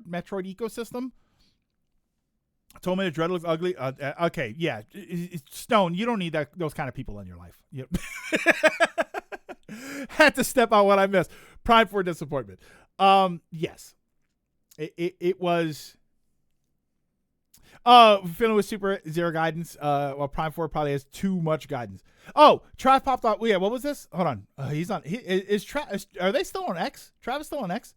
A: Metroid ecosystem. Told me the dread looks ugly. Okay, yeah. Stone, you don't need those kind of people in your life. Yep. Had to step out what I missed. Prime 4 disappointment. Yes. It was. Feeling with Super Zero guidance. Well, Prime 4 probably has too much guidance. Oh, Trav popped up. Yeah, what was this? Hold on. He's on. Are they still on X? Travis still on X?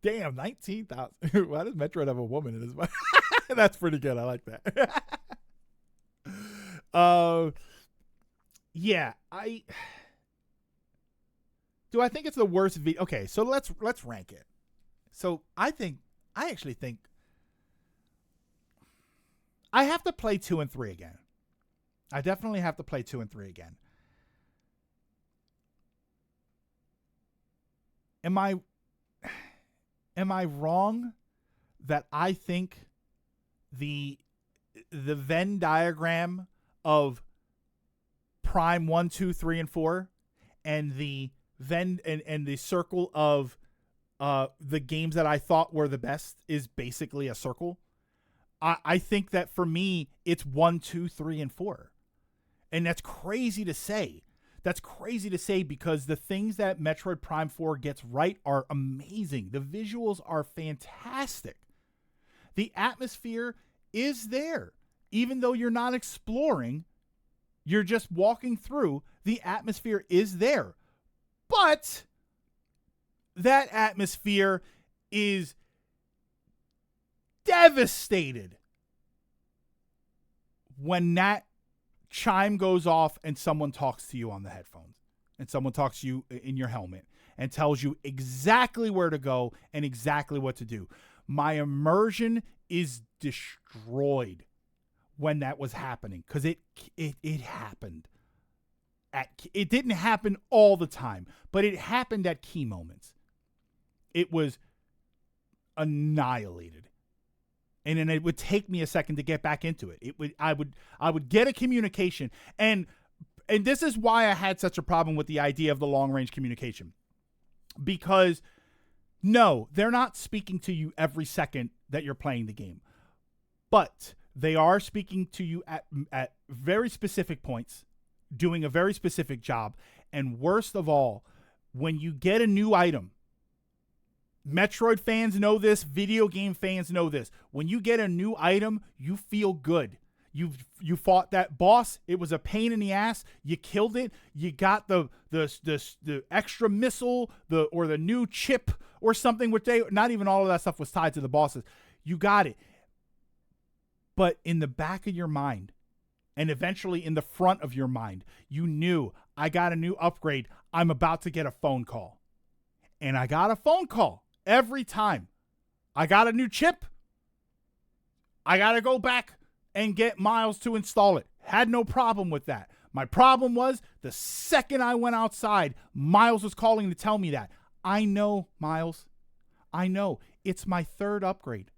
A: Damn, 19,000. Why does Metroid have a woman in his mind? That's pretty good. I like that. Yeah, do I think it's the worst okay, so let's rank it. So I actually think I have to play 2 and 3 again. I definitely have to play 2 and 3 again. Am I wrong that I think the Venn diagram of Prime 1, 2, 3, and 4 and the Venn and the circle of the games that I thought were the best is basically a circle? I think that for me, it's 1, 2, 3, and 4. And that's crazy to say. That's crazy to say because the things that Metroid Prime 4 gets right are amazing. The visuals are fantastic. The atmosphere is there. Even though you're not exploring, you're just walking through, the atmosphere is there. But that atmosphere is devastated when that chime goes off and someone talks to you on the headphones and someone talks to you in your helmet and tells you exactly where to go and exactly what to do. My immersion is destroyed when that was happening because it happened. it didn't happen all the time, but it happened at key moments. It was annihilated. And then it would take me a second to get back into it. I would get a communication, and this is why I had such a problem with the idea of the long range communication. Because no, they're not speaking to you every second that you're playing the game. But they are speaking to you at very specific points, doing a very specific job. And worst of all, when you get a new item, Metroid fans know this, video game fans know this. When you get a new item, you feel good. You fought that boss. It was a pain in the ass. You killed it. You got the extra missile, or the new chip or something, which not even all of that stuff was tied to the bosses. You got it. But in the back of your mind, and eventually in the front of your mind, you knew, I got a new upgrade. I'm about to get a phone call. And I got a phone call every time. I got a new chip. I got to go back and get Miles to install it. Had no problem with that. My problem was the second I went outside, Miles was calling to tell me that. I know, Miles. I know. It's my third upgrade.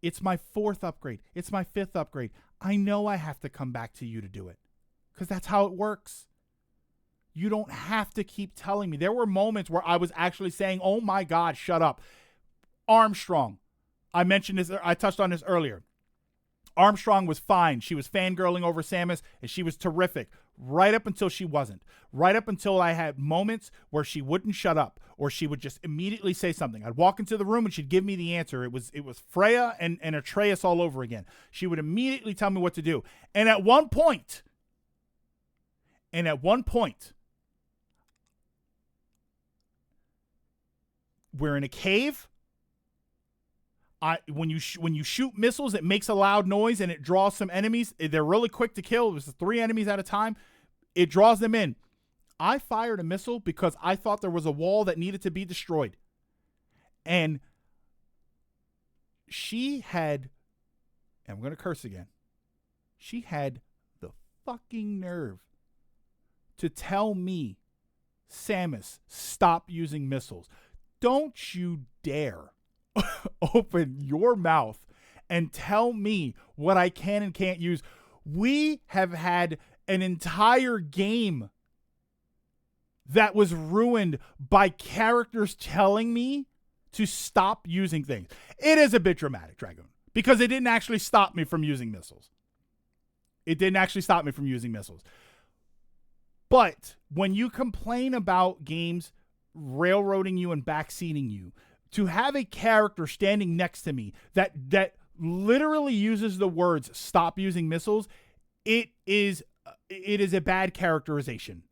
A: It's my fourth upgrade. It's my fifth upgrade. I know I have to come back to you to do it, because that's how it works. You don't have to keep telling me. There were moments where I was actually saying, oh my God, shut up. Armstrong. I mentioned this. I touched on this earlier. Armstrong was fine. She was fangirling over Samus, and she was terrific right up until she wasn't. Right up until I had moments where she wouldn't shut up, or she would just immediately say something. I'd walk into the room and she'd give me the answer. It was Freya and Atreus all over again. She would immediately tell me what to do. And at one point, we're in a cave. When you shoot missiles, it makes a loud noise and it draws some enemies. They're really quick to kill. It was 3 enemies at a time. It draws them in. I fired a missile because I thought there was a wall that needed to be destroyed. And she had, and I'm going to curse again, she had the fucking nerve to tell me, Samus, stop using missiles. Don't you dare open your mouth and tell me what I can and can't use. We have had an entire game that was ruined by characters telling me to stop using things. It is a bit dramatic, Dragoon, because it didn't actually stop me from using missiles. But when you complain about games railroading you and backseating you, to have a character standing next to me that literally uses the words "stop using missiles," it is a bad characterization.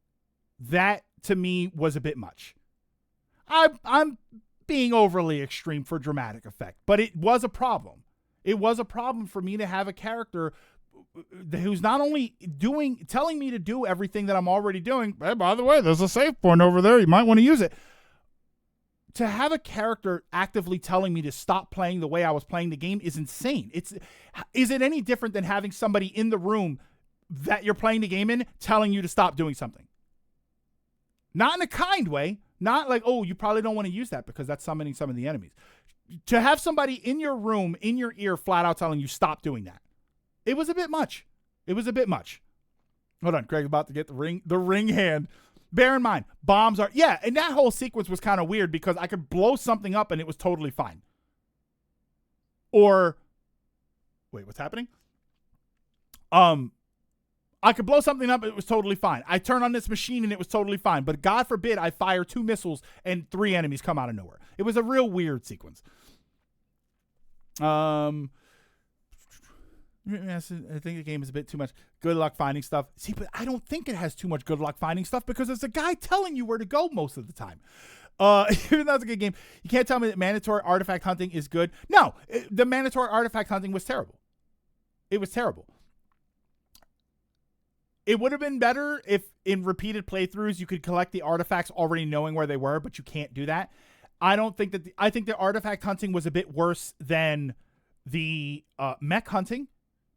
A: That to me was a bit much. I'm being overly extreme for dramatic effect, but it was a problem. It was a problem for me to have a character who's not only telling me to do everything that I'm already doing. Hey, by the way, there's a save point over there. You might want to use it. To have a character actively telling me to stop playing the way I was playing the game is insane. Is it any different than having somebody in the room that you're playing the game in telling you to stop doing something? Not in a kind way. Not like, oh, you probably don't want to use that because that's summoning some of the enemies. To have somebody in your room, in your ear, flat out telling you stop doing that. It was a bit much. Hold on, Craig's about to get the ring hand. Bear in mind, bombs are, and that whole sequence was kind of weird because I could blow something up and it was totally fine. Or, wait, what's happening? I could blow something up, it was totally fine. I turn on this machine and it was totally fine. But God forbid I fire 2 missiles and 3 enemies come out of nowhere. It was a real weird sequence. Yes, I think the game is a bit too much good luck finding stuff. See, but I don't think it has too much good luck finding stuff because it's a guy telling you where to go most of the time. Even though it's a good game, you can't tell me that mandatory artifact hunting is good. No, the mandatory artifact hunting was terrible. It was terrible. It would have been better if in repeated playthroughs you could collect the artifacts already knowing where they were, but you can't do that. I think the artifact hunting was a bit worse than the mech hunting.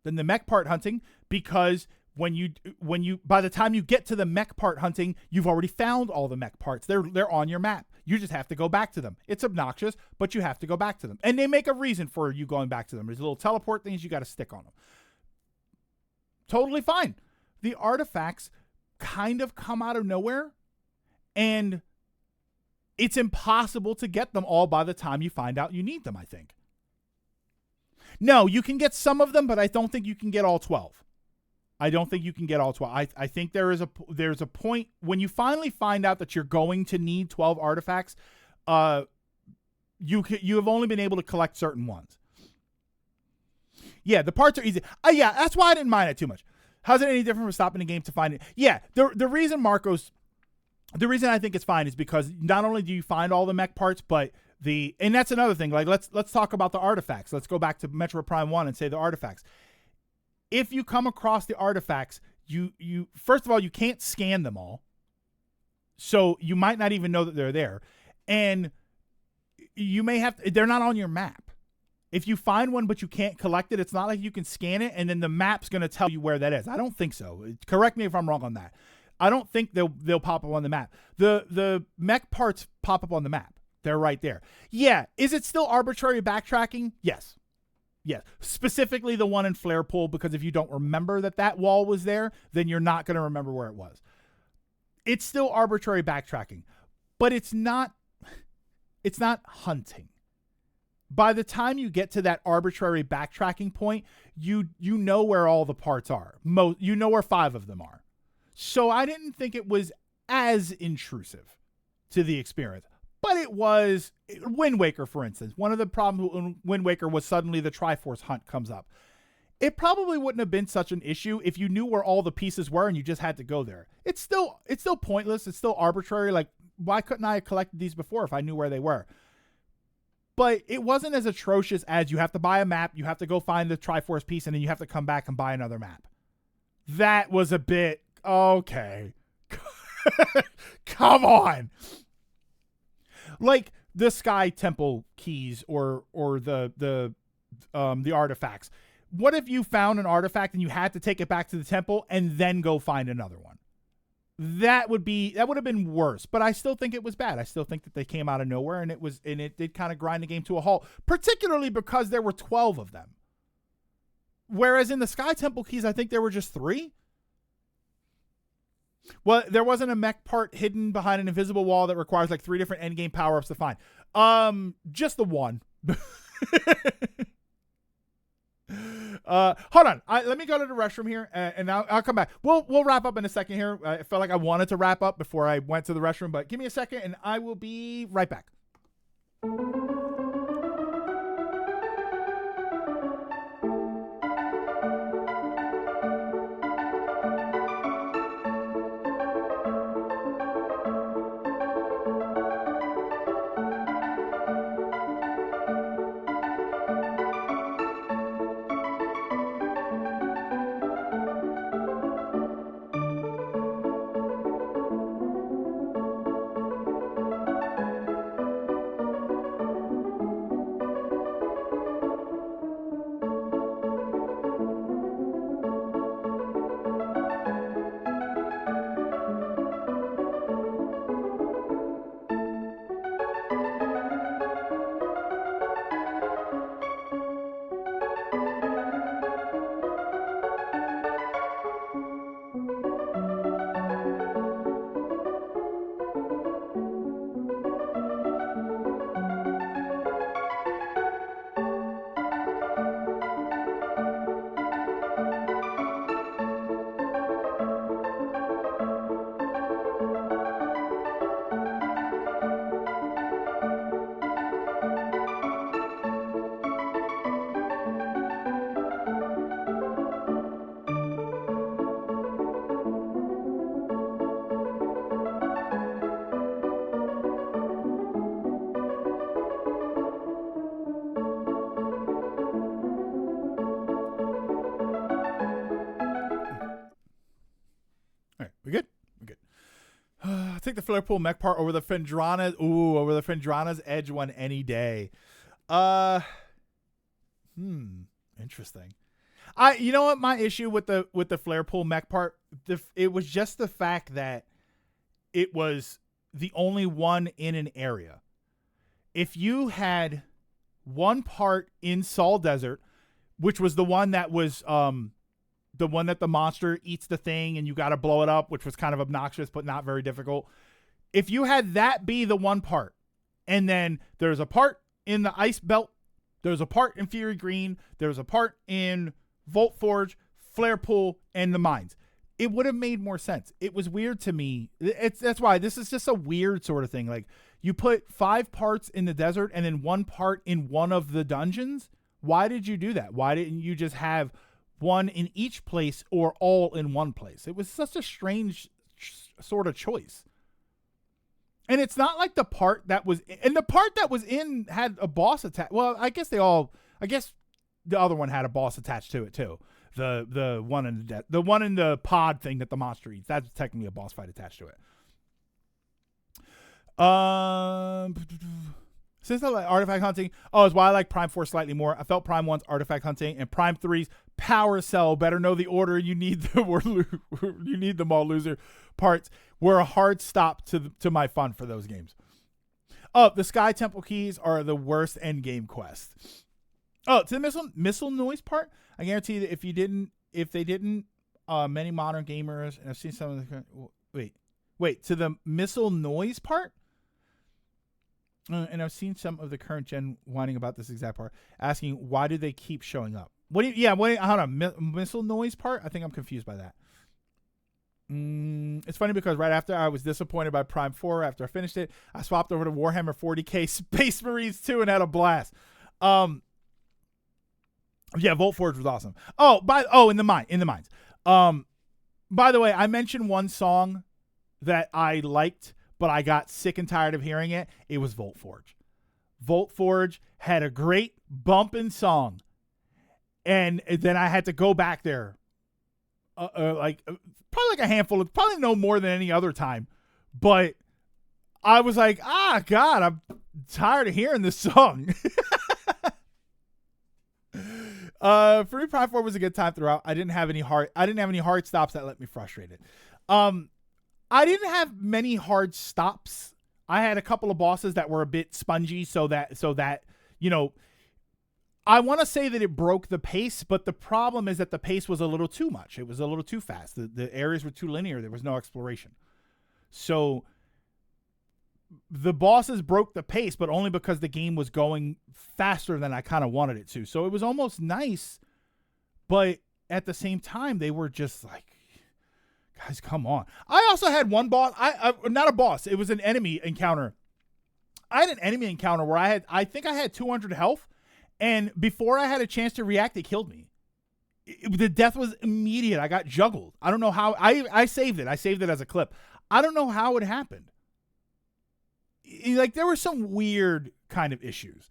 A: Than the mech part hunting, because when you by the time you get to the mech part hunting, you've already found all the mech parts. They're on your map. You just have to go back to them. It's obnoxious, but you have to go back to them. And they make a reason for you going back to them. There's little teleport things you got to stick on them. Totally fine. The artifacts kind of come out of nowhere, and it's impossible to get them all by the time you find out you need them, I think. No, you can get some of them, but I don't think you can get all 12. I don't think you can get all 12. I think there's a point when you finally find out that you're going to need 12 artifacts, you have only been able to collect certain ones. Yeah, the parts are easy. Yeah, that's why I didn't mind it too much. How's it any different from stopping the game to find it? Yeah, the reason I think it's fine is because not only do you find all the mech parts, but and that's another thing. Like let's talk about the artifacts. Let's go back to Metroid Prime 1 and say the artifacts. If you come across the artifacts, you first of all, you can't scan them all. So you might not even know that they're there. And you may they're not on your map. If you find one but you can't collect it, it's not like you can scan it and then the map's going to tell you where that is. I don't think so. Correct me if I'm wrong on that. I don't think they'll pop up on the map. The mech parts pop up on the map. They're right there. Yeah. Is it still arbitrary backtracking? Yes. Yes. Specifically the one in Flare Pool, because if you don't remember that wall was there, then you're not going to remember where it was. It's still arbitrary backtracking, but it's not hunting. By the time you get to that arbitrary backtracking point, you know where all the parts are. You know where 5 of them are. So I didn't think it was as intrusive to the experience. But it was Wind Waker, for instance. One of the problems with Wind Waker was suddenly the Triforce hunt comes up. It probably wouldn't have been such an issue if you knew where all the pieces were and you just had to go there. It's still pointless. It's still arbitrary. Like, why couldn't I have collected these before if I knew where they were? But it wasn't as atrocious as you have to buy a map, you have to go find the Triforce piece, and then you have to come back and buy another map. That was a bit, okay. Come on. Like the Sky Temple keys or the artifacts. What if you found an artifact and you had to take it back to the temple and then go find another one? That would have been worse, but I still think it was bad. I still think that they came out of nowhere and it did kind of grind the game to a halt, particularly because there were 12 of them. Whereas in the Sky Temple keys, I think there were just 3. Well, there wasn't a mech part hidden behind an invisible wall that requires like 3 different endgame power-ups to find. Just the one. Hold on. Let me go to the restroom here, and I'll come back. We'll wrap up in a second here. I felt like I wanted to wrap up before I went to the restroom, but give me a second, and I will be right back. We good? We good. Take the Flare Pool mech part over the Fendrana's. Ooh, over the Fendrana's Edge one any day. Interesting. You know what my issue with the flare pool mech part, it was just the fact that it was the only one in an area. If you had one part in Sol Desert, which was the one that was the one that the monster eats the thing and you got to blow it up, which was kind of obnoxious but not very difficult. If you had that be the one part, and then there's a part in the Ice Belt, there's a part in Fury Green, there's a part in Volt Forge, Flare Pool, and the mines, it would have made more sense. It was weird to me. That's why this is just a weird sort of thing. Like, you put 5 parts in the desert and then 1 part in one of the dungeons. Why did you do that? Why didn't you just have one in each place or all in one place? It was such a strange sort of choice. And it's not like the part that was in had a boss attached. Well, I guess the other one had a boss attached to it too. The one in the pod thing that the monster eats. That's technically a boss fight attached to it. Since I like artifact hunting, is why I like Prime 4 slightly more. I felt Prime 1's artifact hunting and Prime 3's power cell, better know the order. You need them all loser parts were a hard stop to my fun for those games. The Sky Temple keys are the worst end game quest. To the missile noise part, I guarantee that if they didn't, many modern gamers, and I've seen some of the wait to the missile noise part. And I've seen some of the current gen whining about this exact part, asking why do they keep showing up? Hold on, missile noise part? I think I'm confused by that. It's funny because right after I was disappointed by Prime 4, after I finished it, I swapped over to Warhammer 40k Space Marines 2 and had a blast. Volt Forge was awesome. In the mines. By the way, I mentioned one song that I liked, but I got sick and tired of hearing it. It was Volt Forge. Volt Forge had a great bumping song. And then I had to go back there. Probably like a handful of, probably no more than any other time. But I was like, God, I'm tired of hearing this song. Free Prime 4 was a good time throughout. I didn't have any hard stops that let me frustrated. I didn't have many hard stops. I had a couple of bosses that were a bit spongy, so that I want to say that it broke the pace, but the problem is that the pace was a little too much. It was a little too fast. The areas were too linear. There was no exploration. So the bosses broke the pace, but only because the game was going faster than I kind of wanted it to. So it was almost nice, but at the same time, they were just like, guys, come on. I also had one boss. Not a boss. It was an enemy encounter. I had an enemy encounter where I think I had 200 health. And before I had a chance to react, it killed me. The death was immediate. I got juggled. I don't know how. I saved it. I saved it as a clip. I don't know how it happened. Like, there were some weird kind of issues.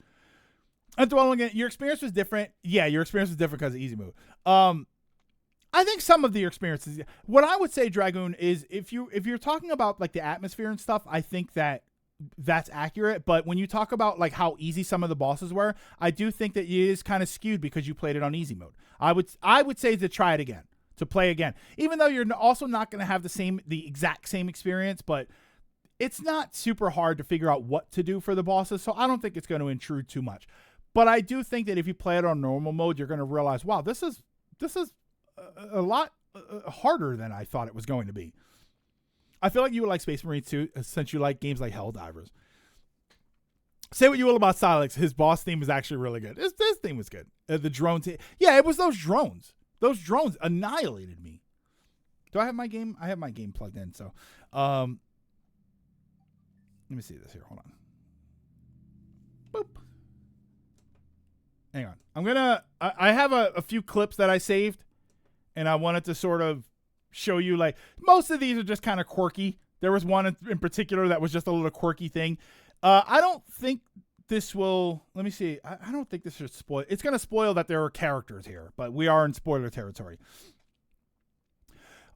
A: And dwelling again, your experience was different. Yeah, your experience was different because of easy mode. I think some of the experiences. What I would say, Dragoon, is if you're talking about like the atmosphere and stuff, I think that's accurate. But when you talk about like how easy some of the bosses were, I do think that it is kind of skewed because you played it on easy mode. I would say to try it again, to play again, even though you're also not going to have the exact same experience, but it's not super hard to figure out what to do for the bosses. So I don't think it's going to intrude too much. But I do think that if you play it on normal mode, you're going to realize, wow, this is a lot harder than I thought it was going to be. I feel like you would like Space Marine 2 since you like games like Helldivers. Say what you will about Silex. His boss theme was actually really good. His theme was good. The drone team. Yeah, it was those drones. Those drones annihilated me. Do I have my game? I have my game plugged in. So let me see this here. Hold on. Boop. Hang on. I have a few clips that I saved, and I wanted to sort of show you, like, most of these are just kind of quirky. There was one in particular that was just a little quirky thing. I don't think this will, let me see. I don't think this should spoil. It's going to spoil that there are characters here, but we are in spoiler territory.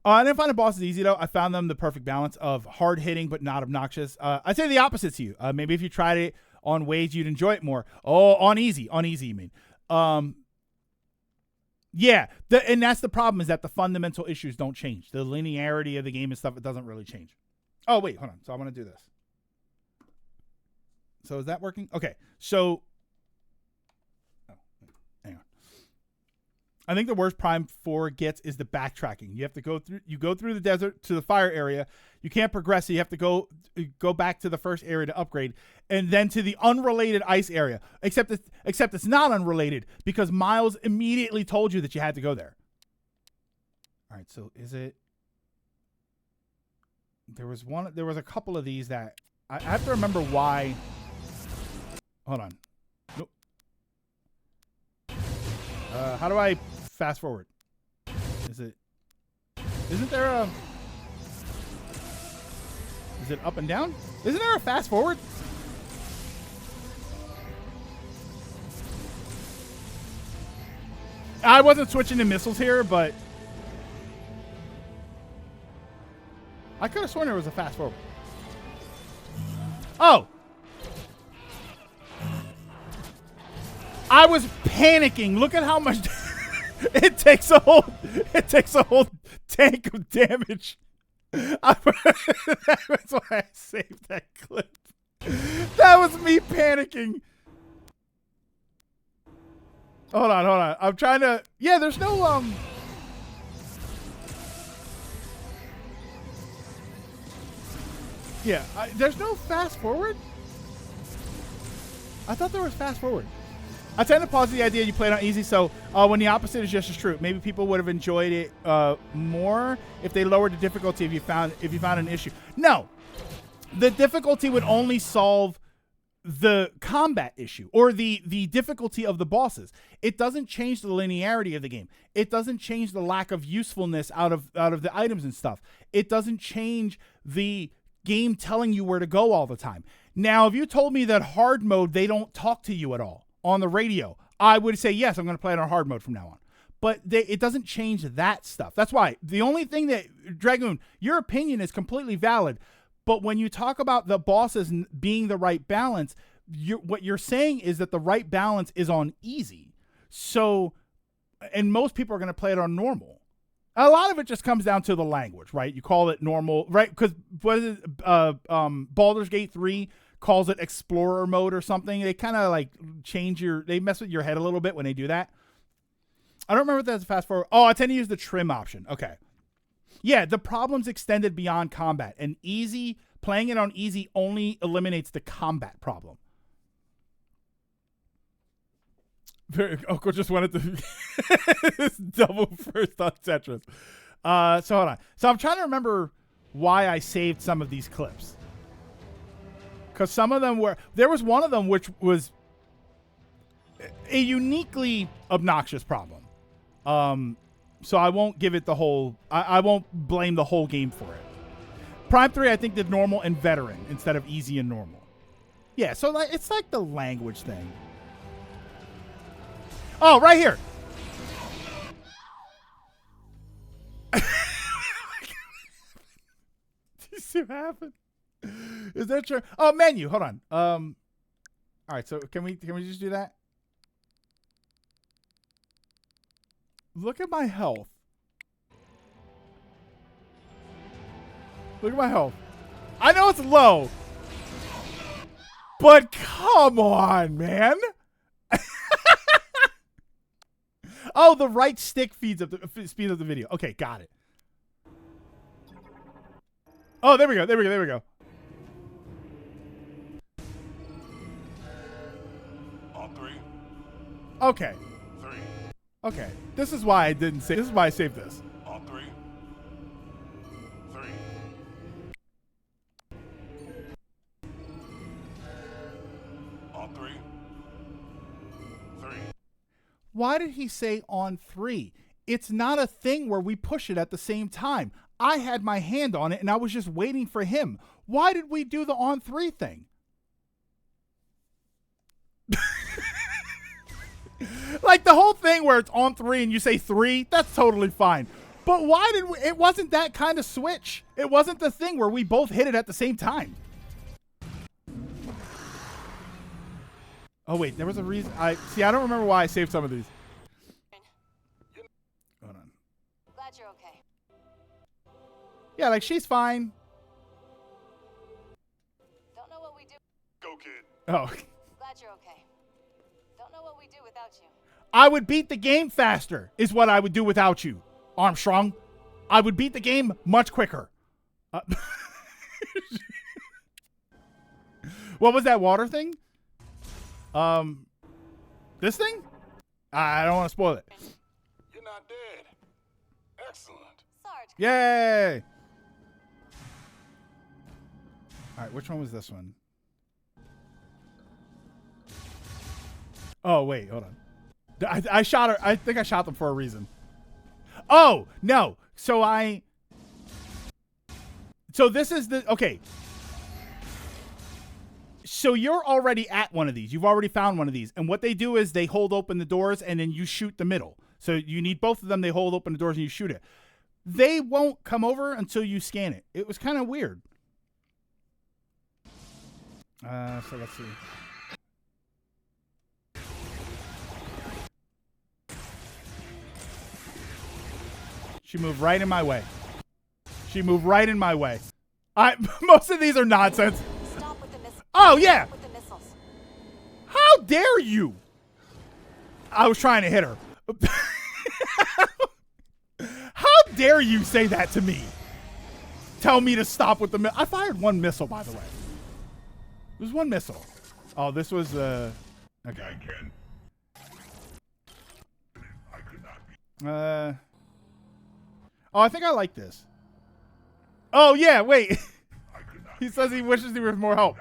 A: I didn't find the bosses easy, though. I found them the perfect balance of hard hitting, but not obnoxious. I'd say the opposite to you. Maybe if you tried it on ways, you'd enjoy it more. Oh, on easy, you mean. Yeah, and that's the problem, is that the fundamental issues don't change. The linearity of the game and stuff, it doesn't really change. Oh, wait, hold on. So I'm going to do this. So is that working? Okay, so hang on. I think the worst Prime 4 gets is the backtracking. You have to go through the desert to the fire area. You can't progress, so you have to go back to the first area to upgrade, and then to the unrelated ice area. Except it's not unrelated, because Miles immediately told you that you had to go there. All right, so is it? There was a couple of these that I have to remember why. Hold on. Nope. How do I fast forward? Isn't there a... Is it up and down? Isn't there a fast forward? I wasn't switching to missiles here, but I could have sworn there was a fast forward. Oh! I was panicking. Look at how much it takes a whole tank of damage. That's why I saved that clip. That was me panicking. Hold on. I'm trying to... Yeah, there's no... Yeah, there's no fast forward? I thought there was fast forward. I tend to posit the idea you played on easy, so when the opposite is just as true. Maybe people would have enjoyed it more if they lowered the difficulty if you found an issue. No, the difficulty would only solve the combat issue or the difficulty of the bosses. It doesn't change the linearity of the game. It doesn't change the lack of usefulness out of the items and stuff. It doesn't change the game telling you where to go all the time. Now, if you told me that hard mode, they don't talk to you at all on the radio, I would say, yes, I'm going to play it on hard mode from now on. But it doesn't change that stuff. That's why the only thing that, Dragoon, your opinion is completely valid. But when you talk about the bosses being the right balance, what you're saying is that the right balance is on easy. So, and most people are going to play it on normal. A lot of it just comes down to the language, right? You call it normal, right? Because what is it? Baldur's Gate 3 calls it explorer mode or something. They kind of like they mess with your head a little bit when they do that. I don't remember if that's a fast forward. Oh, I tend to use the trim option. Okay. Yeah, the problem's extended beyond combat, and playing it on easy only eliminates the combat problem. Uncle just wanted to double first on Tetris. So hold on. So I'm trying to remember why I saved some of these clips. Because some of them there was one of them which was a uniquely obnoxious problem. So I won't give it the whole, I won't blame the whole game for it. Prime 3, I think, did normal and veteran instead of easy and normal. Yeah, so it's like the language thing. Oh, right here. Do you see what happened? Is that true? Oh, menu. Hold on. All right. So can we just do that? Look at my health. Look at my health. I know it's low, but come on, man. Oh, the right stick speeds up the video. Okay, got it. Oh, there we go.
C: On 3.
A: Okay.
C: 3.
A: Okay. This is why I saved this.
C: On 3. 3. On 3. 3.
A: Why did he say on 3? It's not a thing where we push it at the same time. I had my hand on it and I was just waiting for him. Why did we do the on 3 thing? Like the whole thing where it's on 3 and you say 3, that's totally fine. But why did we, it wasn't that kind of switch. It wasn't the thing where we both hit it at the same time. Oh wait, there was a reason. I don't remember why I saved some of these. Yeah, like she's fine.
D: Don't know what we do.
C: Go, kid.
A: Oh.
D: Glad you're okay. Don't know what we do without you.
A: I would beat the game faster, is what I would do without you, Armstrong. I would beat the game much quicker. What was that water thing? This thing? I don't want to spoil it.
C: You're not dead. Excellent.
D: Sarge,
A: Yay! All right, which one was this one? Oh, wait, hold on. I shot her. I think I shot them for a reason. Oh, no. So this is the, okay. So you're already at one of these. You've already found one of these. And what they do is they hold open the doors and then you shoot the middle. So you need both of them. They hold open the doors and you shoot it. They won't come over until you scan it. It was kind of weird. So let's see. She moved right in my way. She moved right in my way. Most of these are nonsense.
D: stop with the missiles.
A: Oh, yeah.
D: With the missiles.
A: How dare you? I was trying to hit her. How dare you say that to me? Tell me to stop with the I fired one missile, by the way. It was one missile. Oh, this was, okay. Oh, I think I like this. Oh, yeah, wait. He says he wishes there was more help.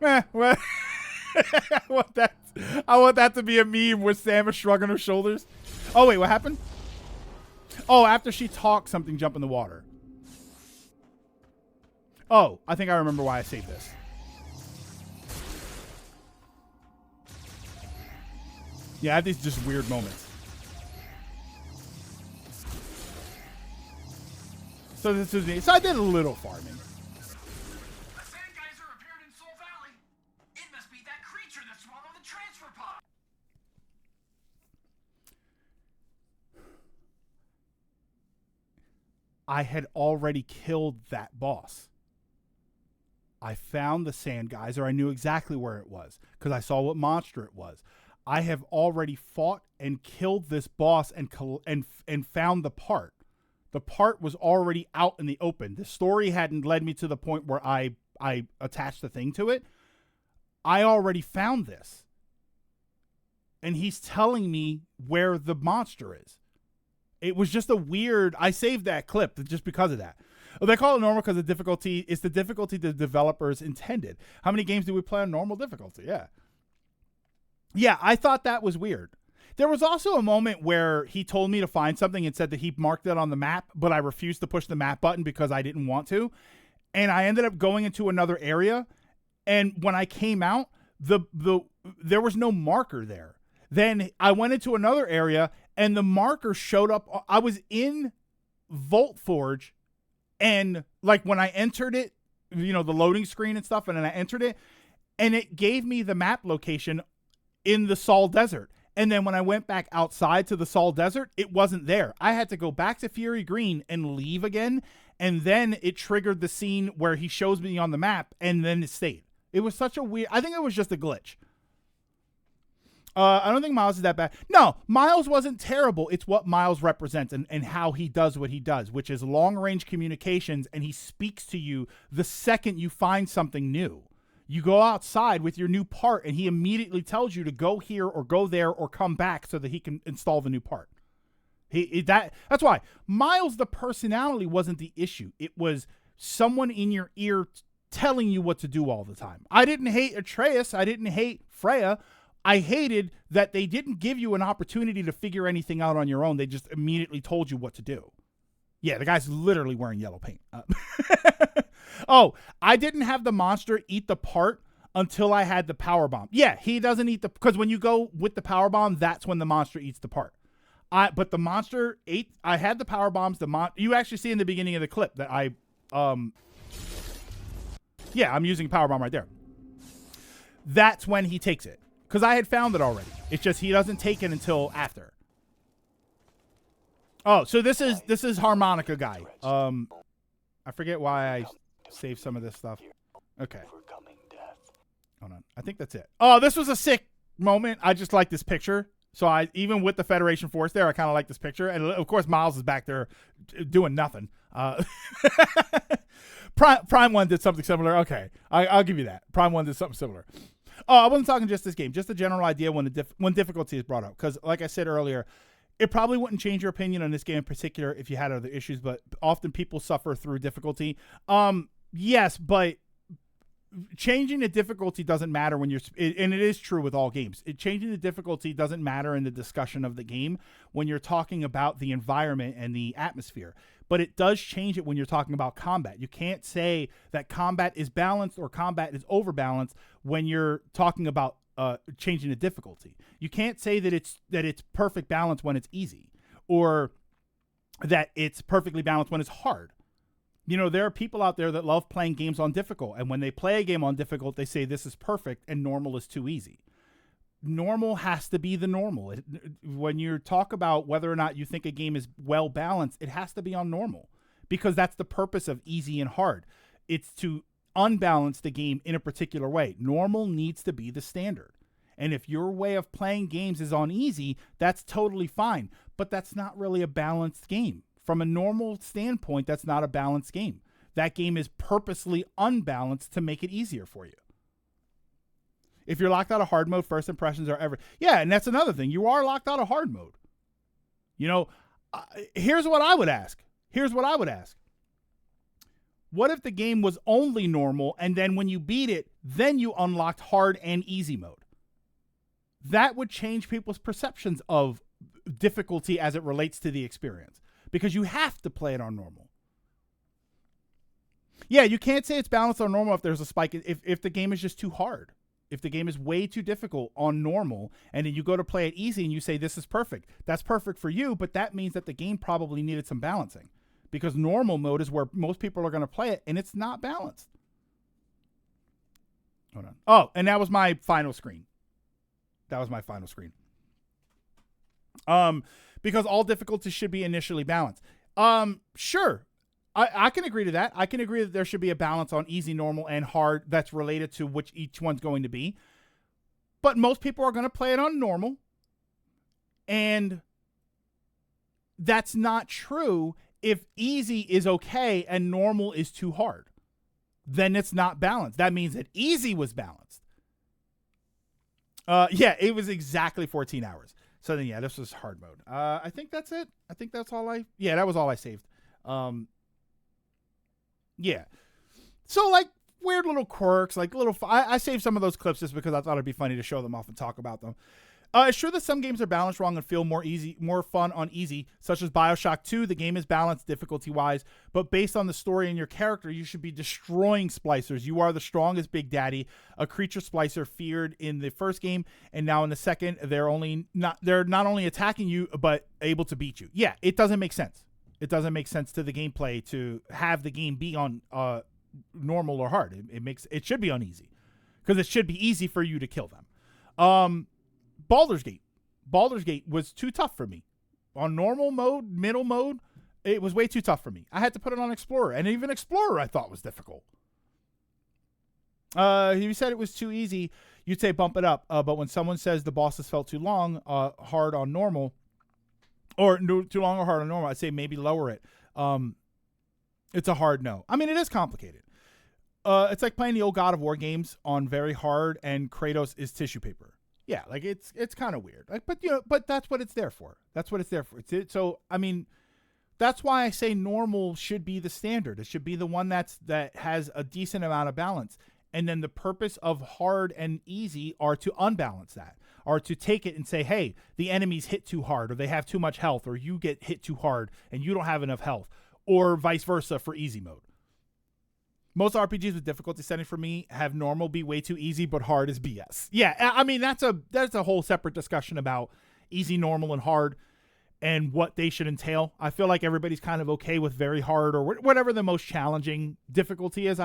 A: Well, I want that to be a meme with Sam is shrugging her shoulders. Oh, wait, what happened? Oh, after she talks, something jumped in the water. Oh, I think I remember why I saved this. Yeah, I have these just weird moments. So this is me. So I did a little farming.
E: A sand geyser appeared in Soul Valley. It must be that creature that swallowed the transfer pod.
A: I had already killed that boss. I found the sand geyser. I knew exactly where it was because I saw what monster it was. I have already fought and killed this boss and found the part. The part was already out in the open. The story hadn't led me to the point where I attached the thing to it. I already found this. And he's telling me where the monster is. It was just a weird, I saved that clip just because of that. Oh, they call it normal because it's the difficulty the developers intended. How many games do we play on normal difficulty? Yeah. Yeah, I thought that was weird. There was also a moment where he told me to find something and said that he marked it on the map, but I refused to push the map button because I didn't want to. And I ended up going into another area. And when I came out, there was no marker there. Then I went into another area and the marker showed up. I was in Vault Forge, and like when I entered it, the loading screen and stuff, and then I entered it, and it gave me the map location in the Sol Desert. And then when I went back outside to the Sol Desert, it wasn't there. I had to go back to Fury Green and leave again. And then it triggered the scene where he shows me on the map, and then it stayed. It was such a weird, I think it was just a glitch. I don't think Miles is that bad. No, Miles wasn't terrible. It's what Miles represents and how he does what he does, which is long-range communications, and he speaks to you the second you find something new. You go outside with your new part, and he immediately tells you to go here or go there or come back so that he can install the new part. That's why Miles, the personality, wasn't the issue. It was someone in your ear telling you what to do all the time. I didn't hate Atreus. I didn't hate Freya. I hated that they didn't give you an opportunity to figure anything out on your own. They just immediately told you what to do. Yeah, the guy's literally wearing yellow paint. Oh, I didn't have the monster eat the part until I had the power bomb. Yeah, he doesn't eat because when you go with the power bomb, that's when the monster eats the part. But the monster ate. I had the power bombs. You actually see in the beginning of the clip that yeah, I'm using power bomb right there. That's when he takes it because I had found it already. It's just he doesn't take it until after. Oh, so this is harmonica guy. I forget why I saved some of this stuff. Okay. Hold on. I think that's it. Oh, this was a sick moment. I just like this picture. So I, even with the Federation force there, I kind of like this picture. And of course, Miles is back there doing nothing. Prime 1 did something similar. Okay, I'll give you that. Prime 1 did something similar. Oh, I wasn't talking just this game, just the general idea when difficulty is brought up. Because like I said earlier, it probably wouldn't change your opinion on this game in particular if you had other issues, but often people suffer through difficulty. Yes, but changing the difficulty doesn't matter when and it is true with all games. Changing the difficulty doesn't matter in the discussion of the game when you're talking about the environment and the atmosphere. But it does change it when you're talking about combat. You can't say that combat is balanced or combat is overbalanced when you're talking about changing the difficulty. You can't say that it's perfect balance when it's easy, or that it's perfectly balanced when it's hard. You know, there are people out there that love playing games on difficult, and when they play a game on difficult, they say this is perfect and normal is too easy. Normal has to be the normal. When you talk about whether or not you think a game is well balanced, it has to be on normal, because that's the purpose of easy and hard. It's to unbalance the game in a particular way. Normal needs to be the standard. And if your way of playing games is on easy, that's totally fine. But that's not really a balanced game. From a normal standpoint, that's not a balanced game. That game is purposely unbalanced to make it easier for you. If you're locked out of hard mode, first impressions are ever. Yeah, and that's another thing. You are locked out of hard mode. You know, here's what I would ask. What if the game was only normal, and then when you beat it, then you unlocked hard and easy mode? That would change people's perceptions of difficulty as it relates to the experience, because you have to play it on normal. Yeah, you can't say it's balanced on normal if there's a spike. If the game is just too hard. If the game is way too difficult on normal, and then you go to play it easy and you say this is perfect, that's perfect for you, but that means that the game probably needed some balancing, because normal mode is where most people are going to play it, and it's not balanced. Hold on. Oh, and that was my final screen. Because all difficulties should be initially balanced. Sure. I can agree to that. I can agree that there should be a balance on easy, normal, and hard that's related to which each one's going to be. But most people are going to play it on normal. And that's not true if easy is okay and normal is too hard. Then it's not balanced. That means that easy was balanced. Yeah, it was exactly 14 hours. So then, yeah, this was hard mode. I think that's it. I think that's all that was all I saved. Yeah. So, like, weird little quirks, like I saved some of those clips just because I thought it'd be funny to show them off and talk about them. It's true that some games are balanced wrong and feel more fun on easy, such as BioShock 2. The game is balanced difficulty-wise, but based on the story and your character, you should be destroying splicers. You are the strongest Big Daddy, a creature splicer feared in the first game, and now in the second, they're not only attacking you, but able to beat you. Yeah, it doesn't make sense. It doesn't make sense to the gameplay to have the game be on normal or hard. It should be on easy, because it should be easy for you to kill them. Baldur's Gate was too tough for me. On normal mode, middle mode, it was way too tough for me. I had to put it on Explorer, and even Explorer I thought was difficult. You said it was too easy, you'd say bump it up. But when someone says the bosses felt too long, hard on normal, or too long or hard on normal, I'd say maybe lower it. It's a hard no. I mean, it is complicated. It's like playing the old God of War games on very hard, and Kratos is tissue paper. Yeah, like it's kind of weird. Like, but that's what it's there for. So I mean, that's why I say normal should be the standard. It should be the one that has a decent amount of balance. And then the purpose of hard and easy are to unbalance that, or to take it and say, hey, the enemies hit too hard, or they have too much health, or you get hit too hard and you don't have enough health, or vice versa for easy mode. Most RPGs with difficulty setting for me have normal be way too easy, but hard is BS. Yeah, I mean, that's a whole separate discussion about easy, normal, and hard and what they should entail. I feel like everybody's kind of okay with very hard or whatever the most challenging difficulty is.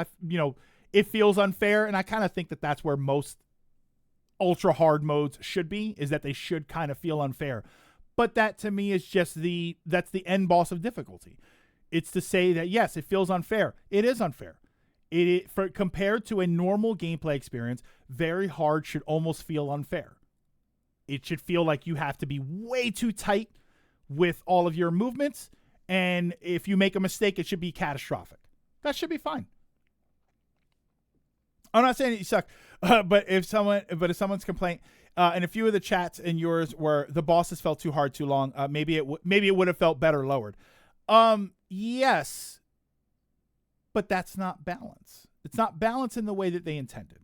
A: It feels unfair, and I kind of think that that's where most ultra hard modes should be, is that they should kind of feel unfair. But that to me is just that's the end boss of difficulty. It's to say that, yes, it feels unfair. It is unfair. For compared to a normal gameplay experience, very hard should almost feel unfair. It should feel like you have to be way too tight with all of your movements, and if you make a mistake, it should be catastrophic. That should be fine. I'm not saying that you suck, but if someone's complaint, and a few of the chats in yours were the bosses felt too hard too long, maybe it would have felt better lowered. Yes, but that's not balance. It's not balance in the way that they intended.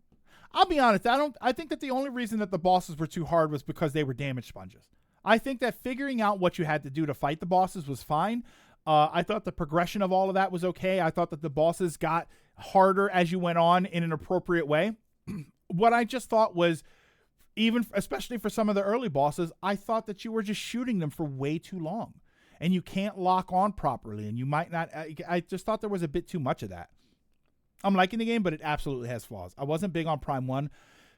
A: I'll be honest. I think that the only reason that the bosses were too hard was because they were damage sponges. I think that figuring out what you had to do to fight the bosses was fine. I thought the progression of all of that was okay. I thought that the bosses got harder as you went on in an appropriate way. What I just thought was, especially for some of the early bosses, I thought that you were just shooting them for way too long. And you can't lock on properly, and you might not. I just thought there was a bit too much of that. I'm liking the game, but it absolutely has flaws. I wasn't big on Prime 1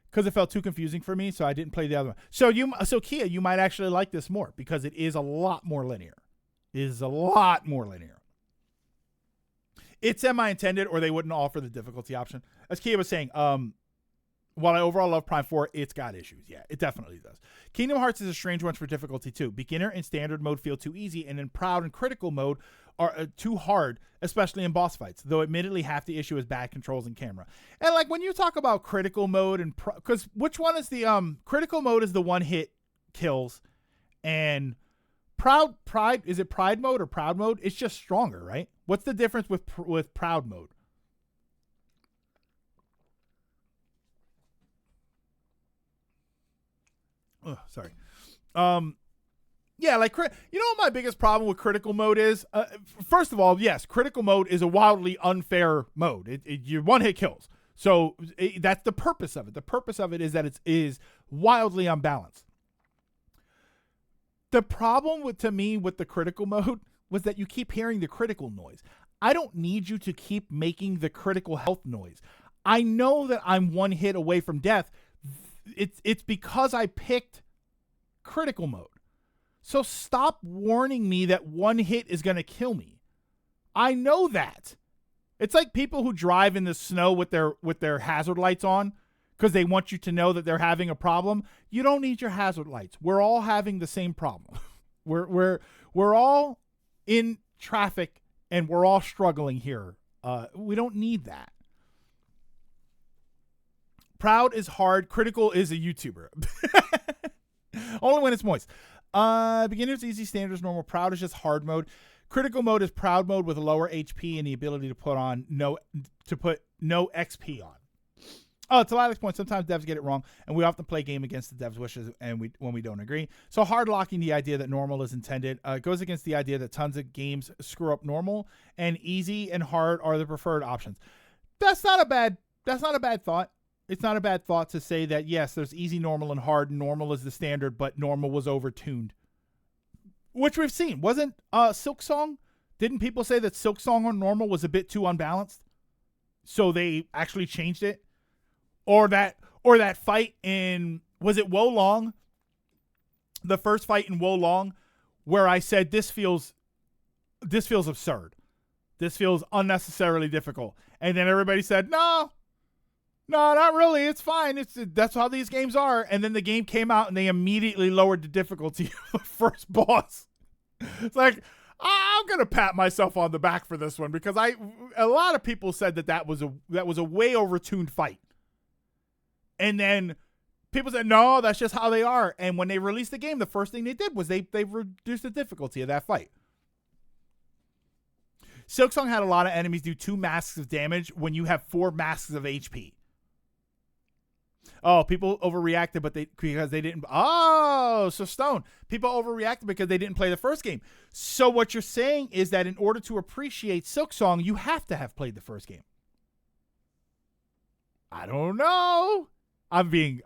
A: because it felt too confusing for me, so I didn't play the other one. So Kia, you might actually like this more because it is a lot more linear. It is a lot more linear. It's semi-intended, or they wouldn't offer the difficulty option. As Kia was saying, while I overall love Prime 4, it's got issues. Yeah, it definitely does. Kingdom Hearts is a strange one for difficulty, too. Beginner and standard mode feel too easy, and in proud and critical mode are too hard, especially in boss fights, though admittedly half the issue is bad controls and camera. And like when you talk about critical mode, and because which one is the critical mode is the one hit kills, and pride is it pride mode or proud mode? It's just stronger, right? What's the difference with proud mode? Oh, sorry. Yeah, like, you know what my biggest problem with critical mode is? First of all, yes, critical mode is a wildly unfair mode. Your one hit kills. So that's the purpose of it. The purpose of it is that it is wildly unbalanced. The problem to me with the critical mode was that you keep hearing the critical noise. I don't need you to keep making the critical health noise. I know that I'm one hit away from death. It's because I picked critical mode. So stop warning me that one hit is going to kill me. I know that. It's like people who drive in the snow with their hazard lights on because they want you to know that they're having a problem. You don't need your hazard lights. We're all having the same problem. We're all in traffic and we're all struggling here. We don't need that. Proud is hard. Critical is a YouTuber. Only when it's moist. Beginner's easy, standards normal. Proud is just hard mode. Critical mode is proud mode with a lower HP and the ability to put no XP on. Oh, to Alex's point, sometimes devs get it wrong, and we often play game against the devs' wishes and when we don't agree. So hard locking the idea that normal is intended goes against the idea that tons of games screw up normal, and easy and hard are the preferred options. That's not a bad thought. It's not a bad thought to say that, yes, there's easy, normal, and hard. Normal is the standard, but normal was overtuned. Which we've seen. Wasn't Silk Song? Didn't people say that Silk Song on normal was a bit too unbalanced? So they actually changed it? Or that fight in, was it Wo Long? The first fight in Wo Long, where I said this feels absurd. This feels unnecessarily difficult. And then everybody said, no, not really. It's fine. That's how these games are. And then the game came out and they immediately lowered the difficulty of the first boss. It's like, I'm going to pat myself on the back for this one because a lot of people said that was a way overtuned fight. And then people said, no, that's just how they are. And when they released the game, the first thing they did was they reduced the difficulty of that fight. Silksong had a lot of enemies do 2 masks of damage when you have 4 masks of HP. Oh, people overreacted, because they didn't. Oh, so Stone. People overreacted because they didn't play the first game. So what you're saying is that in order to appreciate Silksong, you have to have played the first game. I don't know. I'm being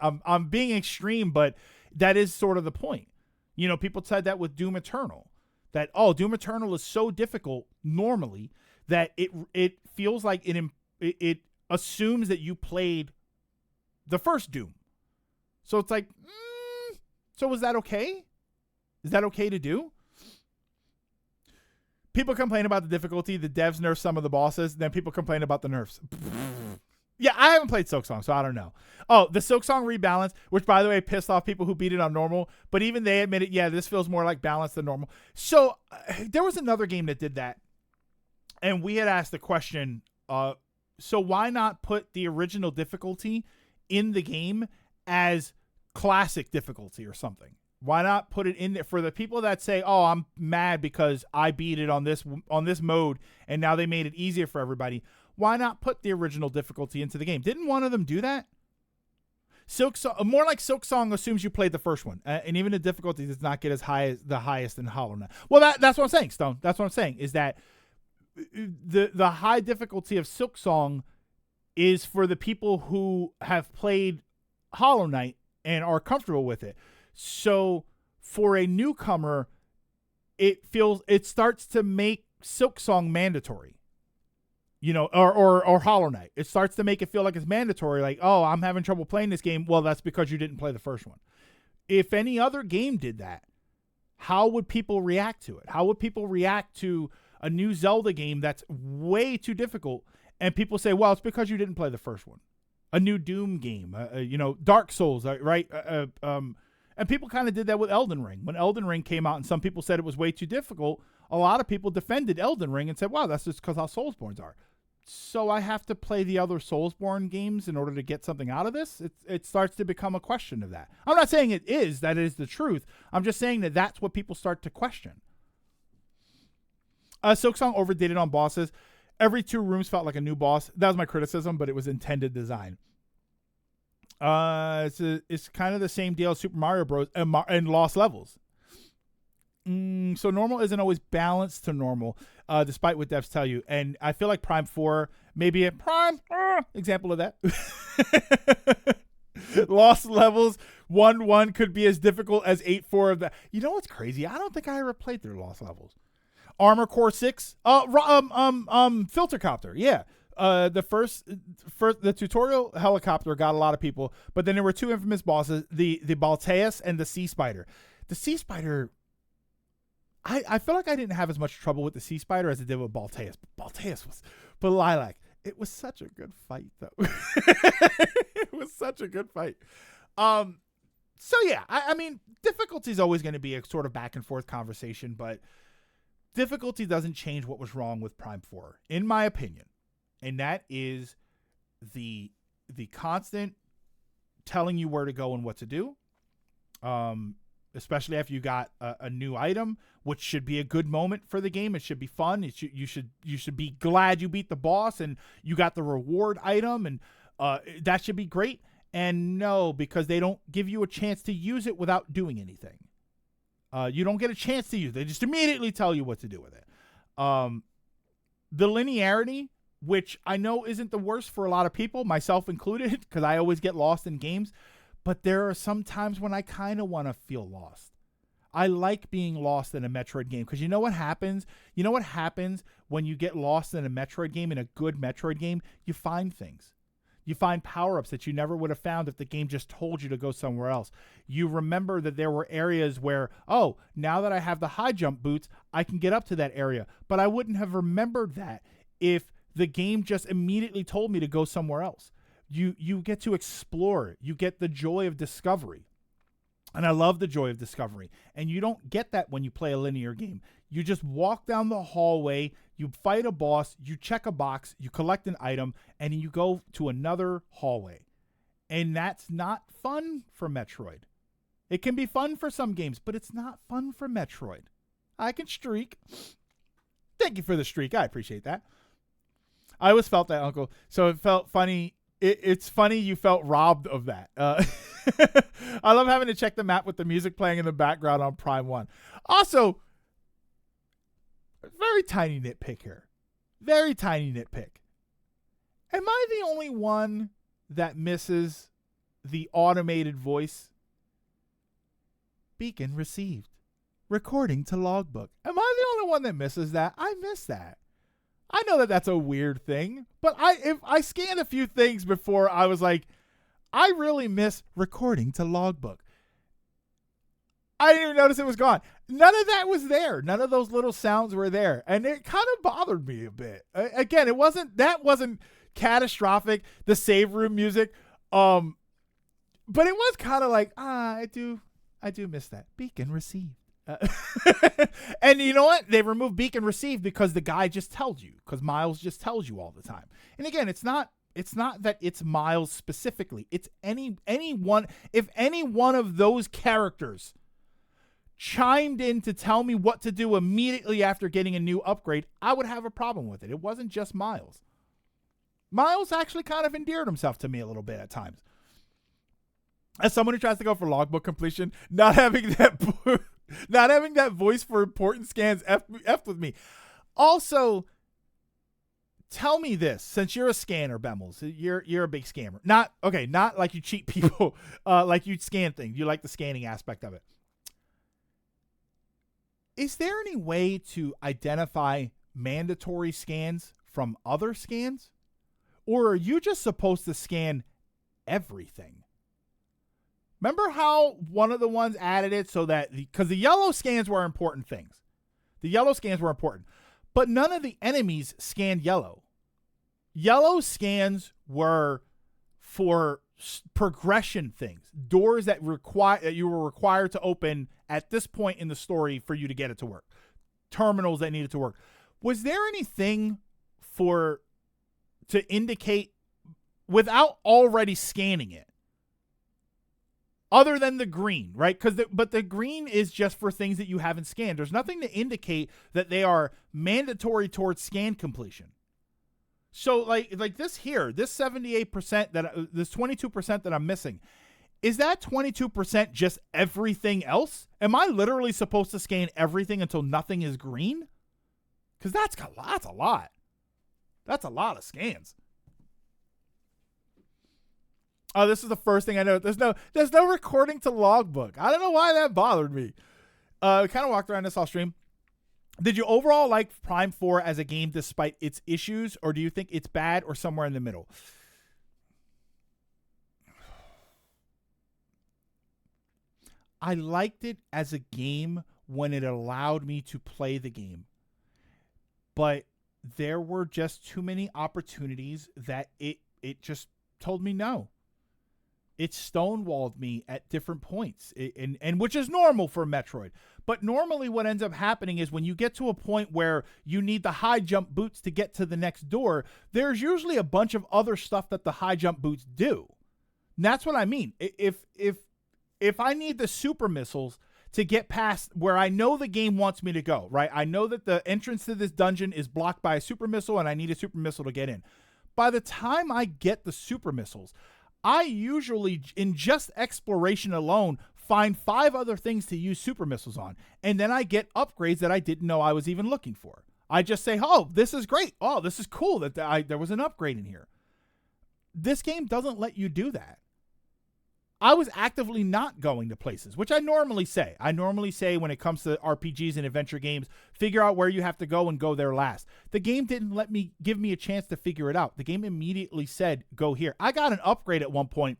A: extreme, but that is sort of the point. You know, people said that with Doom Eternal. That, Doom Eternal is so difficult normally that it feels like it assumes that you played the first Doom. So it's like, so was that okay? Is that okay to do? People complain about the difficulty. The devs nerf some of the bosses. Then people complain about the nerfs. Yeah, I haven't played Silksong, so I don't know. Oh, the Silksong rebalance, which, by the way, pissed off people who beat it on normal. But even they admitted, yeah, this feels more like balance than normal. So there was another game that did that. And we had asked the question, so why not put the original difficulty in the game as classic difficulty or something? Why not put it in there for the people that say, "Oh, I'm mad because I beat it on this mode and now they made it easier for everybody." Why not put the original difficulty into the game? Didn't one of them do that? More like Silksong assumes you played the first one, and even the difficulty does not get as high as the highest in Hollow Knight. Well, that's what I'm saying, Stone. That's what I'm saying is that the high difficulty of Silksong is for the people who have played Hollow Knight and are comfortable with it. So for a newcomer, it starts to make Silksong mandatory, or Hollow Knight. It starts to make it feel like it's mandatory. Like, oh, I'm having trouble playing this game. Well, that's because you didn't play the first one. If any other game did that, how would people react to it? How would people react to a new Zelda game that's way too difficult? And people say, well, it's because you didn't play the first one. A new Doom game, Dark Souls, right? And people kind of did that with Elden Ring. When Elden Ring came out and some people said it was way too difficult, a lot of people defended Elden Ring and said, wow, that's just because how Soulsborns are. So I have to play the other Soulsborne games in order to get something out of this? It starts to become a question of that. I'm not saying that is the truth. I'm just saying that that's what people start to question. Silksong overdid it on bosses. Every 2 rooms felt like a new boss. That was my criticism, but it was intended design. It's kind of the same deal as Super Mario Bros. And Lost Levels. So normal isn't always balanced to normal, despite what devs tell you. And I feel like Prime 4 may be a prime example of that. Lost Levels 1-1 could be as difficult as 8-4 of that. You know what's crazy? I don't think I ever played through Lost Levels. Armor Core 6, Filter Copter, yeah. The first the tutorial helicopter got a lot of people, but then there were 2 infamous bosses, the Balteus and the Sea Spider. The Sea Spider, I feel like I didn't have as much trouble with the Sea Spider as I did with Balteus. But Lilac, it was such a good fight though. It was such a good fight. So yeah, I mean, difficulty is always going to be a sort of back and forth conversation, but difficulty doesn't change what was wrong with Prime 4, in my opinion. And that is the constant telling you where to go and what to do. Especially after you got a new item, which should be a good moment for the game. It should be fun. You should be glad you beat the boss and you got the reward item, and that should be great. And no, because they don't give you a chance to use it without doing anything. You don't get a chance to use it. They just immediately tell you what to do with it. The linearity, which I know isn't the worst for a lot of people, myself included, because I always get lost in games. But there are some times when I kind of want to feel lost. I like being lost in a Metroid game, because you know what happens? You know what happens when you get lost in a Metroid game, in a good Metroid game? You find things. You find power-ups that you never would have found if the game just told you to go somewhere else. You remember that there were areas where, oh, now that I have the high jump boots, I can get up to that area. But I wouldn't have remembered that if the game just immediately told me to go somewhere else. You get to explore. You get the joy of discovery. And I love the joy of discovery. And you don't get that when you play a linear game. You just walk down the hallway, you fight a boss, you check a box, you collect an item, and you go to another hallway. And that's not fun for Metroid. It can be fun for some games, but it's not fun for Metroid. I can streak. Thank you for the streak. I appreciate that. I always felt that, Uncle. So it felt funny. It's funny you felt robbed of that. I love having to check the map with the music playing in the background on Prime 1. Also, very tiny nitpick here. Very tiny nitpick. Am I the only one that misses the automated voice? Beacon received. Recording to logbook. Am I the only one that misses that? I miss that. I know that that's a weird thing, but if I scanned a few things before, I was like, I really miss recording to logbook. I didn't even notice it was gone. None of that was there. None of those little sounds were there. And it kind of bothered me a bit. Again, that wasn't catastrophic, the save room music. But it was kind of like, I do miss that. Beacon received. And you know what? They removed beacon received because the guy just tells you, because Miles just tells you all the time. And again, it's not that it's Miles specifically. It's anyone. If any one of those characters chimed in to tell me what to do immediately after getting a new upgrade, I would have a problem with it. It wasn't just Miles. Miles actually kind of endeared himself to me a little bit at times. As someone who tries to go for logbook completion, not having that voice for important scans F with me. Also, tell me this, since you're a scanner, Bemmels, you're a big scammer. Not like you cheat people, like you scan things. You like the scanning aspect of it. Is there any way to identify mandatory scans from other scans? Or are you just supposed to scan everything? Remember how one of the ones added it so that, because the yellow scans were important things. The yellow scans were important. But none of the enemies scanned yellow. Yellow scans were for progression things. Doors that you were required to open at this point in the story for you to get it to work. Terminals that needed to work. Was there anything to indicate without already scanning it? Other than the green, right? But the green is just for things that you haven't scanned. There's nothing to indicate that they are mandatory towards scan completion. So like this here, this 78% this 22% that I'm missing, is that 22% just everything else? Am I literally supposed to scan everything until nothing is green? Because that's a lot. That's a lot of scans. Oh, this is the first thing I know. There's no recording to logbook. I don't know why that bothered me. Kind of walked around this off stream. Did you overall like Prime 4 as a game despite its issues, or do you think it's bad or somewhere in the middle? I liked it as a game when it allowed me to play the game. But there were just too many opportunities that it just told me no. It stonewalled me at different points, and which is normal for Metroid. But normally what ends up happening is when you get to a point where you need the high jump boots to get to the next door, there's usually a bunch of other stuff that the high jump boots do. And that's what I mean. If I need the super missiles to get past where I know the game wants me to go, right? I know that the entrance to this dungeon is blocked by a super missile and I need a super missile to get in. By the time I get the super missiles, I usually, in just exploration alone, find 5 other things to use super missiles on. And then I get upgrades that I didn't know I was even looking for. I just say, oh, this is great. Oh, this is cool that there was an upgrade in here. This game doesn't let you do that. I was actively not going to places, which I normally say. I normally say when it comes to RPGs and adventure games, figure out where you have to go and go there last. The game didn't give me a chance to figure it out. The game immediately said, go here. I got an upgrade at one point,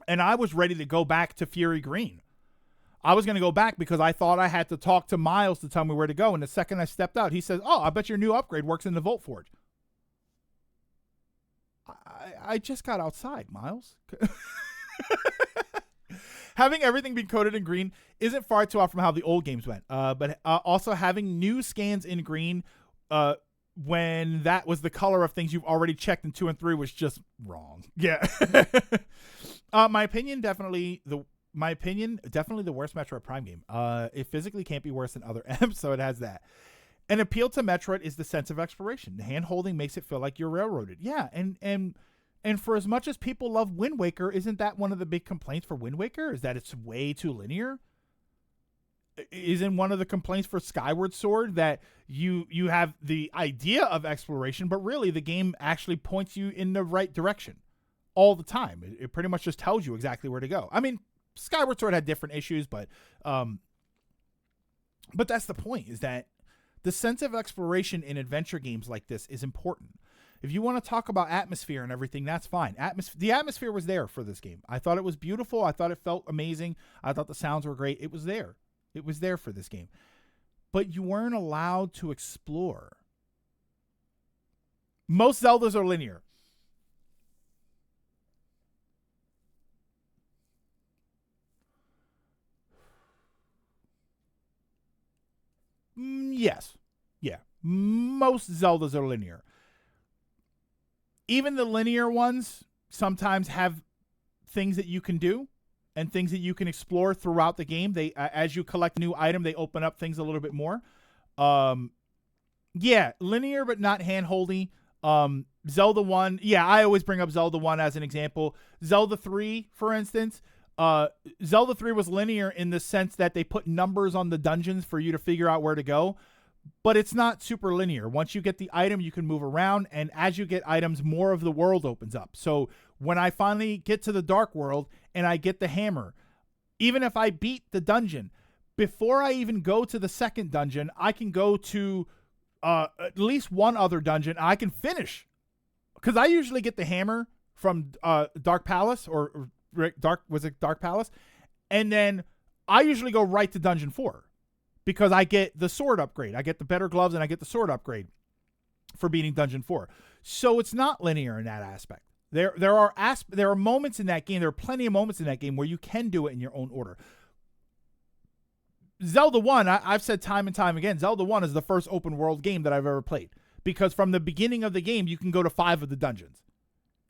A: and I was ready to go back to Fury Green. I was going to go back because I thought I had to talk to Miles to tell me where to go. And the second I stepped out, he says, oh, I bet your new upgrade works in the Volt Forge. I just got outside, Miles. Having everything be coded in green isn't far too off from how the old games went. But also having new scans in green when that was the color of things you've already checked in 2 and 3 was just wrong. Yeah. My opinion, definitely the worst Metroid Prime game. It physically can't be worse than other M's, so it has that. An appeal to Metroid is the sense of exploration. The hand-holding makes it feel like you're railroaded. Yeah, and for as much as people love Wind Waker, isn't that one of the big complaints for Wind Waker? Is that it's way too linear? Isn't one of the complaints for Skyward Sword that you have the idea of exploration, but really the game actually points you in the right direction all the time? It pretty much just tells you exactly where to go. I mean, Skyward Sword had different issues, but that's the point, is that the sense of exploration in adventure games like this is important. If you want to talk about atmosphere and everything, that's fine. The atmosphere was there for this game. I thought it was beautiful. I thought it felt amazing. I thought the sounds were great. It was there. It was there for this game. But you weren't allowed to explore. Most Zeldas are linear. Yes. Yeah. Most Zeldas are linear. Even the linear ones sometimes have things that you can do and things that you can explore throughout the game. They, as you collect new item, they open up things a little bit more. Yeah, linear but not hand-holdy. Zelda 1, yeah, I always bring up Zelda 1 as an example. Zelda 3, for instance, Zelda 3 was linear in the sense that they put numbers on the dungeons for you to figure out where to go, but it's not super linear. Once you get the item, you can move around, and as you get items, more of the world opens up. So when I finally get to the Dark World and I get the hammer, even if I beat the dungeon, before I even go to the second dungeon, I can go to at least one other dungeon. I can finish, because I usually get the hammer from Dark Palace or Dark Palace, and then I usually go right to Dungeon 4 because I get the sword upgrade. I get the better gloves and I get the sword upgrade for beating Dungeon 4. So it's not linear in that aspect. There are moments in that game. There are plenty of moments in that game where you can do it in your own order. Zelda 1, I've said time and time again, Zelda 1 is the first open world game that I've ever played, because from the beginning of the game, you can go to 5 of the dungeons.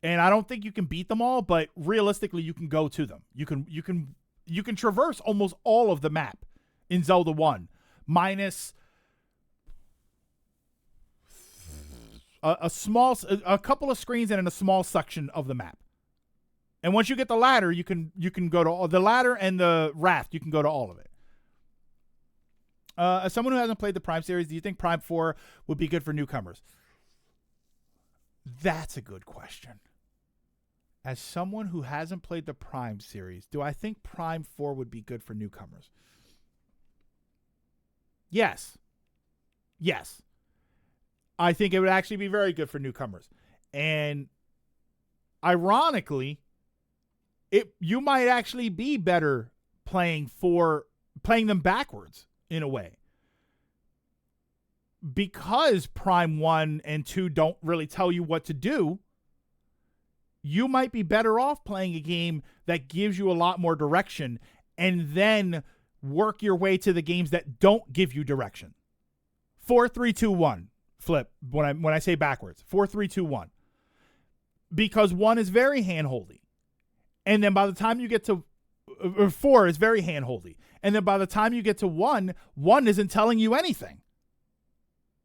A: And I don't think you can beat them all, but realistically, you can go to them. You can traverse almost all of the map in Zelda 1, minus a couple of screens and in a small section of the map. And once you get the ladder, you can go to all the ladder and the raft. You can go to all of it. As someone who hasn't played the Prime series, do you think Prime 4 would be good for newcomers? That's a good question. As someone who hasn't played the Prime series, do I think Prime 4 would be good for newcomers? Yes. Yes. I think it would actually be very good for newcomers. And ironically, you might actually be better playing them backwards in a way. Because Prime 1 and 2 don't really tell you what to do, you might be better off playing a game that gives you a lot more direction and then work your way to the games that don't give you direction. 4, 3, 2, 1. Flip when I say backwards. 4, 3, 2, 1. Because 1 is very hand-holdy. And then by the time you get to 4 is very hand-holdy. And then by the time you get to 1 isn't telling you anything.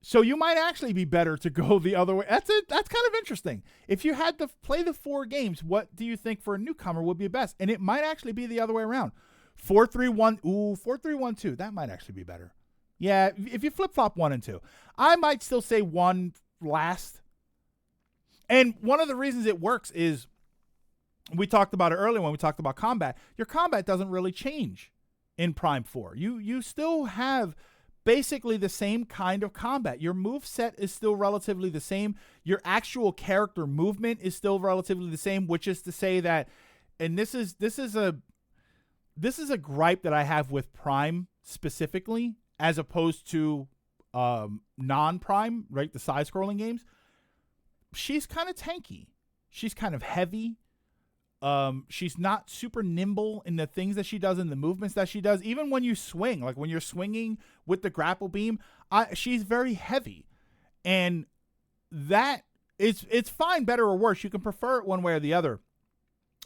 A: So you might actually be better to go the other way. That's kind of interesting. If you had to play the 4 games, what do you think for a newcomer would be best? And it might actually be the other way around. 4, 3, 1. Ooh, 4, 3, 1, 2. That might actually be better. Yeah, if you flip-flop 1 and 2. I might still say 1 last. And one of the reasons it works is, we talked about it earlier when we talked about combat. Your combat doesn't really change in Prime 4. You still have basically the same kind of combat. Your move set is still relatively the same. Your actual character movement is still relatively the same, which is to say that, and this is a gripe that I have with Prime specifically, as opposed to non-Prime, right? The side-scrolling games. She's kind of tanky. She's kind of heavy. She's not super nimble in the things that she does and the movements that she does. Even when you swing, like when you're swinging with the grapple beam, she's very heavy. And that it's fine, better or worse. You can prefer it one way or the other.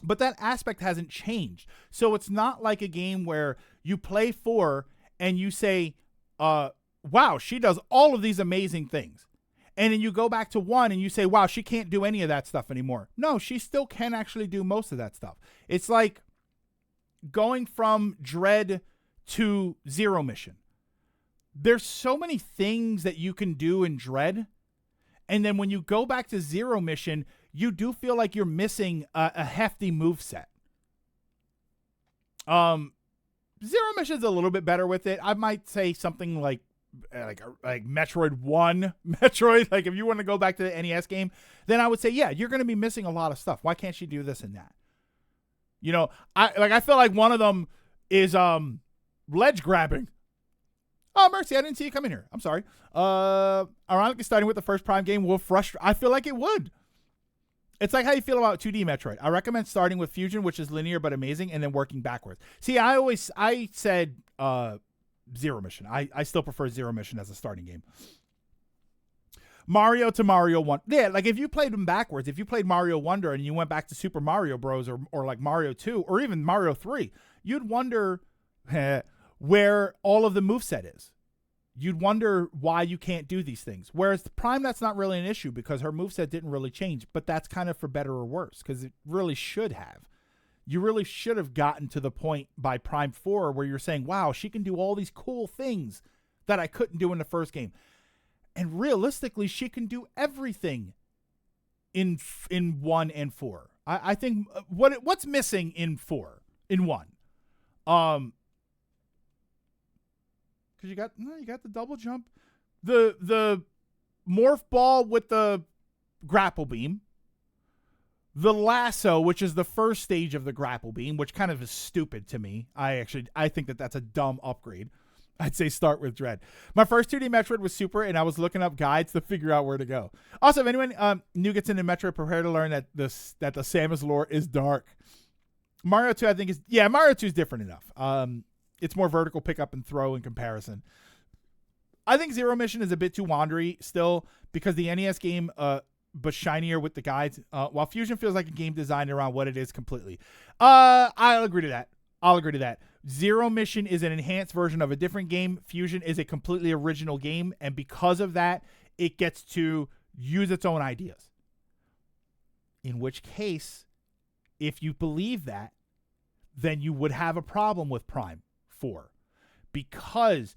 A: But that aspect hasn't changed. So it's not like a game where you play 4 and you say, wow, she does all of these amazing things. And then you go back to 1 and you say, wow, she can't do any of that stuff anymore. No, she still can actually do most of that stuff. It's like going from Dread to Zero Mission. There's so many things that you can do in Dread. And then when you go back to Zero Mission, you do feel like you're missing a hefty moveset. Zero Mission's a little bit better with it. I might say something like like Metroid 1, Metroid, like if you want to go back to the NES game, then I would say, yeah, you're going to be missing a lot of stuff. Why can't she do this and that? You know, I feel like one of them is ledge grabbing. Oh, mercy, I didn't see you come in here. I'm sorry. Ironically, starting with the first Prime game will frustrate. I feel like it would. It's like how you feel about 2D Metroid. I recommend starting with Fusion, which is linear but amazing, and then working backwards. See, I said Zero Mission. I still prefer Zero Mission as a starting game. Mario to Mario 1. Yeah, like if you played them backwards, if you played Mario Wonder and you went back to Super Mario Bros. or like Mario 2 or even Mario 3, you'd wonder where all of the moveset is. You'd wonder why you can't do these things. Whereas the Prime, that's not really an issue because her moveset didn't really change, but that's kind of for better or worse because it really should have. You really should have gotten to the point by Prime 4 where you're saying, wow, she can do all these cool things that I couldn't do in the first game. And realistically, she can do everything in 1 and 4. I think what's missing in 4, in 1? Because you got the double jump, the morph ball with the grapple beam, the lasso, which is the first stage of the grapple beam, which kind of is stupid to me. I think that's a dumb upgrade. I'd say start with Dread. My first 2D Metroid was Super, and I was looking up guides to figure out where to go. Also, if anyone new gets into Metroid, prepare to learn that the Samus lore is dark. Mario 2, I think Mario 2 is different enough. It's more vertical pick up and throw in comparison. I think Zero Mission is a bit too wandery still because the NES game, but shinier with the guides. While Fusion feels like a game designed around what it is completely. I'll agree to that. Zero Mission is an enhanced version of a different game. Fusion is a completely original game, and because of that, it gets to use its own ideas. In which case, if you believe that, then you would have a problem with Prime 4 because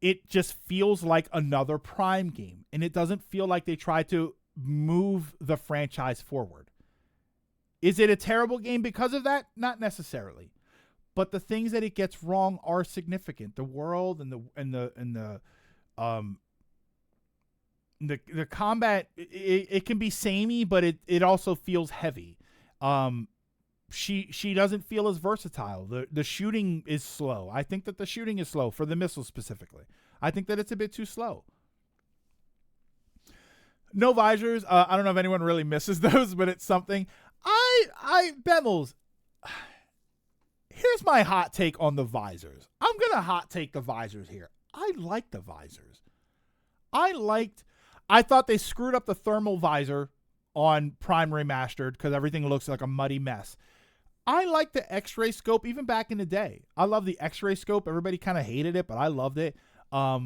A: it just feels like another Prime game, and it doesn't feel like they tried to move the franchise forward. Is it a terrible game because of that? Not necessarily. But the things that it gets wrong are significant. The world and the combat, it can be samey, but it also feels heavy. She doesn't feel as versatile. The shooting is slow. I think that the shooting is slow for the missiles specifically. I think that it's a bit too slow. No visors. I don't know if anyone really misses those, but it's something. Bemmels. Here's my hot take on the visors. I'm going to hot take the visors here. I like the visors. I thought they screwed up the thermal visor on Prime Remastered because everything looks like a muddy mess. I like the X-ray scope even back in the day. I love the X-ray scope. Everybody kind of hated it, but I loved it. I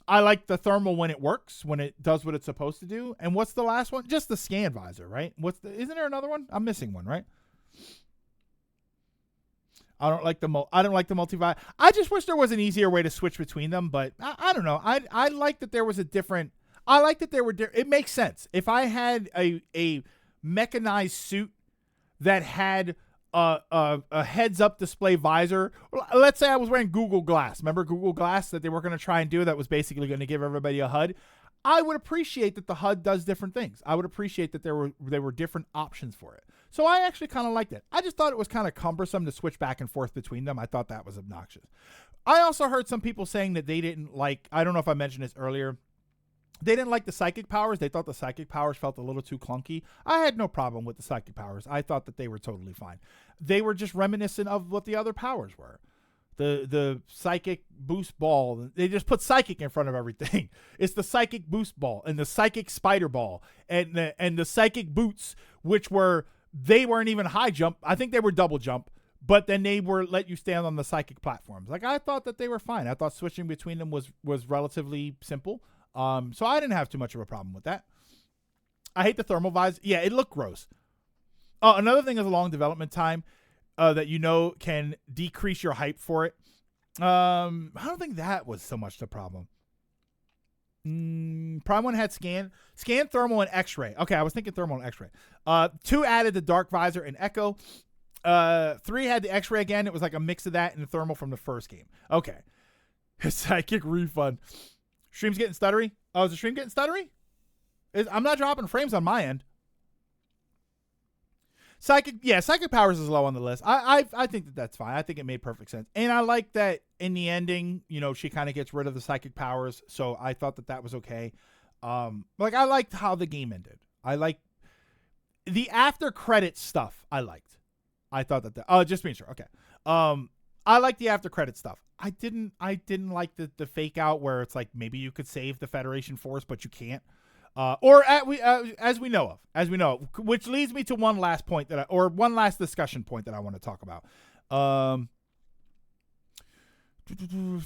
A: like the thermal when it works, when it does what it's supposed to do. And what's the last one? Just the scan visor, right? Isn't there another one? I'm missing one, right? I don't like the multi-visor. I just wish there was an easier way to switch between them, but I don't know. I like that there was a different. I like that there were. It makes sense if I had a mechanized suit that had a heads-up display visor. Let's say I was wearing Google Glass. Remember Google Glass that they were going to try and do that was basically going to give everybody a HUD. I would appreciate that the HUD does different things. I would appreciate that there were different options for it. So I actually kind of liked it. I just thought it was kind of cumbersome to switch back and forth between them. I thought that was obnoxious. I also heard some people saying that they didn't like, I don't know if I mentioned this earlier, they didn't like the psychic powers. They thought the psychic powers felt a little too clunky. I had no problem with the psychic powers. I thought that they were totally fine. They were just reminiscent of what the other powers were. The psychic boost ball. They just put psychic in front of everything. It's the psychic boost ball and the psychic spider ball and the psychic boots, which they weren't even high jump. I think they were double jump, but then they were let you stand on the psychic platforms. Like I thought that they were fine. I thought switching between them was relatively simple. So I didn't have too much of a problem with that. I hate the thermal visor. Yeah, it looked gross. Another thing is a long development time that can decrease your hype for it. I don't think that was so much the problem. Prime 1 had scan, thermal, and X-ray. Okay, I was thinking thermal and X-ray. 2 added the dark visor and echo. 3 had the X-ray again. It was like a mix of that and the thermal from the first game. Okay. Psychic refund. Stream's getting stuttery. Oh, is the stream getting stuttery? I'm not dropping frames on my end. Psychic powers is low on the list. I think that's fine. I think it made perfect sense. And I like that in the ending, she kind of gets rid of the psychic powers. So I thought that was okay. I liked how the game ended. I like the after credit stuff. I thought that just being sure. Okay. I like the after credit stuff. I didn't like the fake out where it's like maybe you could save the Federation force, but you can't. As we know of, which leads me to one last point one last discussion point that I want to talk about.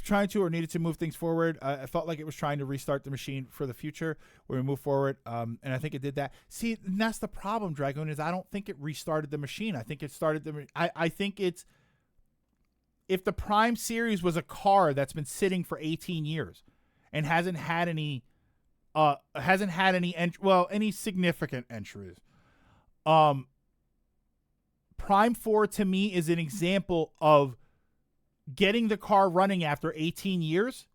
A: Trying to or needed to move things forward. I felt like it was trying to restart the machine for the future where we move forward. And I think it did that. See, and that's the problem, Dragoon, is I don't think it restarted the machine. I think it started I think it's, if the Prime series was a car that's been sitting for 18 years and hasn't had any any significant entries. Prime 4 to me is an example of getting the car running after 18 years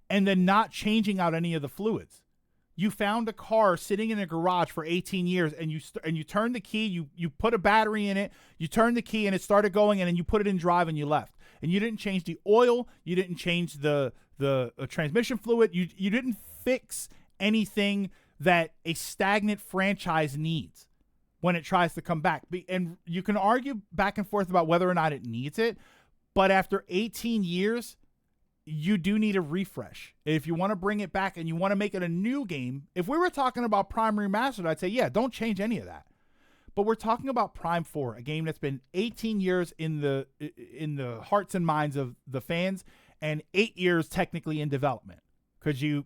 A: and then not changing out any of the fluids. You found a car sitting in a garage for 18 years and you turned the key, you put a battery in it, you turned the key and it started going, and then you put it in drive and you left. And you didn't change the oil, you didn't change the transmission fluid, you didn't fix anything that a stagnant franchise needs when it tries to come back. And you can argue back and forth about whether or not it needs it, but after 18 years, you do need a refresh. If you want to bring it back and you want to make it a new game, if we were talking about Prime Remastered, I'd say, yeah, don't change any of that. But we're talking about Prime 4, a game that's been 18 years in the hearts and minds of the fans and 8 years technically in development. Because you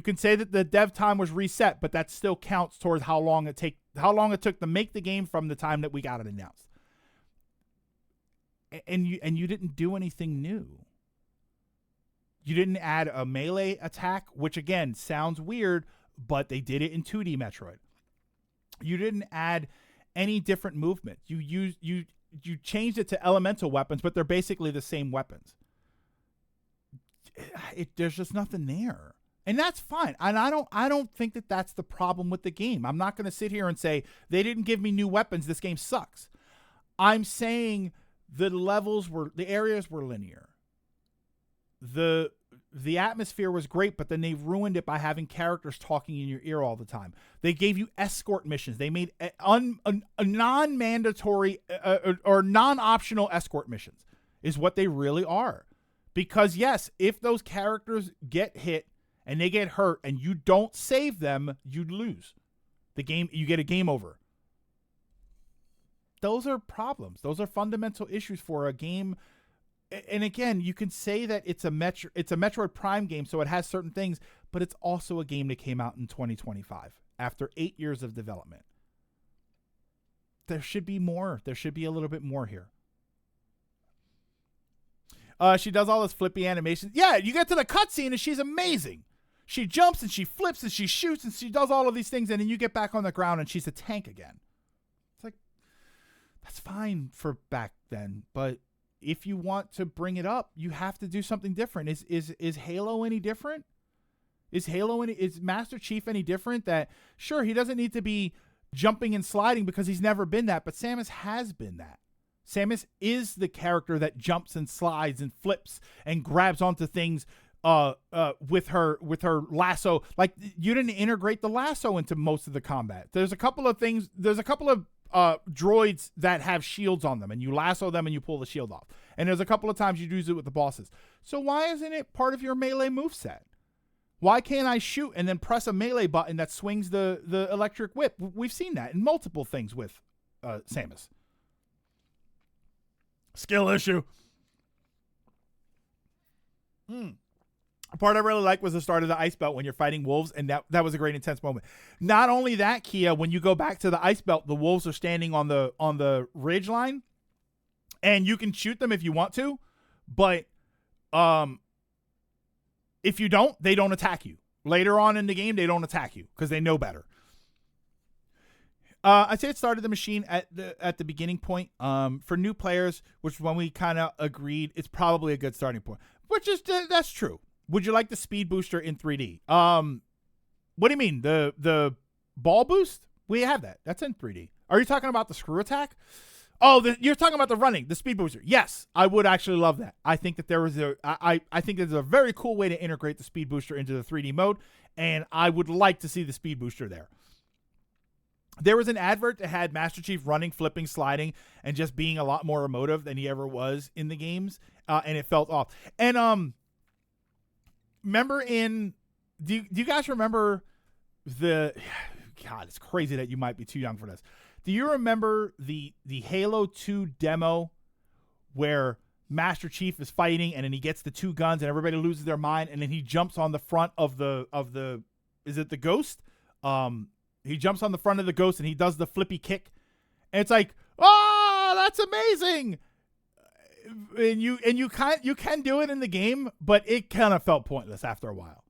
A: can say that the dev time was reset, but that still counts towards how long it took to make the game from the time that we got it announced. And you didn't do anything new. You didn't add a melee attack, which again sounds weird, but they did it in 2D Metroid. You didn't add any different movement. You changed it to elemental weapons, but they're basically the same weapons. There's just nothing there. And that's fine. And I don't think that that's the problem with the game. I'm not going to sit here and say they didn't give me new weapons, this game sucks. I'm saying the areas were linear. The atmosphere was great, but then they ruined it by having characters talking in your ear all the time. They gave you escort missions. They made a non-mandatory or non-optional escort missions is what they really are. Because yes, if those characters get hit and they get hurt and you don't save them, you lose. The game, you get a game over. Those are problems. Those are fundamental issues for a game. And again, you can say that it's a Metroid Prime game, so it has certain things, but it's also a game that came out in 2025 after 8 years of development. There should be more. There should be a little bit more here. She does all this flippy animation. Yeah, you get to the cutscene and she's amazing. She jumps and she flips and she shoots and she does all of these things, and then you get back on the ground and she's a tank again. It's like, that's fine for back then, but if you want to bring it up, you have to do something different. Is Halo any different? Is Master Chief any different? That sure, he doesn't need to be jumping and sliding because he's never been that, but Samus has been that. Samus is the character that jumps and slides and flips and grabs onto things with her lasso. Like, you didn't integrate the lasso into most of the combat. There's a couple of droids that have shields on them, and you lasso them and you pull the shield off. And there's a couple of times you use it with the bosses. So why isn't it part of your melee moveset? Why can't I shoot and then press a melee button that swings the electric whip? We've seen that in multiple things with Samus. Skill issue. A part I really liked was the start of the ice belt when you're fighting wolves, and that was a great intense moment. Not only that, Kia, when you go back to the ice belt, the wolves are standing on the ridge line, and you can shoot them if you want to, but if you don't, they don't attack you. Later on in the game, they don't attack you because they know better. I'd say it started the machine at the beginning point. For new players, which is when we kind of agreed, it's probably a good starting point. Which is that's true. Would you like the speed booster in 3D? What do you mean the ball boost? We have that. That's in 3D. Are you talking about the screw attack? Oh, you're talking about the running, the speed booster. Yes, I would actually love that. I think that I think there's a very cool way to integrate the speed booster into the 3D mode, and I would like to see the speed booster there. There was an advert that had Master Chief running, flipping, sliding, and just being a lot more emotive than he ever was in the games, and it felt off. And remember do you guys remember God, it's crazy that you might be too young for this. Do you remember the Halo 2 demo where Master Chief is fighting and then he gets the two guns and everybody loses their mind and then he jumps on the front of the is it the Ghost? He jumps on the front of the Ghost and he does the flippy kick. And it's like, oh, that's amazing. And you can do it in the game, but it kind of felt pointless after a while.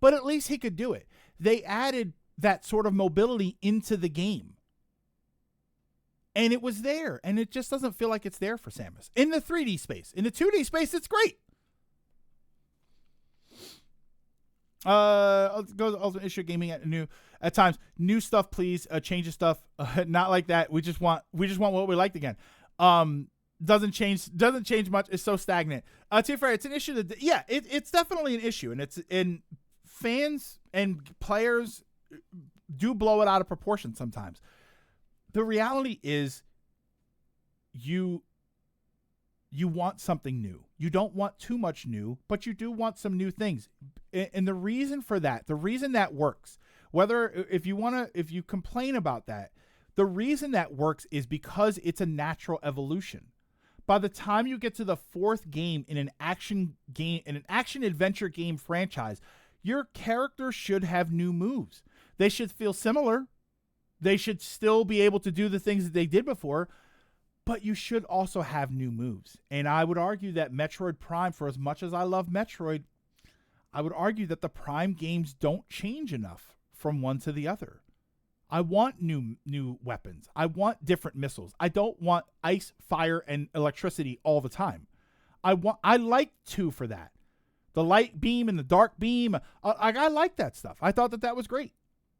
A: But at least he could do it. They added that sort of mobility into the game. And it was there. And it just doesn't feel like it's there for Samus. In the 3D space. In the 2D space, it's great. Goes Ultimate Issue Gaming at times. New stuff, please. Change of stuff. Not like that. We just want what we liked again. Doesn't change much. It's so stagnant. To be fair, it's an issue that it's definitely an issue, and it's in fans and players do blow it out of proportion sometimes. The reality is you want something new. You don't want too much new, but you do want some new things. And the reason for that, the reason that works, if you complain about that, the reason that works is because it's a natural evolution. By the time you get to the fourth game in an action adventure game franchise, your character should have new moves. They should feel similar. They should still be able to do the things that they did before, but you should also have new moves. And I would argue that Metroid Prime, for as much as I love Metroid, I would argue that the Prime games don't change enough from one to the other. I want new weapons. I want different missiles. I don't want ice, fire, and electricity all the time. I like 2 for that. The light beam and the dark beam. I like that stuff. I thought that was great.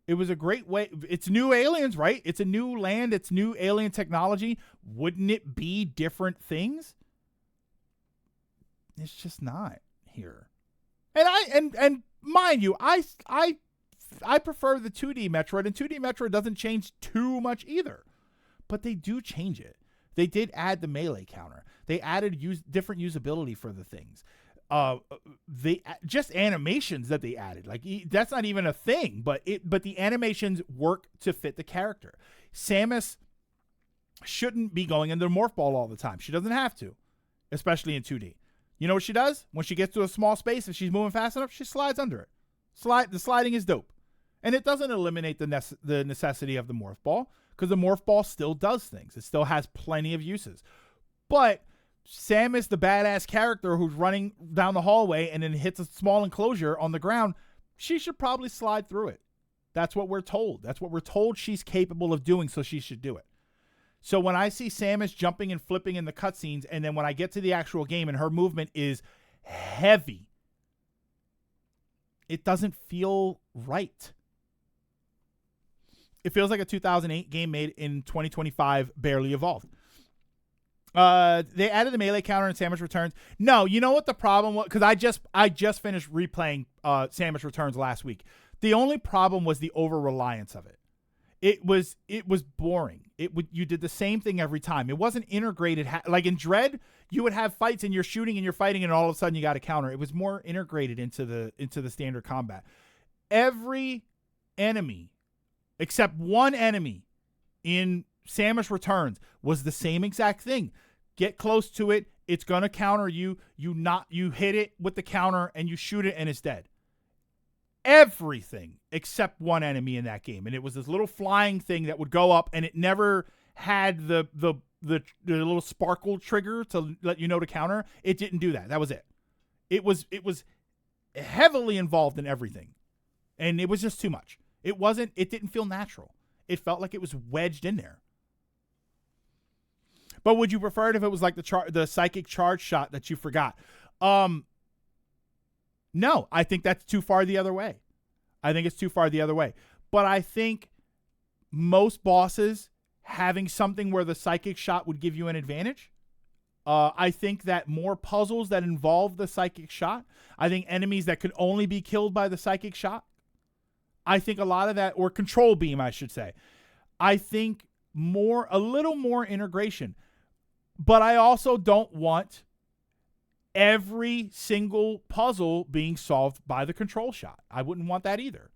A: It was a great way. It's new aliens, right? It's a new land. It's new alien technology. Wouldn't it be different things? It's just not here. And mind you, I prefer the 2D Metroid, and 2D Metroid doesn't change too much either. But they do change it. They did add the melee counter. They added different usability for the things. Just animations that they added, like that's not even a thing, but the animations work to fit the character. Samus shouldn't be going into the morph ball all the time. She doesn't have to, especially in 2D. You know what she does? When she gets to a small space, if she's moving fast enough, she slides under it. The sliding is dope. And it doesn't eliminate the necessity of the morph ball, because the morph ball still does things. It still has plenty of uses. But Samus, the badass character who's running down the hallway and then hits a small enclosure on the ground, she should probably slide through it. That's what we're told. That's what we're told she's capable of doing, so she should do it. So when I see Samus jumping and flipping in the cutscenes, and then when I get to the actual game and her movement is heavy, it doesn't feel right. It feels like a 2008 game made in 2025, barely evolved. They added the melee counter in Samus Returns. No, you know what the problem was? Because I just finished replaying Samus Returns last week. The only problem was the over-reliance of it. It was boring. You did the same thing every time. It wasn't integrated. Like in Dread, you would have fights and you're shooting and you're fighting and all of a sudden you got a counter. It was more integrated into the standard combat. Every enemy, except one enemy in Samus Returns, was the same exact thing. Get close to it, it's gonna counter you. You hit it with the counter and you shoot it and it's dead. Everything except one enemy in that game, and it was this little flying thing that would go up, and it never had the little sparkle trigger to let you know to counter. It didn't do that. That was it. It was heavily involved in everything, and it was just too much. It didn't feel natural. it felt like it was wedged in there. But would you prefer it if it was like the psychic charge shot that you forgot? No, I think that's too far the other way. I think it's too far the other way. But I think most bosses having something where the psychic shot would give you an advantage. I think that more puzzles that involve the psychic shot, I think enemies that could only be killed by the psychic shot, I think a lot of that, or control beam, I should say. I think a little more integration. But I also don't want every single puzzle being solved by the control shot. I wouldn't want that either.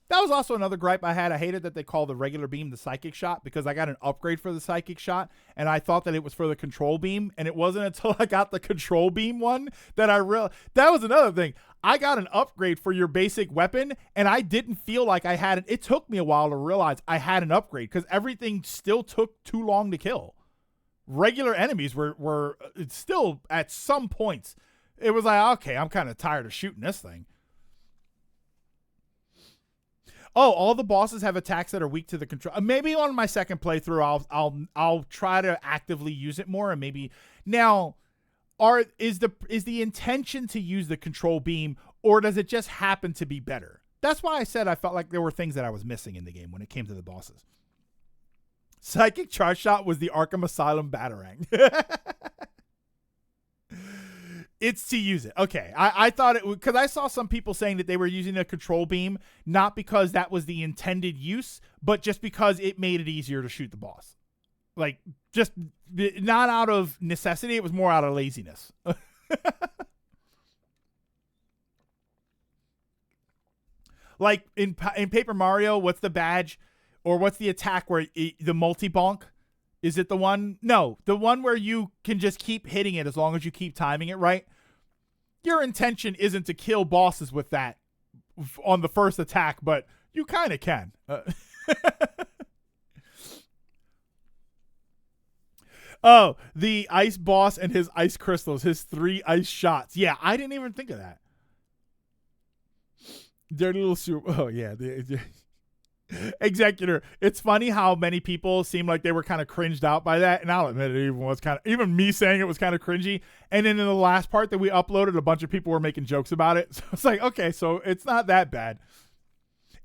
A: That was also another gripe I had. I hated that they call the regular beam the psychic shot because I got an upgrade for the psychic shot and I thought that it was for the control beam, and it wasn't until I got the control beam one that I realized. That was another thing. I got an upgrade for your basic weapon and I didn't feel like I had it. It took me a while to realize I had an upgrade because everything still took too long to kill. Regular enemies were still at some points. It was like, okay, I'm kind of tired of shooting this thing. Oh, all the bosses have attacks that are weak to the control. Maybe on my second playthrough, I'll try to actively use it more, and maybe now, is the intention to use the control beam, or does it just happen to be better? That's why I said I felt like there were things that I was missing in the game when it came to the bosses. Psychic charge shot was the Arkham Asylum Batarang. It's to use it. Okay. I thought it would, because I saw some people saying that they were using a control beam, not because that was the intended use, but just because it made it easier to shoot the boss. Like, just not out of necessity. It was more out of laziness. Like in Paper Mario, what's the badge? Or what's the attack where the multi-bonk? Is it the one? No, the one where you can just keep hitting it as long as you keep timing it right. Your intention isn't to kill bosses with that on the first attack, but you kind of can. Oh, the ice boss and his ice crystals, his 3 ice shots. Yeah, I didn't even think of that. Dirty little super. Oh, yeah. Executor. It's funny how many people seem like they were kind of cringed out by that, and I'll admit it even me saying it was kind of cringy. And then in the last part that we uploaded, a bunch of people were making jokes about it. So it's like, okay, so it's not that bad.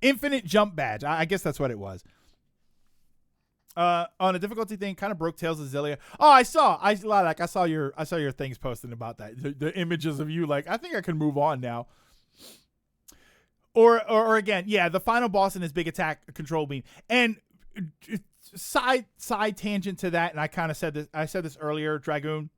A: Infinite jump badge. I guess that's what it was. On a difficulty thing, kind of broke Tales of Zillia. Oh, I saw your things posting about that. The images of you, like, I think I can move on now. Or again, yeah, the final boss in his big attack control beam. And side tangent to that, and I said this earlier, Dragoon.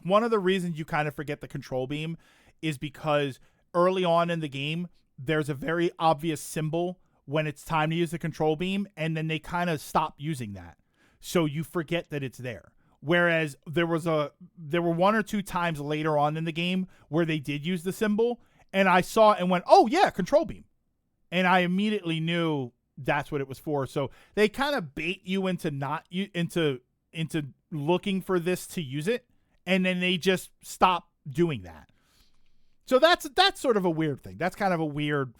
A: One of the reasons you kind of forget the control beam is because early on in the game, there's a very obvious symbol when it's time to use the control beam, and then they kind of stop using that. So you forget that it's there. Whereas there were 1 or 2 times later on in the game where they did use the symbol, and I saw it and went, oh, yeah, control beam. And I immediately knew that's what it was for. So they kind of bait you into into looking for this to use it, and then they just stop doing that. So that's sort of a weird thing. That's kind of a weird,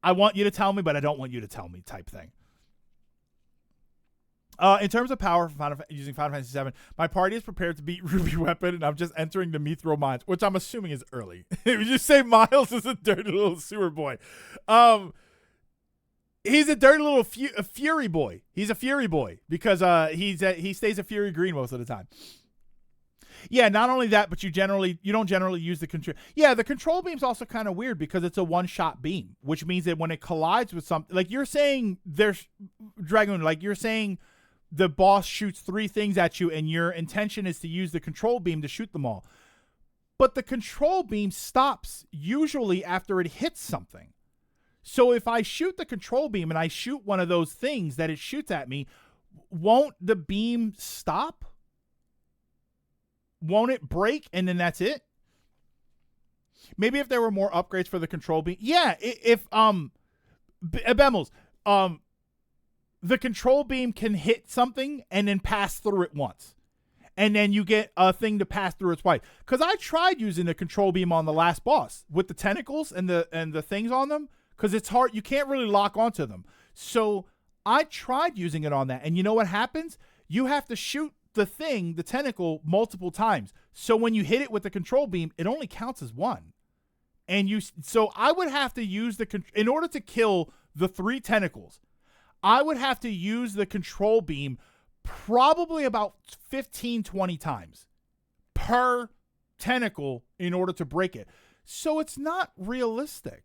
A: I want you to tell me, but I don't want you to tell me type thing. In terms of power for using Final Fantasy VII, my party is prepared to beat Ruby Weapon, and I'm just entering the Mithril Mines, which I'm assuming is early. Would you say Miles is a dirty little sewer boy? He's a dirty little Fury boy. He's a Fury boy because he stays a Fury Green most of the time. Yeah, not only that, but you don't generally use the control. Yeah, the control beam's also kind of weird because it's a one-shot beam, which means that when it collides with something, like you're saying, there's Dragoon, like you're saying. The boss shoots 3 things at you and your intention is to use the control beam to shoot them all. But the control beam stops usually after it hits something. So if I shoot the control beam and I shoot one of those things that it shoots at me, won't the beam stop? Won't it break and then that's it? Maybe if there were more upgrades for the control beam. Yeah, if Bemmels, the control beam can hit something and then pass through it once. And then you get a thing to pass through it twice. Because I tried using the control beam on the last boss with the tentacles and the things on them. because it's hard. You can't really lock onto them. So I tried using it on that, and you know what happens? You have to shoot the tentacle, multiple times. So when you hit it with the control beam, it only counts as one. So I would have to use in order to kill the 3 tentacles, I would have to use the control beam probably about 15, 20 times per tentacle in order to break it. So it's not realistic.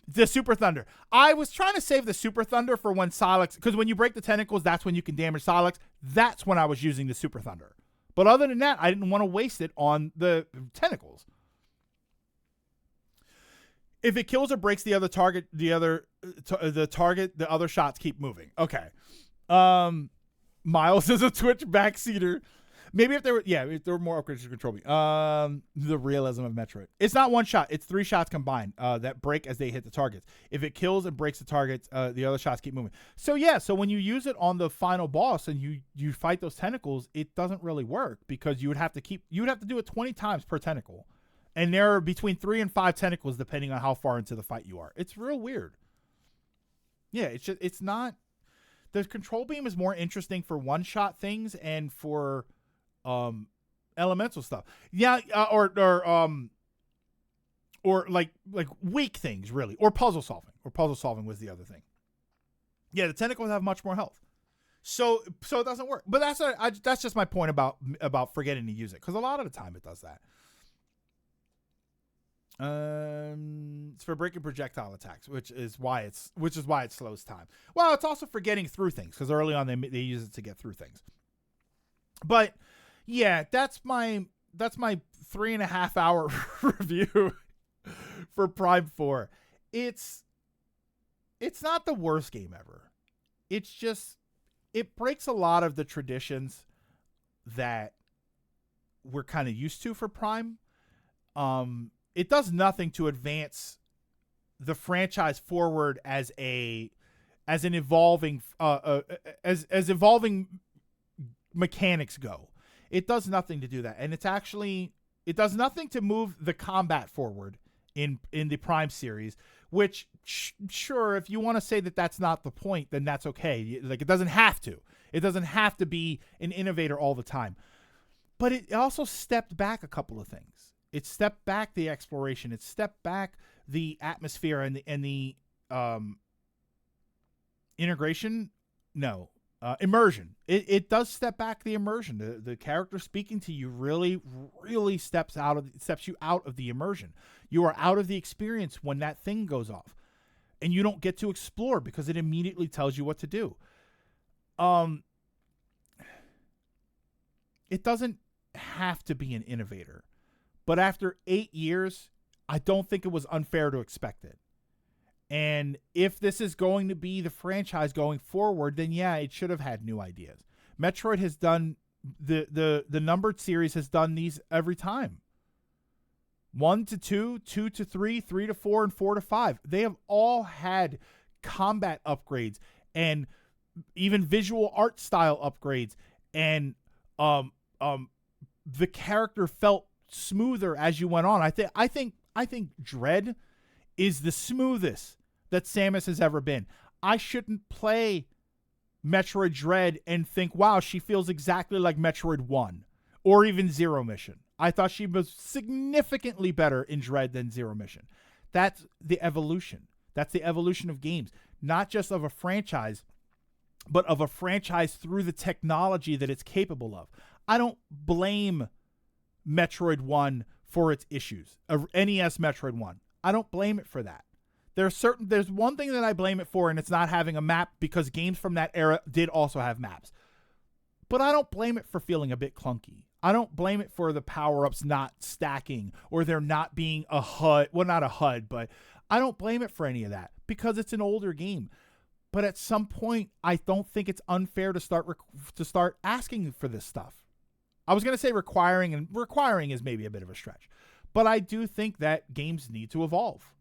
A: The Super Thunder. I was trying to save the Super Thunder for when Silex, because when you break the tentacles, that's when you can damage Silex. That's when I was using the Super Thunder. But other than that, I didn't want to waste it on the tentacles. If it kills or breaks the other target, the other shots keep moving. Okay. Miles is a Twitch backseater. Maybe if there were more upgrades to control me. The realism of Metroid. It's not one shot. It's 3 shots combined that break as they hit the targets. If it kills and breaks the targets, the other shots keep moving. So so when you use it on the final boss and you fight those tentacles, it doesn't really work because you would have to do it 20 times per tentacle. And there are between 3 and 5 tentacles depending on how far into the fight you are. It's real weird. Yeah, it's not. The control beam is more interesting for one-shot things and for elemental stuff. Yeah, or like weak things really, or puzzle solving. Or puzzle solving was the other thing. Yeah, the tentacles have much more health. So it doesn't work. But that's just my point about forgetting to use it, because a lot of the time it does that. It's for breaking projectile attacks, which is why it slows time. Well, it's also for getting through things, because early on they use it to get through things. But yeah, that's my 3.5 hour review for Prime 4. It's not the worst game ever. It's just, it breaks a lot of the traditions that we're kind of used to for Prime. It does nothing to advance the franchise forward as an evolving as evolving mechanics go. It does nothing to do that, and it does nothing to move the combat forward in the Prime series. Which, sure, if you want to say that that's not the point, then that's okay. Like, it doesn't have to. It doesn't have to be an innovator all the time. But it also stepped back a couple of things. It stepped back the exploration. It stepped back the atmosphere and the integration. No, immersion. It does step back the immersion. The character speaking to you really, really steps you out of the immersion. You are out of the experience when that thing goes off, and you don't get to explore because it immediately tells you what to do. It doesn't have to be an innovator. But after 8 years, I don't think it was unfair to expect it. And if this is going to be the franchise going forward, then yeah, it should have had new ideas. Metroid has done the numbered series has done these every time. 1 to 2, 2 to 3, 3 to 4, and 4 to 5. They have all had combat upgrades and even visual art style upgrades, and the character felt smoother as you went on. I think Dread is the smoothest that Samus has ever been. I shouldn't play Metroid Dread and think, wow, she feels exactly like Metroid 1 or even Zero Mission. I thought she was significantly better in Dread than Zero Mission. That's the evolution. That's the evolution of games, not just of a franchise, but of a franchise through the technology that it's capable of. I don't blame Metroid 1 for its issues. NES Metroid 1. I don't blame it for that. There's one thing that I blame it for, and it's not having a map, because games from that era did also have maps. But I don't blame it for feeling a bit clunky. I don't blame it for the power-ups not stacking or there not being a HUD. Well, not a HUD, but I don't blame it for any of that because it's an older game. But at some point, I don't think it's unfair to start asking for this stuff. I was going to say requiring, and requiring is maybe a bit of a stretch, but I do think that games need to evolve.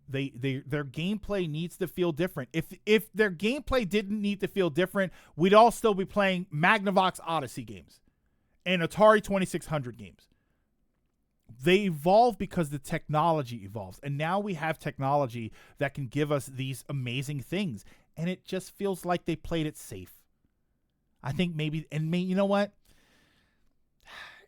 A: Their gameplay needs to feel different. If their gameplay didn't need to feel different, we'd all still be playing Magnavox Odyssey games and Atari 2600 games. They evolve because the technology evolves. And now we have technology that can give us these amazing things. And it just feels like they played it safe. I think maybe, you know what?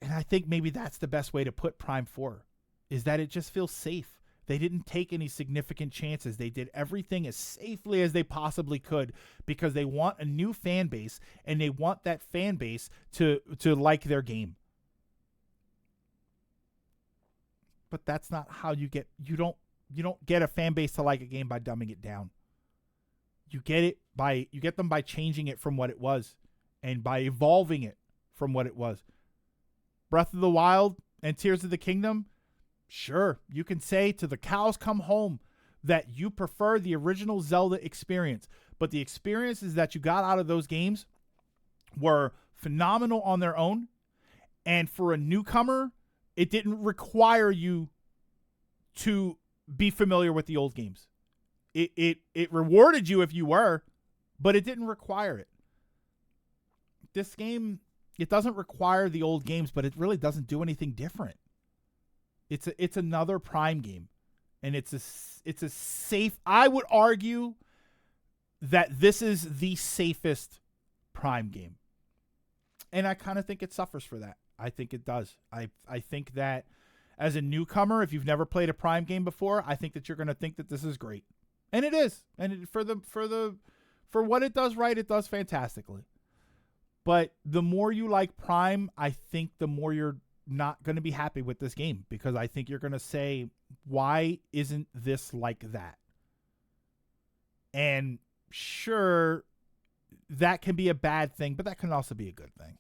A: And I think maybe that's the best way to put Prime 4, is that it just feels safe. They didn't take any significant chances. They did everything as safely as they possibly could because they want a new fan base, and they want that fan base to like their game. But that's not how you don't get a fan base to like a game by dumbing it down. You get them by changing it from what it was and by evolving it from what it was. Breath of the Wild and Tears of the Kingdom, sure, you can say to the cows come home that you prefer the original Zelda experience, but the experiences that you got out of those games were phenomenal on their own, and for a newcomer, it didn't require you to be familiar with the old games. It rewarded you if you were, but it didn't require it. This game, it doesn't require the old games, but it really doesn't do anything different. It's another Prime game, and it's a safe. I would argue that this is the safest Prime game, and I kind of think it suffers for that. I think it does. I think that as a newcomer, if you've never played a Prime game before, I think that you're going to think that this is great, and it is. And for what it does right, it does fantastically. But the more you like Prime, I think the more you're not going to be happy with this game, because I think you're going to say, why isn't this like that? And sure, that can be a bad thing, but that can also be a good thing.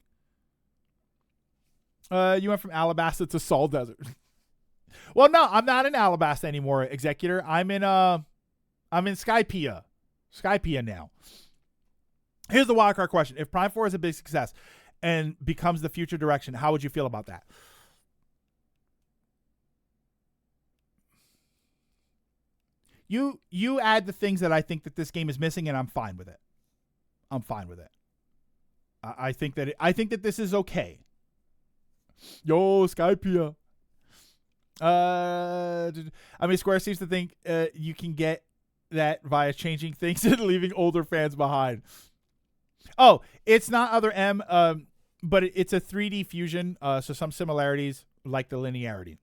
A: You went from Alabasta to Sol Desert. Well, no, I'm not in Alabasta anymore, Executor. I'm in Skypiea. Skypiea now. Here's the wildcard question. If Prime 4 is a big success and becomes the future direction, how would you feel about that? You add the things that I think that this game is missing, and I'm fine with it. I'm fine with it. I think that this is okay. Yo, Skypiea. Square seems to think you can get that via changing things and leaving older fans behind. Oh, it's not Other M, but it's a 3D fusion, so some similarities like the linearity.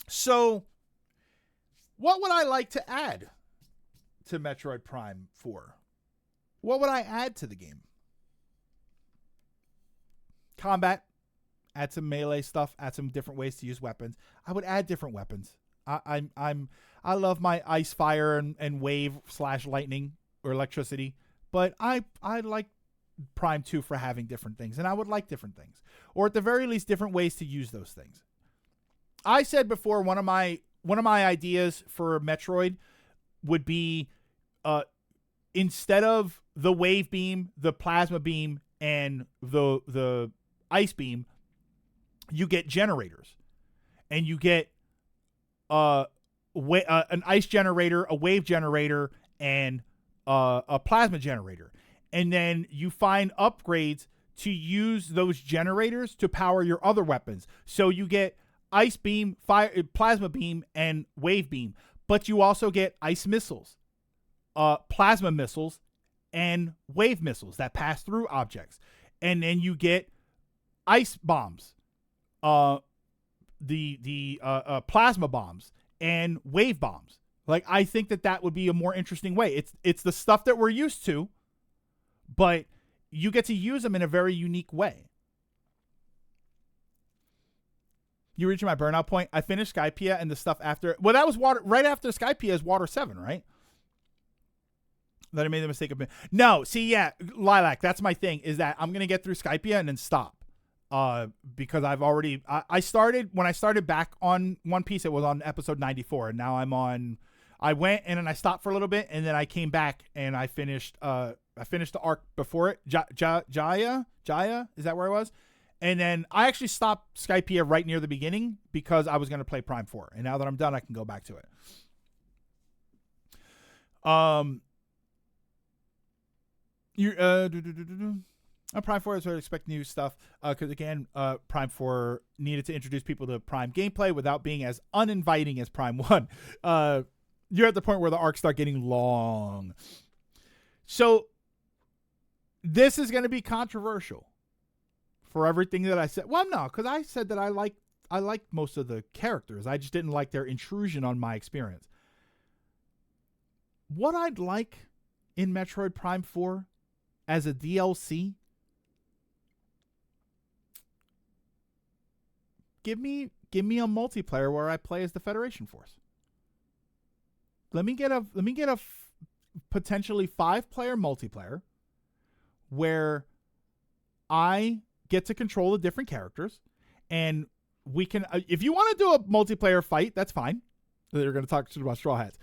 A: So, what would I like to add to Metroid Prime 4? What would I add to the game? Combat. Add some melee stuff. Add some different ways to use weapons. I would add different weapons. I love my ice, fire, and wave / lightning or electricity, but I like Prime 2 for having different things, and I would like different things, or at the very least different ways to use those things. I said before, one of my ideas for Metroid would be instead of the wave beam, the plasma beam, and the ice beam, you get generators, and you get an ice generator, a wave generator, and a plasma generator. And then you find upgrades to use those generators to power your other weapons. So you get ice beam, fire, plasma beam, and wave beam. But you also get ice missiles, plasma missiles, and wave missiles that pass through objects. And then you get ice bombs, the plasma bombs, and wave bombs. Like, I think that would be a more interesting way. It's the stuff that we're used to, but you get to use them in a very unique way. You reaching my burnout point? I finished Skypiea and the stuff after. Well, that was water. Right after Skypiea is Water 7, right? That I made the mistake of. No, see, yeah, Lilac. That's my thing. Is that I'm gonna get through Skypiea and then stop. Because I've already. I started when I started back on One Piece. It was on episode 94, and now I'm on. I went and then I stopped for a little bit, and then I came back and I finished the arc before it. Jaya, is that where I was? And then I actually stopped Skypiea right near the beginning because I was going to play Prime 4. And now that I'm done, I can go back to it. On Prime 4, I would expect new stuff because, again, Prime 4 needed to introduce people to Prime gameplay without being as uninviting as Prime 1. You're at the point where the arcs start getting long. So this is going to be controversial for everything that I said. Well, no, because I said that I liked most of the characters. I just didn't like their intrusion on my experience. What I'd like in Metroid Prime 4 as a DLC, give me a multiplayer where I play as the Federation Force. Let me get a potentially 5-player multiplayer where I get to control the different characters, and we can. If you want to do a multiplayer fight, that's fine. They're going to talk about Straw Hats.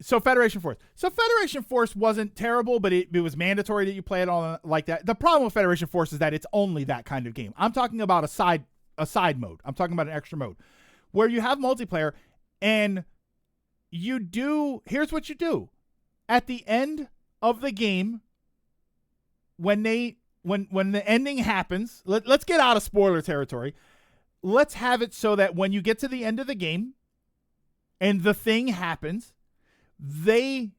A: So Federation Force wasn't terrible, but it was mandatory that you play it on like that. The problem with Federation Force is that it's only that kind of game. I'm talking about a side mode. I'm talking about an extra mode where you have multiplayer, and here's what you do. At the end of the game, when the ending happens, let's get out of spoiler territory. Let's have it so that when you get to the end of the game and the thing happens, you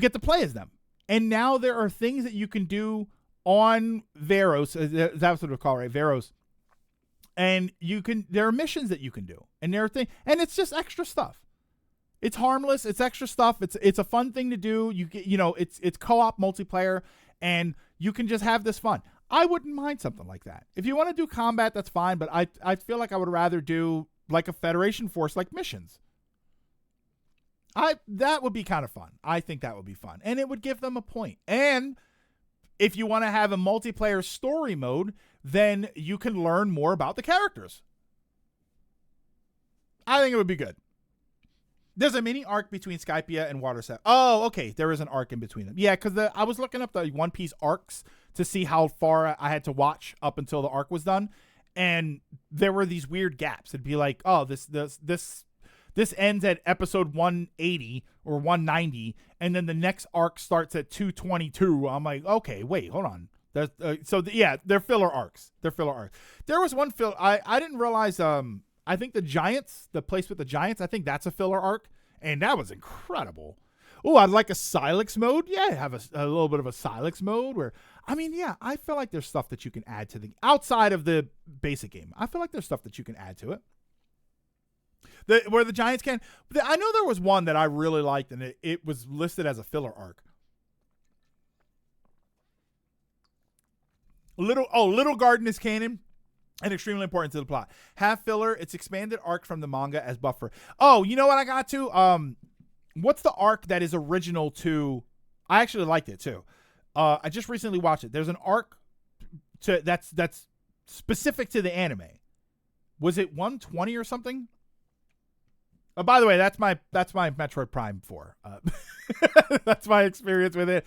A: get to play as them. And now there are things that you can do on Veros. That's what we call it, right? Veros. And there are missions that you can do. And there are things, and it's just extra stuff. It's harmless. It's extra stuff. It's a fun thing to do. It's co-op multiplayer, and you can just have this fun. I wouldn't mind something like that. If you want to do combat, that's fine. But I feel like I would rather do like a Federation Force, like missions. That would be kind of fun. I think that would be fun, and it would give them a point. And if you want to have a multiplayer story mode, then you can learn more about the characters. I think it would be good. There's a mini arc between Skypia and Water 7. Oh, okay. There is an arc in between them. Yeah, because I was looking up the One Piece arcs to see how far I had to watch up until the arc was done. And there were these weird gaps. It'd be like, oh, this ends at episode 180 or 190, and then the next arc starts at 222. I'm like, okay, wait, hold on. They're filler arcs. There was one filler. I didn't realize. I think the Giants, the place with the Giants, I think that's a filler arc, and that was incredible. Oh, I'd like a Silex mode. Yeah, have a little bit of a Silex mode where, I feel like there's stuff that you can add to the outside of the basic game. I feel like there's stuff that you can add to it. Where the Giants can. I know there was one that I really liked, and it was listed as a filler arc. Little Garden is canon and extremely important to the plot. Have filler. It's expanded arc from the manga as buffer. Oh, you know what I got to? What's the arc that is original to? I actually liked it too. I just recently watched it. There's an arc that's specific to the anime. Was it 120 or something? By the way, that's my Metroid Prime 4. That's my experience with it.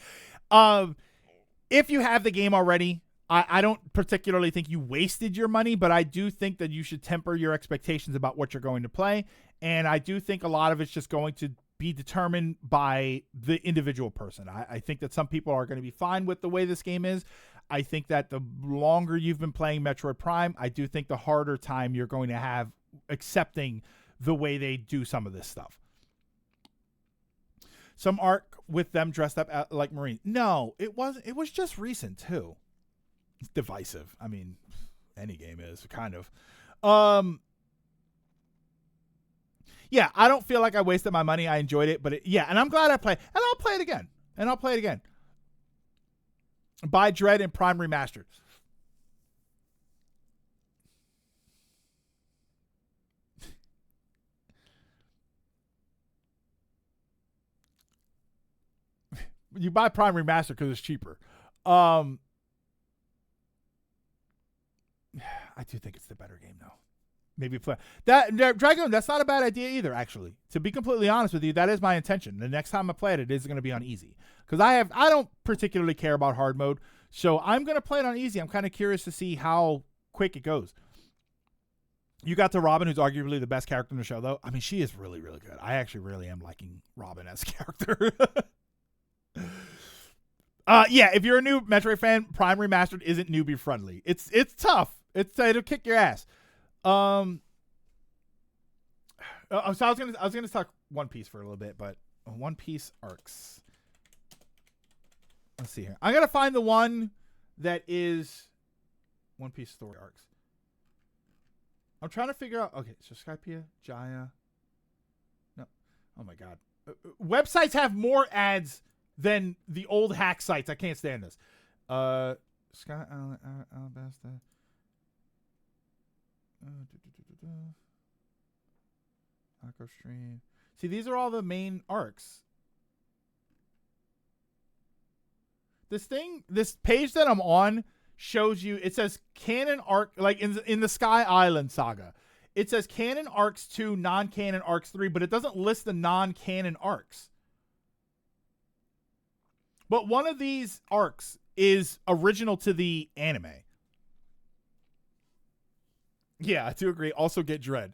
A: If you have the game already, I don't particularly think you wasted your money, but I do think that you should temper your expectations about what you're going to play. And I do think a lot of it's just going to be determined by the individual person. I think that some people are going to be fine with the way this game is. I think that the longer you've been playing Metroid Prime, I do think the harder time you're going to have accepting the way they do some of this stuff. Some arc with them dressed up like Marines. No, it wasn't. It was just recent too. It's divisive. I mean, any game is kind of. Yeah, I don't feel like I wasted my money. I enjoyed it, but and I'm glad I played. And I'll play it again. Buy Dread and Prime Remastered. You buy Prime Remastered because it's cheaper. I do think it's the better game, though. Maybe play that Dragon. That's not a bad idea either. Actually, to be completely honest with you, that is my intention. The next time I play it, it is going to be on easy because I don't particularly care about hard mode, so I'm going to play it on easy. I'm kind of curious to see how quick it goes. You got to Robin, who's arguably the best character in the show, though. I mean, she is really, really good. I actually really am liking Robin as a character. Yeah, if you're a new Metroid fan, Prime Remastered isn't newbie friendly. It's tough. It'll kick your ass. So I was gonna talk One Piece for a little bit, but One Piece arcs. Let's see here. I'm gonna find the one that is One Piece story arcs. I'm trying to figure out. Okay, so Skypiea, Jaya. No, oh my god, websites have more ads than the old hack sites. I can't stand this. Sky Alabasta. Aqua Stream. See, these are all the main arcs. This page that I'm on shows you, it says canon arc, like in the Sky Island saga. It says canon arcs 2, non-canon arcs 3, but it doesn't list the non-canon arcs. But one of these arcs is original to the anime. Yeah, I do agree. Also get Dread.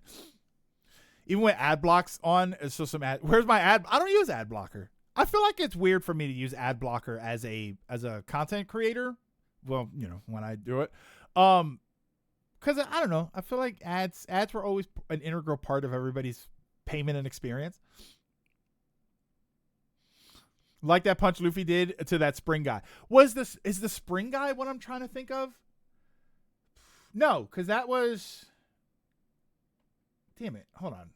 A: Even with ad blocks on, it's still some ad. Where's my ad? I don't use ad blocker. I feel like it's weird for me to use ad blocker as a content creator. Well, you know, when I do it. Because I don't know. I feel like ads were always an integral part of everybody's payment and experience. Like that punch Luffy did to that spring guy. Is the spring guy what I'm trying to think of? No, because that was... Damn it. Hold on.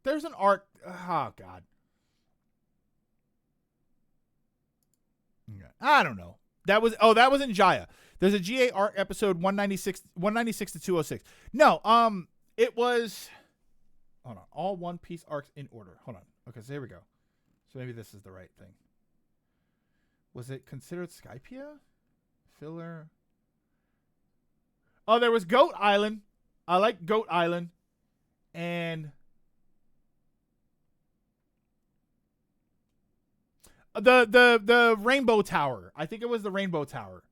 A: There's an arc... Oh, God. I don't know. That was in Jaya. There's a GA arc episode 196 to 206. No, it was... Hold on. All One Piece arcs in order. Hold on. Okay, so here we go. So maybe this is the right thing. Was it considered Skypiea? Filler? Oh, there was Goat Island. I like Goat Island. And the Rainbow Tower. I think it was the Rainbow Tower.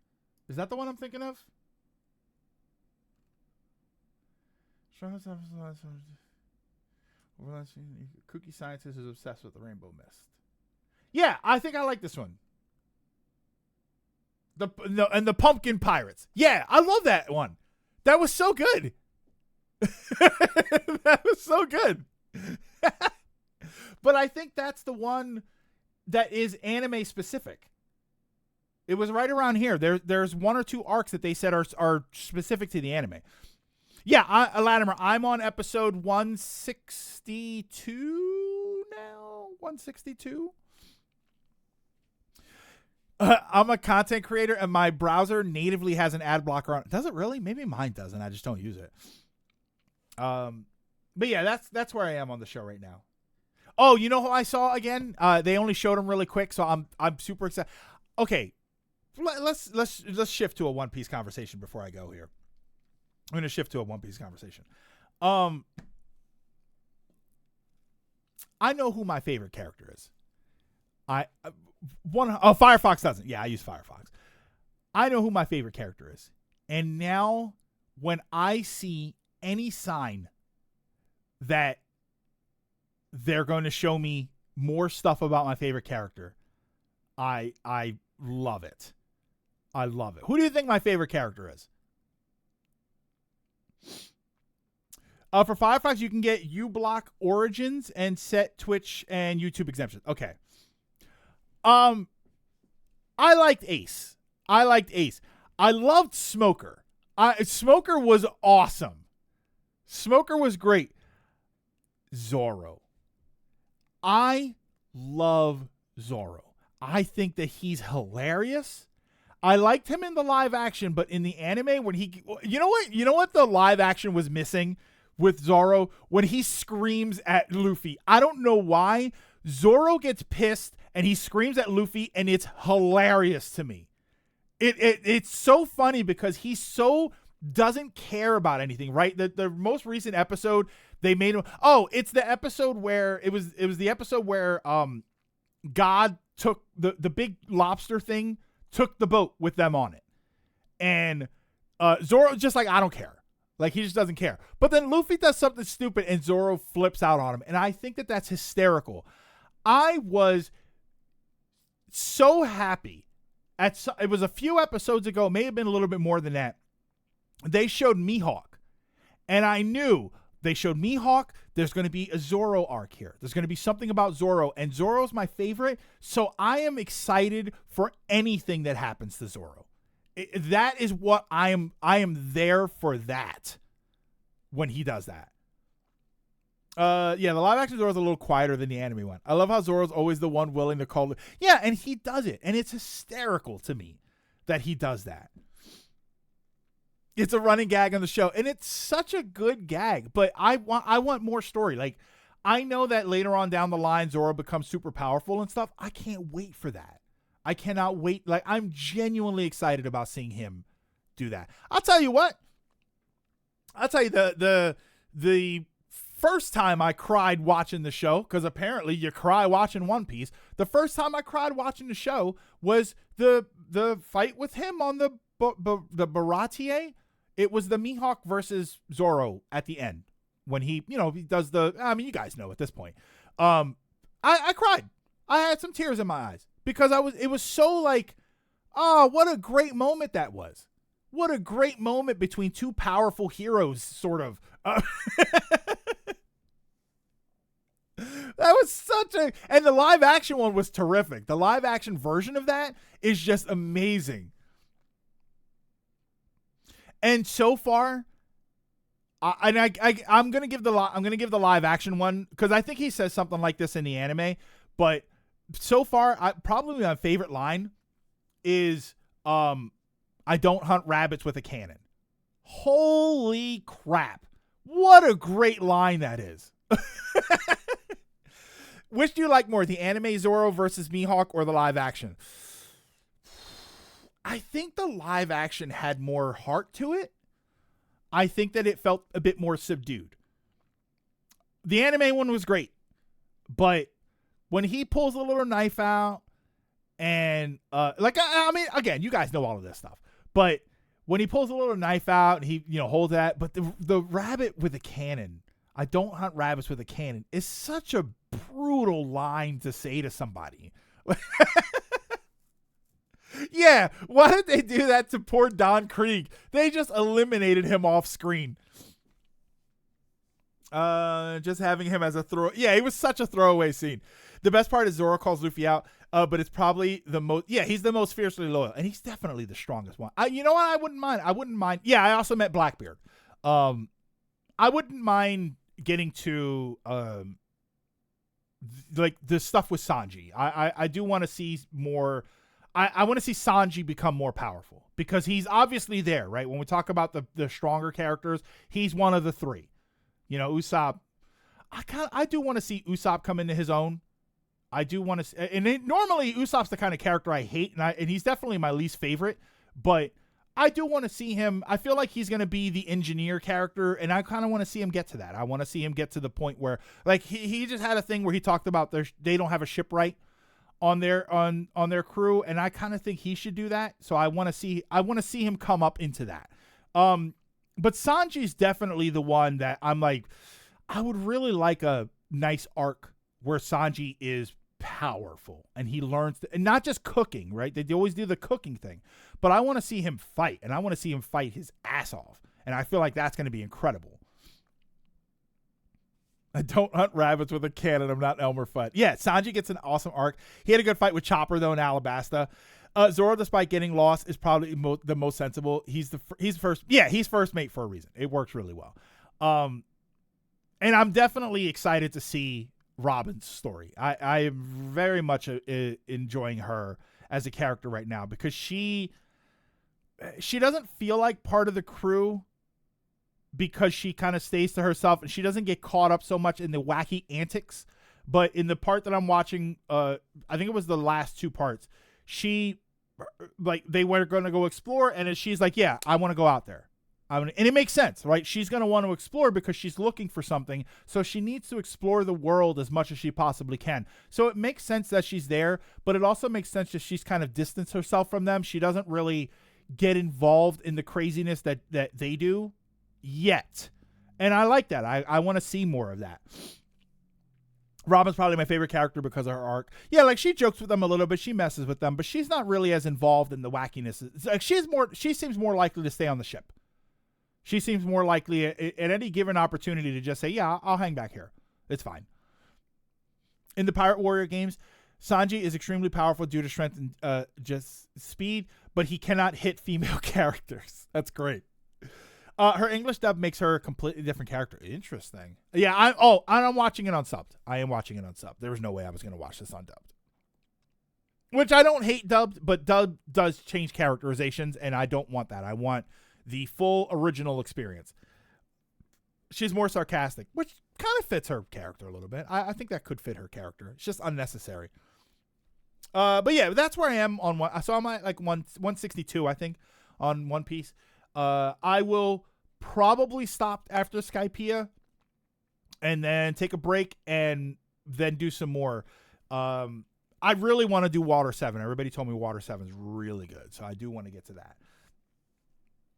A: Is that the one I'm thinking of? Cookie scientist is obsessed with the rainbow mist. Yeah, I think I like this one. And the pumpkin pirates. Yeah, I love that one. That was so good. That was so good. But I think that's the one that is anime specific. It was right around here. There's one or two arcs that they said are specific to the anime. Yeah, Latimer, I'm on episode 162 now. 162. I'm a content creator, and my browser natively has an ad blocker on it. Does it really? Maybe mine doesn't. I just don't use it. But yeah, that's where I am on the show right now. Oh, you know who I saw again? They only showed him really quick, so I'm super excited. Okay, let's shift to a One Piece conversation before I go here. I'm gonna shift to a One Piece conversation. I know who my favorite character is. Firefox doesn't. Yeah, I use Firefox. I know who my favorite character is. And now when I see any sign that they're going to show me more stuff about my favorite character, I love it. I love it. Who do you think my favorite character is? For Firefox, you can get uBlock Origins and set Twitch and YouTube exemptions. Okay. I liked Ace. I loved Smoker. Smoker was awesome. Smoker was great. Zoro. I love Zoro. I think that he's hilarious. I liked him in the live action, but in the anime, when you know what the live action was missing with Zoro? When he screams at Luffy. I don't know why. Zoro gets pissed and he screams at Luffy, and it's hilarious to me. It's so funny because he so doesn't care about anything, right? The most recent episode they made him. Oh, it's the episode where it was the episode where God took the big lobster thing, took the boat with them on it, and Zoro just like, I don't care. Like, he just doesn't care. But then Luffy does something stupid and Zoro flips out on him, and I think that that's hysterical. I was so happy. It was a few episodes ago, may have been a little bit more than that. They showed Mihawk, and I knew they showed Mihawk. There's going to be a Zoro arc here. There's going to be something about Zoro, and Zoro's my favorite, so I am excited for anything that happens to Zoro. That is what I am there for that when he does that. Yeah, the live action Zoro's a little quieter than the anime one. I love how Zoro's always the one willing to call it. Yeah, and he does it, and it's hysterical to me that he does that. It's a running gag on the show, and it's such a good gag, but I want more story. Like, I know that later on down the line, Zoro becomes super powerful and stuff. I can't wait for that. I cannot wait. Like, I'm genuinely excited about seeing him do that. I'll tell you what. I'll tell you the first time I cried watching the show, because apparently you cry watching One Piece. The first time I cried watching the show was the fight with him on the Baratie. It was the Mihawk versus Zoro at the end when he does the. I mean, you guys know at this point. I cried. I had some tears in my eyes because it was so like, oh, what a great moment that was. What a great moment between two powerful heroes, sort of. That was and the live action one was terrific. The live action version of that is just amazing. And so far, I'm gonna give the live action one because I think he says something like this in the anime. But so far, probably my favorite line is, "I don't hunt rabbits with a cannon." Holy crap! What a great line that is. Which do you like more, the anime Zoro versus Mihawk or the live action? I think the live action had more heart to it. I think that it felt a bit more subdued. The anime one was great, but when he pulls the little knife out and I mean, again, you guys know all of this stuff, but when he pulls a little knife out and he holds that, but the rabbit with a cannon, "I don't hunt rabbits with a cannon," is such a brutal line to say to somebody. Yeah, why did they do that to poor Don Krieg? They just eliminated him off screen. Just having him as a throw. Yeah, it was such a throwaway scene. The best part is Zoro calls Luffy out, but it's probably the most. Yeah, he's the most fiercely loyal, and he's definitely the strongest one. You know what? I wouldn't mind. Yeah, I also met Blackbeard. I wouldn't mind getting to like the stuff with Sanji. I do want to see more. I want to see Sanji become more powerful because he's obviously there, right? When we talk about the stronger characters, he's one of the three. Usopp. I do want to see Usopp come into his own. I do want to, and normally Usopp's the kind of character I hate, and he's definitely my least favorite. But I do want to see him. I feel like he's going to be the engineer character, and I kind of want to see him get to that. I want to see him get to the point where, like, he just had a thing where he talked about they don't have a shipwright on their crew, and I kind of think he should do that. So I want to see him come up into that. But Sanji's definitely the one that I'm like, I would really like a nice arc where Sanji is powerful and he learns and not just cooking, right? They always do the cooking thing, but I want to see him fight, and I want to see him fight his ass off, and I feel like that's going to be incredible. "I don't hunt rabbits with a cannon. I'm not Elmer Fudd." Yeah, Sanji gets an awesome arc. He had a good fight with Chopper, though, in Alabasta. Zoro, despite getting lost, is probably the most sensible. He's first. Yeah, he's first mate for a reason. It works really well. And I'm definitely excited to see Robin's story. I am very much enjoying her as a character right now because she doesn't feel like part of the crew, because she kind of stays to herself and she doesn't get caught up so much in the wacky antics. But in the part that I'm watching, I think it was the last two parts, they were going to go explore, and she's like, "Yeah, I want to go out there." And it makes sense, right? She's going to want to explore because she's looking for something. So she needs to explore the world as much as she possibly can. So it makes sense that she's there, but it also makes sense that she's kind of distanced herself from them. She doesn't really get involved in the craziness that they do yet. And I like that. I want to see more of that. Robin's probably my favorite character because of her arc. Yeah, like she jokes with them a little bit, she messes with them, but she's not really as involved in the wackiness. It's like she seems more likely to stay on the ship. She seems more likely at any given opportunity to just say, yeah, I'll hang back here. It's fine. In the Pirate Warrior games, Sanji is extremely powerful due to strength and just speed, but he cannot hit female characters. That's great. Her English dub makes her a completely different character. Interesting. Yeah, I'm watching it unsubbed. I am watching it unsubbed. There was no way I was going to watch this undubbed. Which I don't hate dubbed, but dub does change characterizations, and I don't want that. I want the full original experience. She's more sarcastic, which kind of fits her character a little bit. I think that could fit her character. It's just unnecessary. But yeah, that's where I am on one. So I'm at like 162, I think, on One Piece. I will probably stop after Skypiea and then take a break and then do some more. I really want to do Water 7. Everybody told me Water 7 is really good, so I do want to get to that.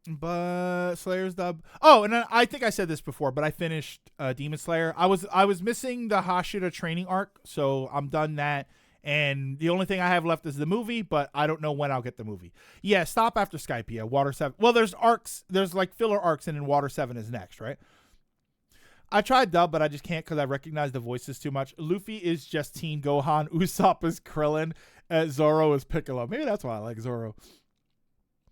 A: But Slayer's dub. Oh, and I think I said this before, but I finished Demon Slayer. I was missing the Hashira training arc, so I'm done that. And the only thing I have left is the movie, but I don't know when I'll get the movie. Yeah, stop after Skypiea. Water 7. Well, there's arcs. There's like filler arcs, and then Water 7 is next, right? I tried dub, but I just can't because I recognize the voices too much. Luffy is just Teen Gohan. Usopp is Krillin. Zoro is Piccolo. Maybe that's why I like Zoro.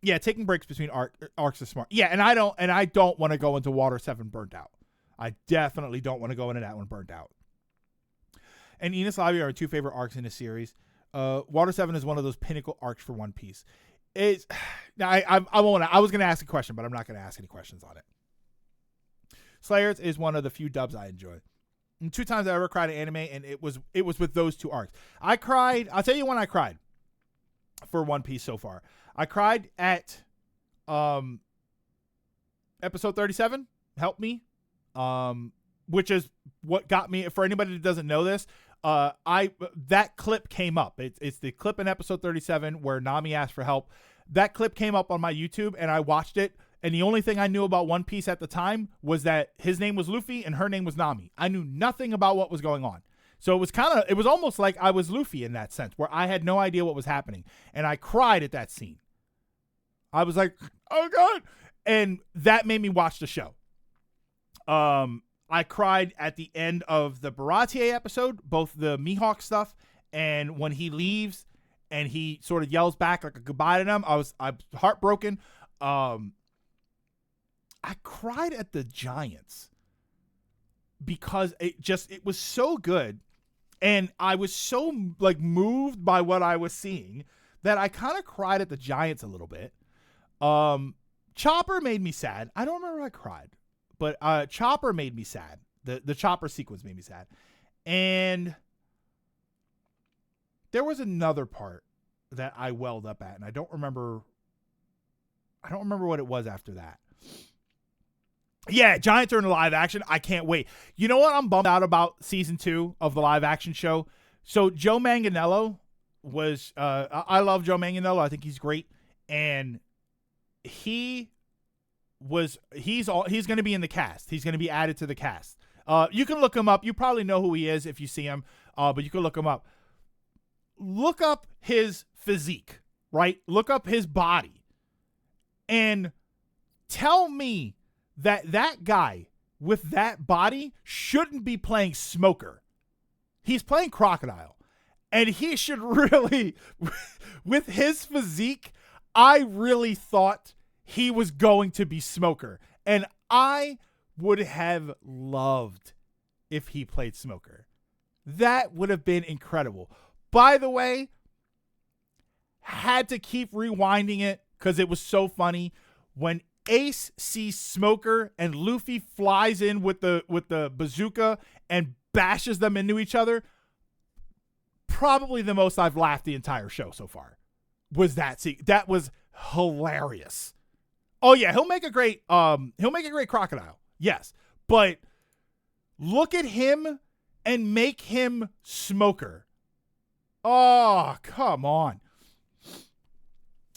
A: Yeah, taking breaks between arcs is smart. Yeah, and I don't want to go into Water 7 burnt out. I definitely don't want to go into that one burnt out. And Enies Lobby are our two favorite arcs in the series. Water 7 is one of those pinnacle arcs for One Piece. It's now I won't. I was going to ask a question, but I'm not going to ask any questions on it. Slayers is one of the few dubs I enjoy. And 2 times I ever cried at anime, and it was with those 2 arcs. I cried. I'll tell you when I cried for One Piece so far. I cried at episode 37. Help me. Which is what got me. For anybody that doesn't know this, that clip came up. It's the clip in episode 37 where Nami asked for help. That clip came up on my YouTube, and I watched it. And the only thing I knew about One Piece at the time was that his name was Luffy and her name was Nami. I knew nothing about what was going on. So it was almost like I was Luffy in that sense, where I had no idea what was happening. And I cried at that scene. I was like, oh God. And that made me watch the show. I cried at the end of the Baratier episode, both the Mihawk stuff and when he leaves and he sort of yells back like a goodbye to them. I'm heartbroken. I cried at the Giants because it was so good. And I was so like moved by what I was seeing that I kind of cried at the Giants a little bit. Chopper made me sad. I don't remember if I cried, but Chopper made me sad. The Chopper sequence made me sad. And there was another part that I welled up at, and I don't remember what it was after that. Yeah, Giants are in the live action. I can't wait. You know what I'm bummed out about season 2 of the live action show? So Joe Manganiello was, I love Joe Manganiello. I think he's great. And he's going to be in the cast. He's going to be added to the cast. You can look him up. You probably know who he is if you see him, but you can look him up. Look up his physique, right? Look up his body. And tell me that guy with that body shouldn't be playing Smoker. He's playing Crocodile. And he should really, with his physique, I really thought he was going to be Smoker. And I would have loved if he played Smoker. That would have been incredible. By the way, had to keep rewinding it because it was so funny. When Ace sees Smoker and Luffy flies in with the bazooka and bashes them into each other, probably the most I've laughed the entire show so far was that scene. That was hilarious. Oh yeah, he'll make a great Crocodile. Yes. But look at him and make him Smoker. Oh, come on.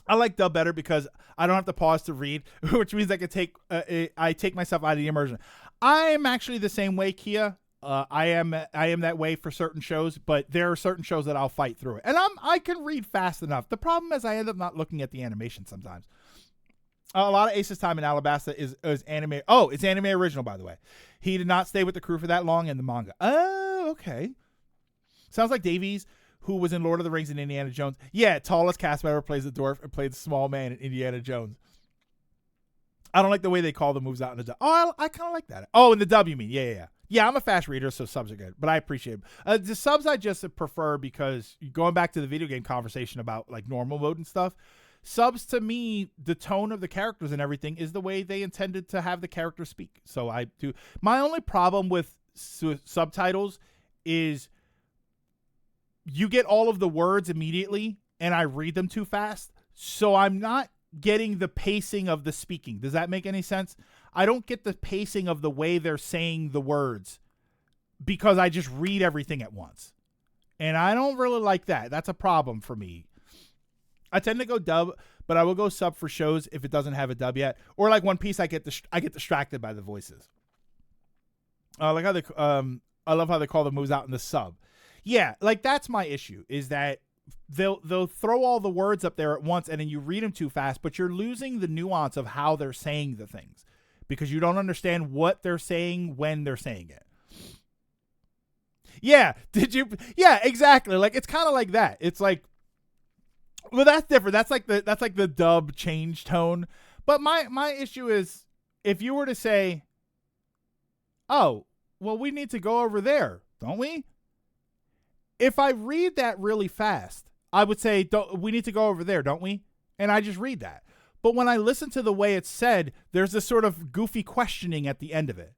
A: I like dub better because I don't have to pause to read, which means I take myself out of the immersion. I'm actually the same way, Kia. I am that way for certain shows, but there are certain shows that I'll fight through it, and I can read fast enough. The problem is I end up not looking at the animation sometimes. A lot of Ace's time in Alabasta is anime. Oh, it's anime original, by the way. He did not stay with the crew for that long in the manga. Oh, okay. Sounds like Davies, who was in Lord of the Rings and Indiana Jones. Yeah, tallest cast member plays the dwarf and played the small man in Indiana Jones. I don't like the way they call the moves out in the dub. Oh, I kind of like that. Oh, in the dub, you mean? Yeah. Yeah, I'm a fast reader, so subs are good, but I appreciate it. The subs I just prefer because going back to the video game conversation about like normal mode and stuff, subs to me, the tone of the characters and everything is the way they intended to have the characters speak. So I do. My only problem with subtitles is you get all of the words immediately and I read them too fast. So I'm not getting the pacing of the speaking. Does that make any sense? I don't get the pacing of the way they're saying the words because I just read everything at once. And I don't really like that. That's a problem for me. I tend to go dub, but I will go sub for shows if it doesn't have a dub yet. Or like One Piece, I get distracted by the voices. Like how they, I love how they call the moves out in the sub. Yeah, like that's my issue is that they'll throw all the words up there at once and then you read them too fast, but you're losing the nuance of how they're saying the things because you don't understand what they're saying when they're saying it. Yeah, yeah, exactly. Like it's kind of like that. It's like, well, that's different. That's like the dub change tone. But my issue is if you were to say, "Oh, well, we need to go over there, don't we?" If I read that really fast, I would say, we need to go over there, don't we? And I just read that. But when I listen to the way it's said, there's this sort of goofy questioning at the end of it,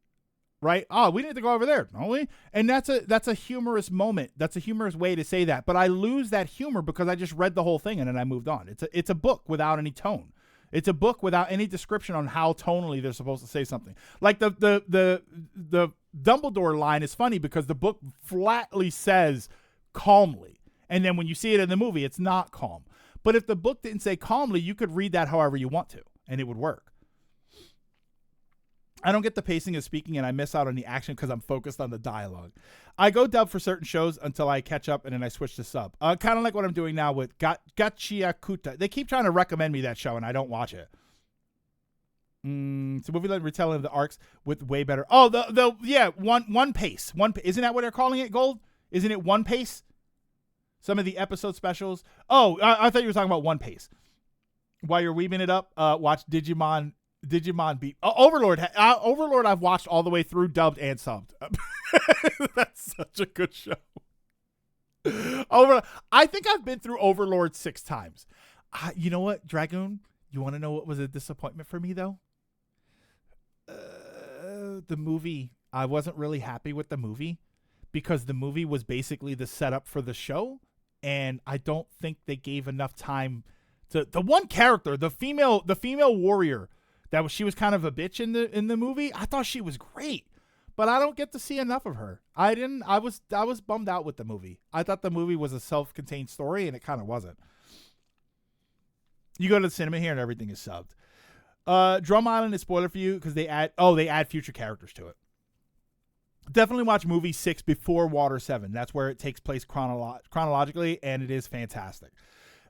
A: right? Oh, we need to go over there, don't we? And that's a humorous moment. That's a humorous way to say that. But I lose that humor because I just read the whole thing and then I moved on. It's a book without any tone. It's a book without any description on how tonally they're supposed to say something. Like the Dumbledore line is funny because the book flatly says calmly. And then when you see it in the movie, it's not calm. But if the book didn't say calmly, you could read that however you want to, and it would work. I don't get the pacing of speaking, and I miss out on the action because I'm focused on the dialogue. I go dub for certain shows until I catch up, and then I switch to sub. Kind of like what I'm doing now with Gachiakuta. They keep trying to recommend me that show, and I don't watch it. It's a movie like retelling of the arcs with way better. Oh, One Pace. Isn't that what they're calling it, Gold? Isn't it One Pace? Some of the episode specials. Oh, I thought you were talking about One Pace. While you're weaving it up, watch Digimon beat Overlord. Overlord I've watched all the way through, dubbed and subbed. That's such a good show. I think I've been through Overlord 6 times. You know what, Dragoon? You want to know what was a disappointment for me, though? The movie. I wasn't really happy with the movie because the movie was basically the setup for the show, and I don't think they gave enough time to the one character, the female warrior. She was kind of a bitch in the movie. I thought she was great, but I don't get to see enough of her. I was bummed out with the movie. I thought the movie was a self-contained story, and it kind of wasn't. You go to the cinema here, and everything is subbed. Drum Island is spoiler for you because they add future characters to it. Definitely watch movie 6 before Water 7. That's where it takes place chronologically, and it is fantastic.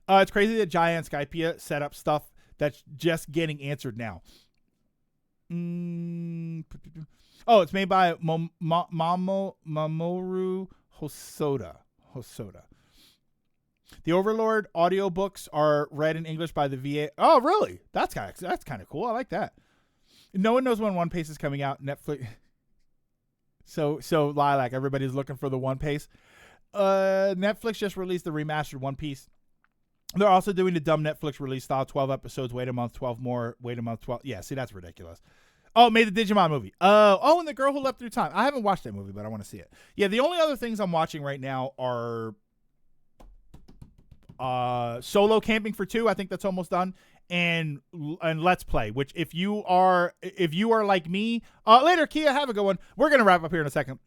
A: It's crazy that Giant Skypia set up stuff that's just getting answered now. Oh, it's made by Mamoru Hosoda. The Overlord audiobooks are read in English by the VA. Oh, really? That's kind of cool. I like that. No one knows when One Piece is coming out. Netflix. So Lilac, everybody's looking for the One Piece. Netflix just released the remastered One Piece. They're also doing the dumb Netflix release style, 12 episodes, wait a month, 12 more, wait a month, 12. Yeah, see, that's ridiculous. Oh, made the Digimon movie. And The Girl Who Leapt Through Time. I haven't watched that movie, but I want to see it. Yeah, the only other things I'm watching right now are Solo Camping for 2. I think that's almost done. And Let's Play, which if you are like me, later, Kia, have a good one. We're going to wrap up here in a second.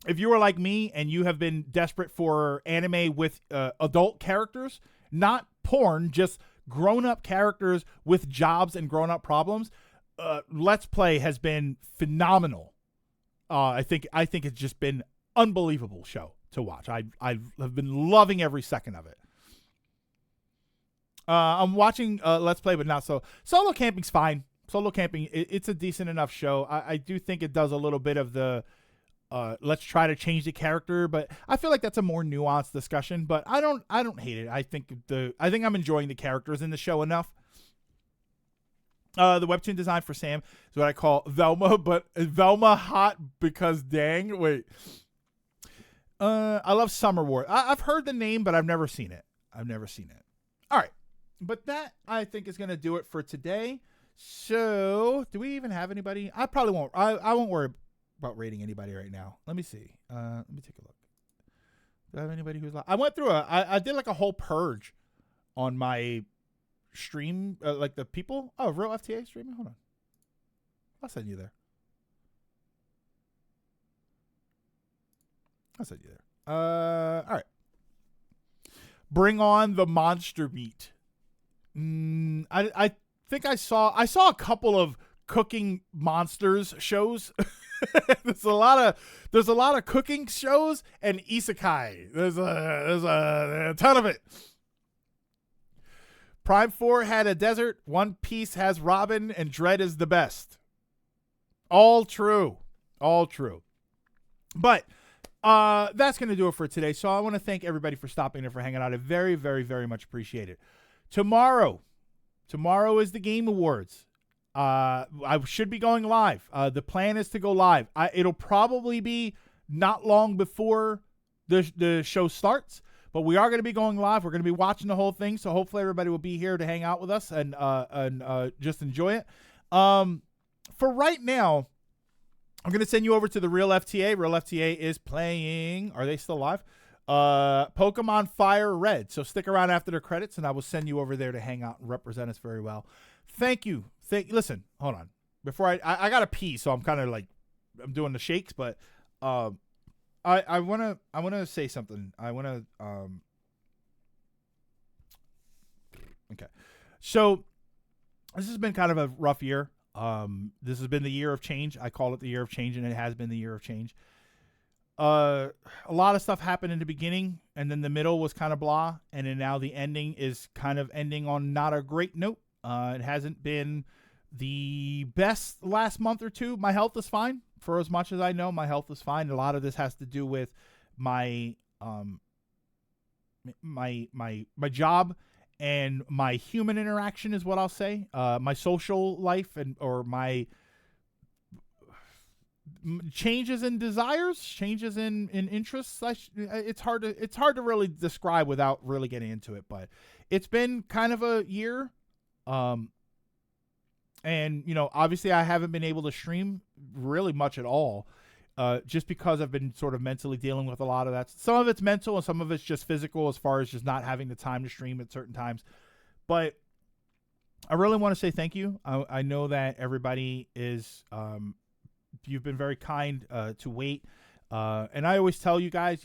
A: If you are like me and you have been desperate for anime with adult characters, not porn, just grown-up characters with jobs and grown-up problems, Let's Play has been phenomenal. I think it's just been unbelievable show to watch. I have been loving every second of it. I'm watching Let's Play, but not so. Solo camping's fine. Solo camping, it's a decent enough show. I do think it does a little bit of the let's try to change the character, but I feel like that's a more nuanced discussion. But I don't hate it. I think I'm enjoying the characters in the show enough. The webtoon design for Sam is what I call Velma, but is Velma hot because dang? Wait. I love Summer War. I've heard the name, but I've never seen it. All right. But that, I think, is going to do it for today. So, do we even have anybody? I probably won't. I won't worry about rating anybody right now. Let me see. Let me take a look. Do I have anybody who's like? I went through I did like a whole purge on my stream, like the people. Oh, real FTA streaming. Hold on. I'll send you there. All right. Bring on the monster meat. I think I saw a couple of cooking monsters shows. there's a lot of cooking shows and isekai. There's a ton of it. Prime 4 had a desert, One Piece has Robin, and Dread is the best. All true. But that's going to do it for today. So I want to thank everybody for stopping and for hanging out. I very, very, very much appreciate it. Tomorrow is the Game Awards. I should be going live. The plan is to go live. It'll probably be not long before the show starts, but we are going to be going live. We're going to be watching the whole thing, so hopefully everybody will be here to hang out with us and just enjoy it. For right now, I'm going to send you over to the Real FTA. Real FTA is playing. Are they still live? Pokemon Fire Red. So stick around after the credits, and I will send you over there to hang out and represent us very well. Thank you. Listen, hold on. Before I got to pee, so I'm kind of like I'm doing the shakes, but I wanna say something. Okay. So this has been kind of a rough year. This has been the year of change. I call it the year of change, and it has been the year of change. A lot of stuff happened in the beginning, and then the middle was kind of blah, and then now the ending is kind of ending on not a great note. It hasn't been the best last month or two. My health is fine. For as much as I know, my health is fine. A lot of this has to do with my my job and my human interaction is what I'll say. My social life or my changes in desires, changes in interests. It's hard to really describe without really getting into it, but it's been kind of a year. And obviously I haven't been able to stream really much at all, just because I've been sort of mentally dealing with a lot of that. Some of it's mental and some of it's just physical, as far as just not having the time to stream at certain times. But I really want to say thank you. I know that everybody is, you've been very kind to wait. And I always tell you guys,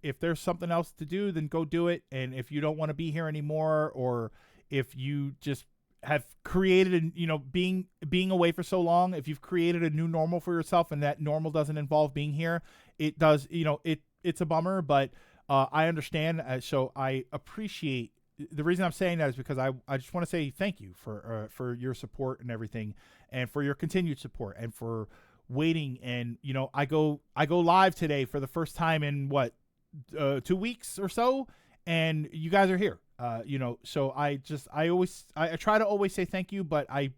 A: if there's something else to do, then go do it. And if you don't want to be here anymore, or if you just have created, being away for so long, if you've created a new normal for yourself and that normal doesn't involve being here, it does, it's a bummer, but I understand. So I appreciate. The reason I'm saying that is because I just want to say thank you for your support and everything, and for your continued support, and for waiting. And I go live today for the first time in 2 weeks or so, and you guys are here. So I try to always say thank you, but I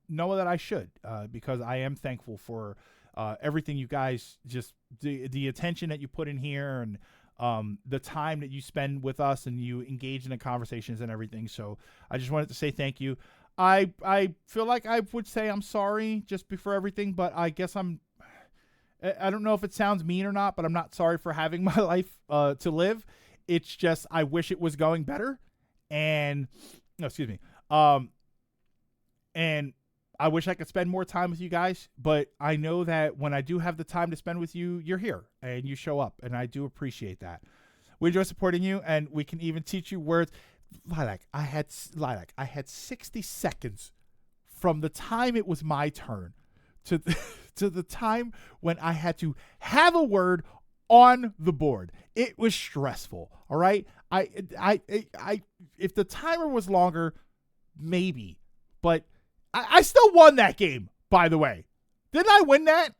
A: know that I should, because I am thankful for everything you guys, just the attention that you put in here, and the time that you spend with us, and you engage in the conversations and everything. So I just wanted to say thank you. I feel like I would say I'm sorry just before everything, but I guess I don't know if it sounds mean or not, but I'm not sorry for having my life to live. It's just I wish it was going better, and and I wish I could spend more time with you guys. But I know that when I do have the time to spend with you, you're here and you show up, and I do appreciate that. We enjoy supporting you, and we can even teach you words. Lilac, I had 60 seconds from the time it was my turn to to the time when I had to have a word on the board. It was stressful. All right. If the timer was longer, maybe, but I still won that game, by the way. Didn't I win that?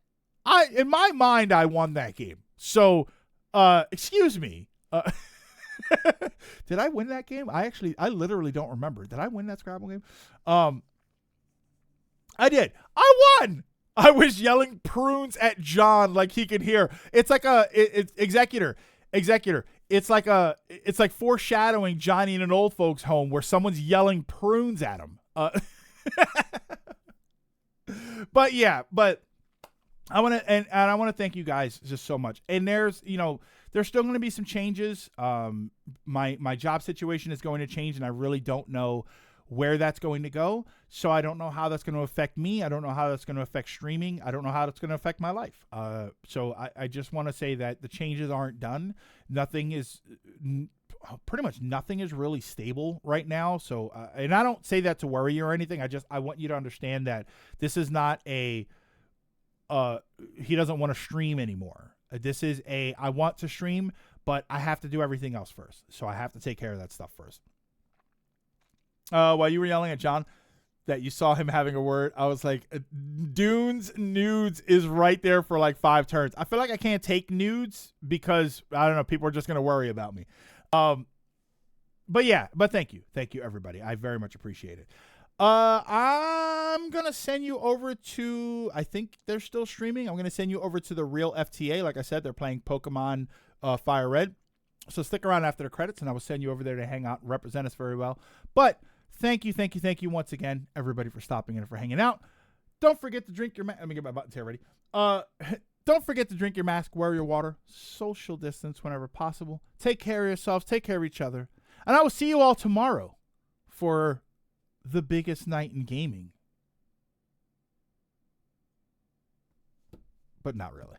A: In my mind, I won that game. So, excuse me. Did I win that game? I literally don't remember. Did I win that Scrabble game? I did. I won. I was yelling prunes at John like he could hear. It's like it's executor. It's like foreshadowing Johnny in an old folks home where someone's yelling prunes at him. But I want to and I want to thank you guys just so much. And there's still going to be some changes. My job situation is going to change, and I really don't know where that's going to go. So I don't know how that's going to affect me. I don't know how that's going to affect streaming. I don't know how that's going to affect my life. So I just want to say that the changes aren't done. Pretty much nothing is really stable right now. So, and I don't say that to worry you or anything. I want you to understand that this is not he doesn't want to stream anymore. This is I want to stream, but I have to do everything else first. So I have to take care of that stuff first. While you were yelling at John that you saw him having a word, I was like, Dunes Nudes is right there for like 5 turns. I feel like I can't take nudes because, I don't know, people are just going to worry about me. But thank you. Thank you, everybody. I very much appreciate it. I'm going to send you over to, I think they're still streaming. I'm going to send you over to the real FTA. Like I said, they're playing Pokemon Fire Red. So stick around after the credits, and I will send you over there to hang out and represent us very well. But thank you once again, everybody, for stopping in and for hanging out. Don't forget to drink your let me get my buttons here ready. Don't forget to drink your mask, wear your water, social distance whenever possible. Take care of yourselves, take care of each other. And I will see you all tomorrow for the biggest night in gaming. But not really.